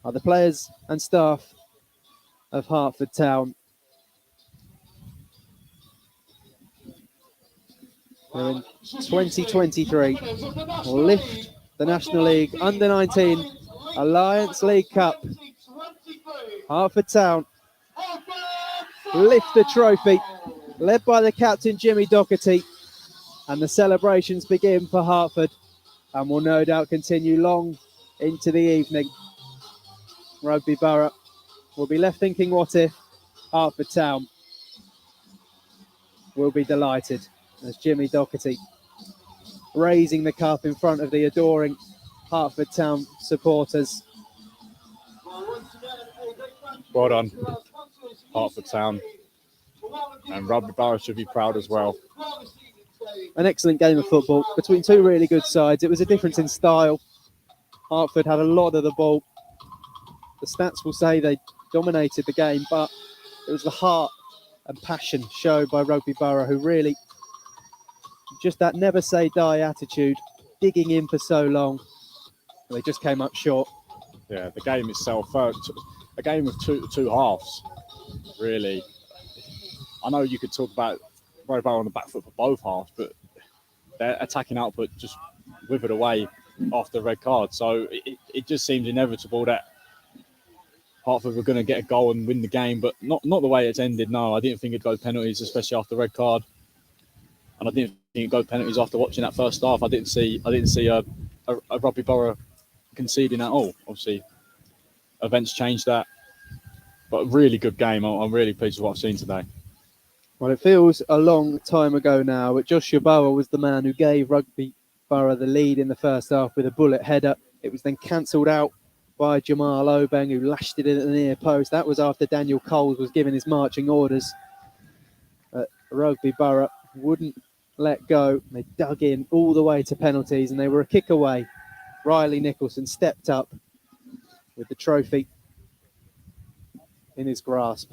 A: are the players and staff of Hertford Town. Who in 2023 will lift the National League Under-19 Alliance League Cup. Hertford Town lift the trophy, led by the captain Jimmy Doherty, and the celebrations begin for Hertford and will no doubt continue long into the evening. Rugby Borough will be left thinking, what if? Hertford Town will be delighted as Jimmy Doherty raising the cup in front of the adoring Hertford Town supporters.
B: Well done, Hertford Town. And Rugby Borough should be proud as well.
A: An excellent game of football between two really good sides. It was a difference in style. Hertford had a lot of the ball. The stats will say they dominated the game, but it was the heart and passion shown by Rugby Borough, who really, just that never say die attitude, digging in for so long. And they just came up short.
B: Yeah, the game itself, a game of two halves, really. I know you could talk about Rugby Borough on the back foot for both halves, but their attacking output just withered away after the red card. So it just seems inevitable that Hertford were going to get a goal and win the game, but not the way it's ended. No, I didn't think it'd go penalties, especially after the red card, and I didn't think it'd go penalties after watching that first half. I didn't see a Rugby Borough conceding at all. Obviously, events changed that, but a really good game. I'm really pleased with what I've seen today.
A: Well, it feels a long time ago now, but Joshua Bauer was the man who gave Rugby Borough the lead in the first half with a bullet header. It was then cancelled out by Jamal Obeng, who lashed it in at the near post. That was after Daniel Coles was given his marching orders. Rugby Borough wouldn't let go. They dug in all the way to penalties, and they were a kick away. Riley Nicholson stepped up with the trophy in his grasp.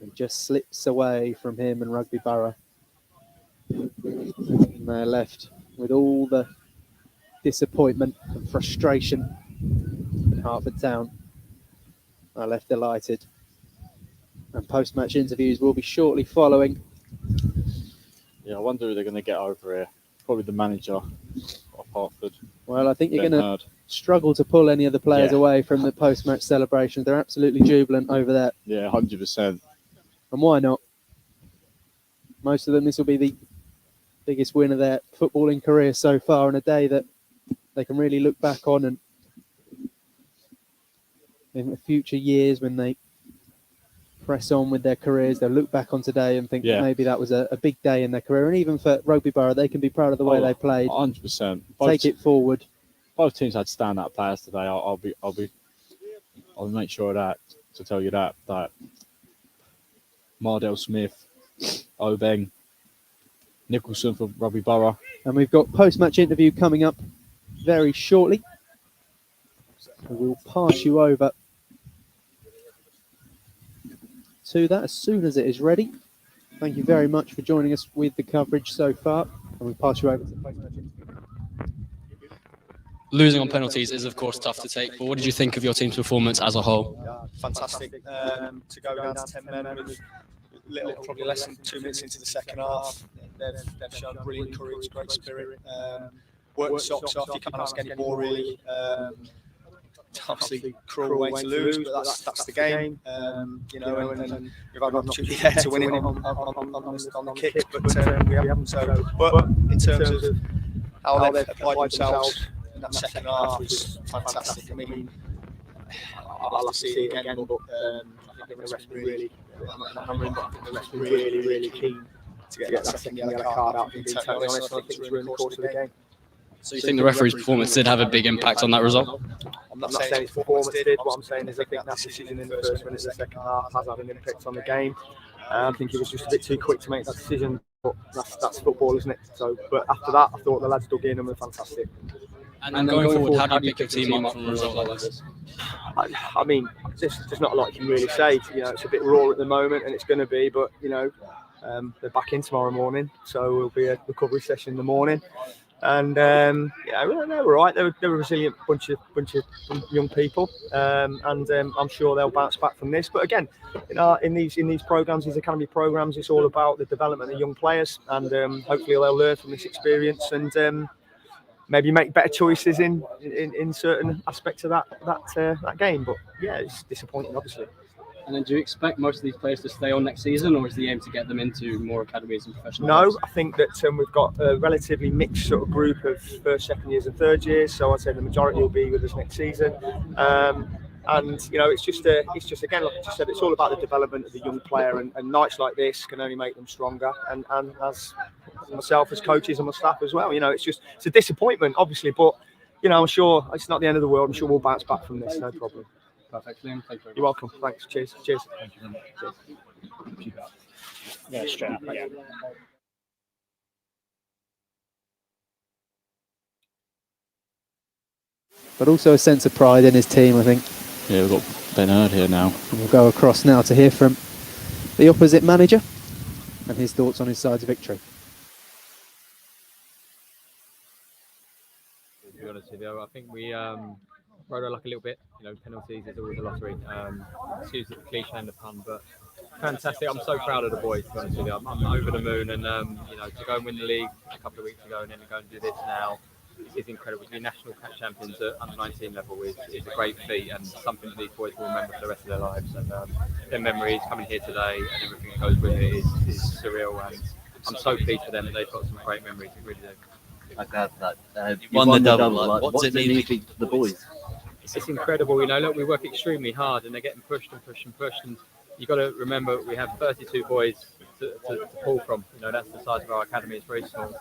A: It just slips away from him and Rugby Borough. And they're left with all the disappointment and frustration in Hertford Town. Are left delighted. And post-match interviews will be shortly following.
B: Yeah, I wonder who they're going to get over here. Probably the manager of Hertford.
A: Well, I think you're going to struggle to pull any of the players away from the post-match celebrations. They're absolutely jubilant over that.
B: Yeah, 100%.
A: And why not? Most of them, this will be the biggest win of their footballing career so far, on a day that they can really look back on, and in future years when they press on with their careers, they'll look back on today and think maybe that was a big day in their career. And even for Rugby Borough, they can be proud of the way they played.
B: 100%.
A: Take it forward.
B: Both teams had stand-up players today. I'll make sure of that, to tell you that Mardell Smith, Obeng, Nicholson for Rugby Borough.
A: And we've got post-match interview coming up very shortly. We'll pass you over to that as soon as it is ready. Thank you very much for joining us with the coverage so far. And we'll pass you over to the post-match interview.
G: Losing on penalties is, of course, tough to take. But what did you think of your team's performance as a whole?
C: Fantastic. To go down to 10 men with probably less than 2 minutes into the second half, they've shown brilliant courage, great spirit. Work the socks off. You can't ask any more, really. Obviously, cruel way to lose, but that's the game. You know, and we've had an opportunity there to win it on the kick, but we haven't. So, but in terms of how they've applied themselves in that second half was fantastic. I mean, I'll have to see it again, but I think the rest really, really keen to get that second yellow card out. Being totally honest, I think it was really the course of the game.
G: So you think the referee's performance did have a big impact on that result?
C: I'm not saying his performance did. What I'm saying is I think that decision in the first minute of the second half has had an impact on the game. I think he was just a bit too quick to make that decision, but that's football, isn't it? So, but after that, I thought the lads dug in and were fantastic.
G: And going forward, how do you pick your team up from a result like this?
C: I mean, there's not a lot you can really say. You know, it's a bit raw at the moment, and it's going to be. But you know, they're back in tomorrow morning, so it'll be a recovery session in the morning. And yeah, they were right. They're a resilient bunch of young people, and I'm sure they'll bounce back from this. But again, in these programs, these academy programs, it's all about the development of young players, and hopefully they'll learn from this experience and maybe make better choices in certain aspects of that game. But yeah, it's disappointing, obviously.
G: And then do you expect most of these players to stay on next season, or is the aim to get them into more academies and professional
C: No,
G: clubs?
C: I think that we've got a relatively mixed sort of group of first, second years and third years. So I'd say the majority will be with us next season. And you know, it's just again, like I just said, it's all about the development of the young player, and nights like this can only make them stronger. And as myself as coaches and my staff as well, you know, it's a disappointment, obviously, but you know, I'm sure it's not the end of the world. I'm sure we'll bounce back from this, no problem.
G: Perfect, Liam. Thank you.
C: You're welcome. Thanks. Cheers.
G: Thank you very much.
C: Yeah, straight up. Yeah.
A: But also a sense of pride in his team, I think.
B: Yeah, we've got Ben Hurd here now.
A: And we'll go across now to hear from the opposite manager and his thoughts on his side's victory.
H: To be honest with you, I think we rode our luck a little bit. You know, penalties is always a lottery. Excuse the cliche and the pun, but fantastic. I'm so proud of the boys, to be honest with you. I'm over the moon, and you know, to go and win the league a couple of weeks ago and then to go and do this now is incredible. To be national champions at under 19 level is a great feat, and something that these boys will remember for the rest of their lives. And their memories coming here today and everything that goes with it is surreal, and I'm so pleased for them that they've got some great memories. It really do.
I: I glad for that. You won the double. Like, what does it mean to the boys?
H: It's incredible, you know. Look, we work extremely hard, and they're getting pushed, and you've got to remember we have 32 boys to pull from. You know, that's the size of our academy. It's very small.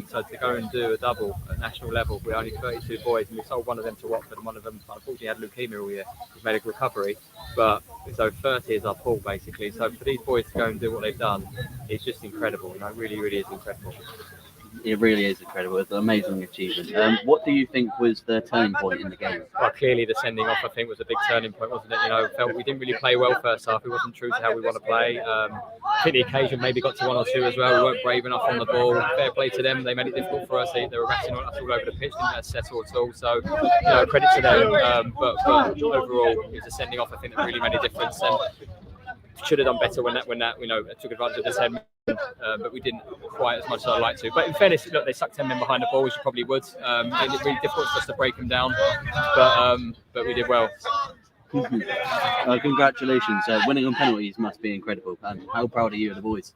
H: So to go and do a double at national level, we're only 32 boys, and we sold one of them to Watford, and one of them unfortunately had leukemia all year. He's made a recovery, but so 30 is our pool basically. So for these boys to go and do what they've done, it's just incredible. You know, it really, really is incredible.
I: It really is incredible. It's an amazing achievement. What do you think was the turning point in the game?
H: Well, clearly the sending off, I think, was a big turning point, wasn't it? You know, felt we didn't really play well first half. It wasn't true to how we want to play. I think the occasion maybe got to 1 or 2 as well. We weren't brave enough on the ball. Fair play to them. They made it difficult for us. They were racing on us all over the pitch. Didn't let us settle at all. So, you know, credit to them. But overall, it was a sending off, I think, that really made a difference. And should have done better when that you know took advantage of the 10 men, but we didn't quite as much as I'd like to. But in fairness, look, they sucked 10 men behind the ball, which you probably would. Made it really difficult for us to break them down, but we did well.
I: Congratulations. Winning on penalties must be incredible. How proud are you of the boys?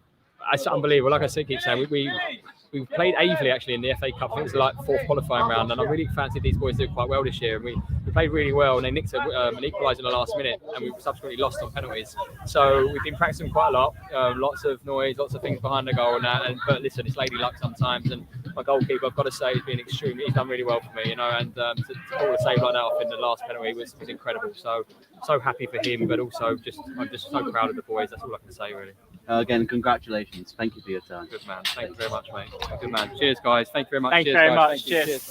H: It's unbelievable. Like I said, keep saying, we played Aveley actually in the FA Cup. I think it was like 4th qualifying round, and I really fancied these boys did quite well this year. And we played really well, and they nicked an equaliser in the last minute, and we subsequently lost on penalties. So we've been practicing quite a lot, lots of noise, lots of things behind the goal, but listen, it's lady luck sometimes. And my goalkeeper, I've got to say, he's done really well for me, you know. And to pull a save like that off in the last penalty was incredible. So happy for him, but also I'm just so proud of the boys. That's all I can say, really.
I: Again, congratulations. Thank you for your time.
H: Good man. Thank you very much, mate. Good man. Cheers, guys. Thank you very much.
C: Thank you very much. Cheers.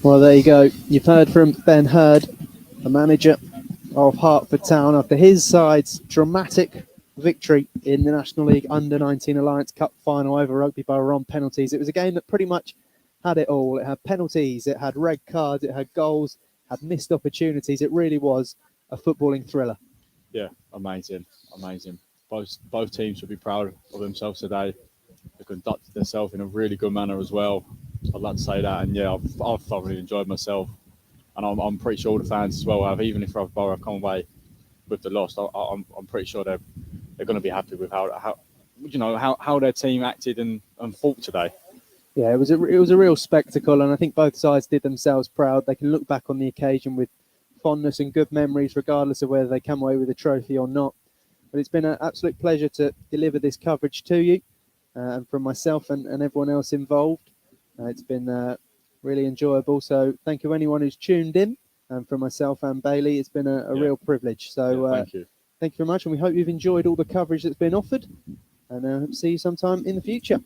A: Well, there you go. You've heard from Ben Hurd, the manager of Hertford Town, after his side's dramatic victory in the National League Under-19 Alliance Cup final over Rugby Borough on penalties. It was a game that pretty much had it all. It had penalties, it had red cards, it had goals, had missed opportunities. It really was a footballing thriller.
B: Yeah, amazing. Both teams should be proud of themselves today. They conducted themselves in a really good manner as well. I'd like to say that, and yeah, I've thoroughly enjoyed myself, and I'm pretty sure the fans as well have. Even if Rugby Borough come away with the loss, I'm pretty sure they're going to be happy with how their team acted and fought today.
A: Yeah, it was a real spectacle, and I think both sides did themselves proud. They can look back on the occasion with fondness and good memories, regardless of whether they come away with a trophy or not. But it's been an absolute pleasure to deliver this coverage to you, and from myself and everyone else involved. It's been really enjoyable. So thank you anyone who's tuned in, and from myself and Bailey, it's been a real privilege. So
B: thank you
A: very much, and we hope you've enjoyed all the coverage that's been offered, and see you sometime in the future.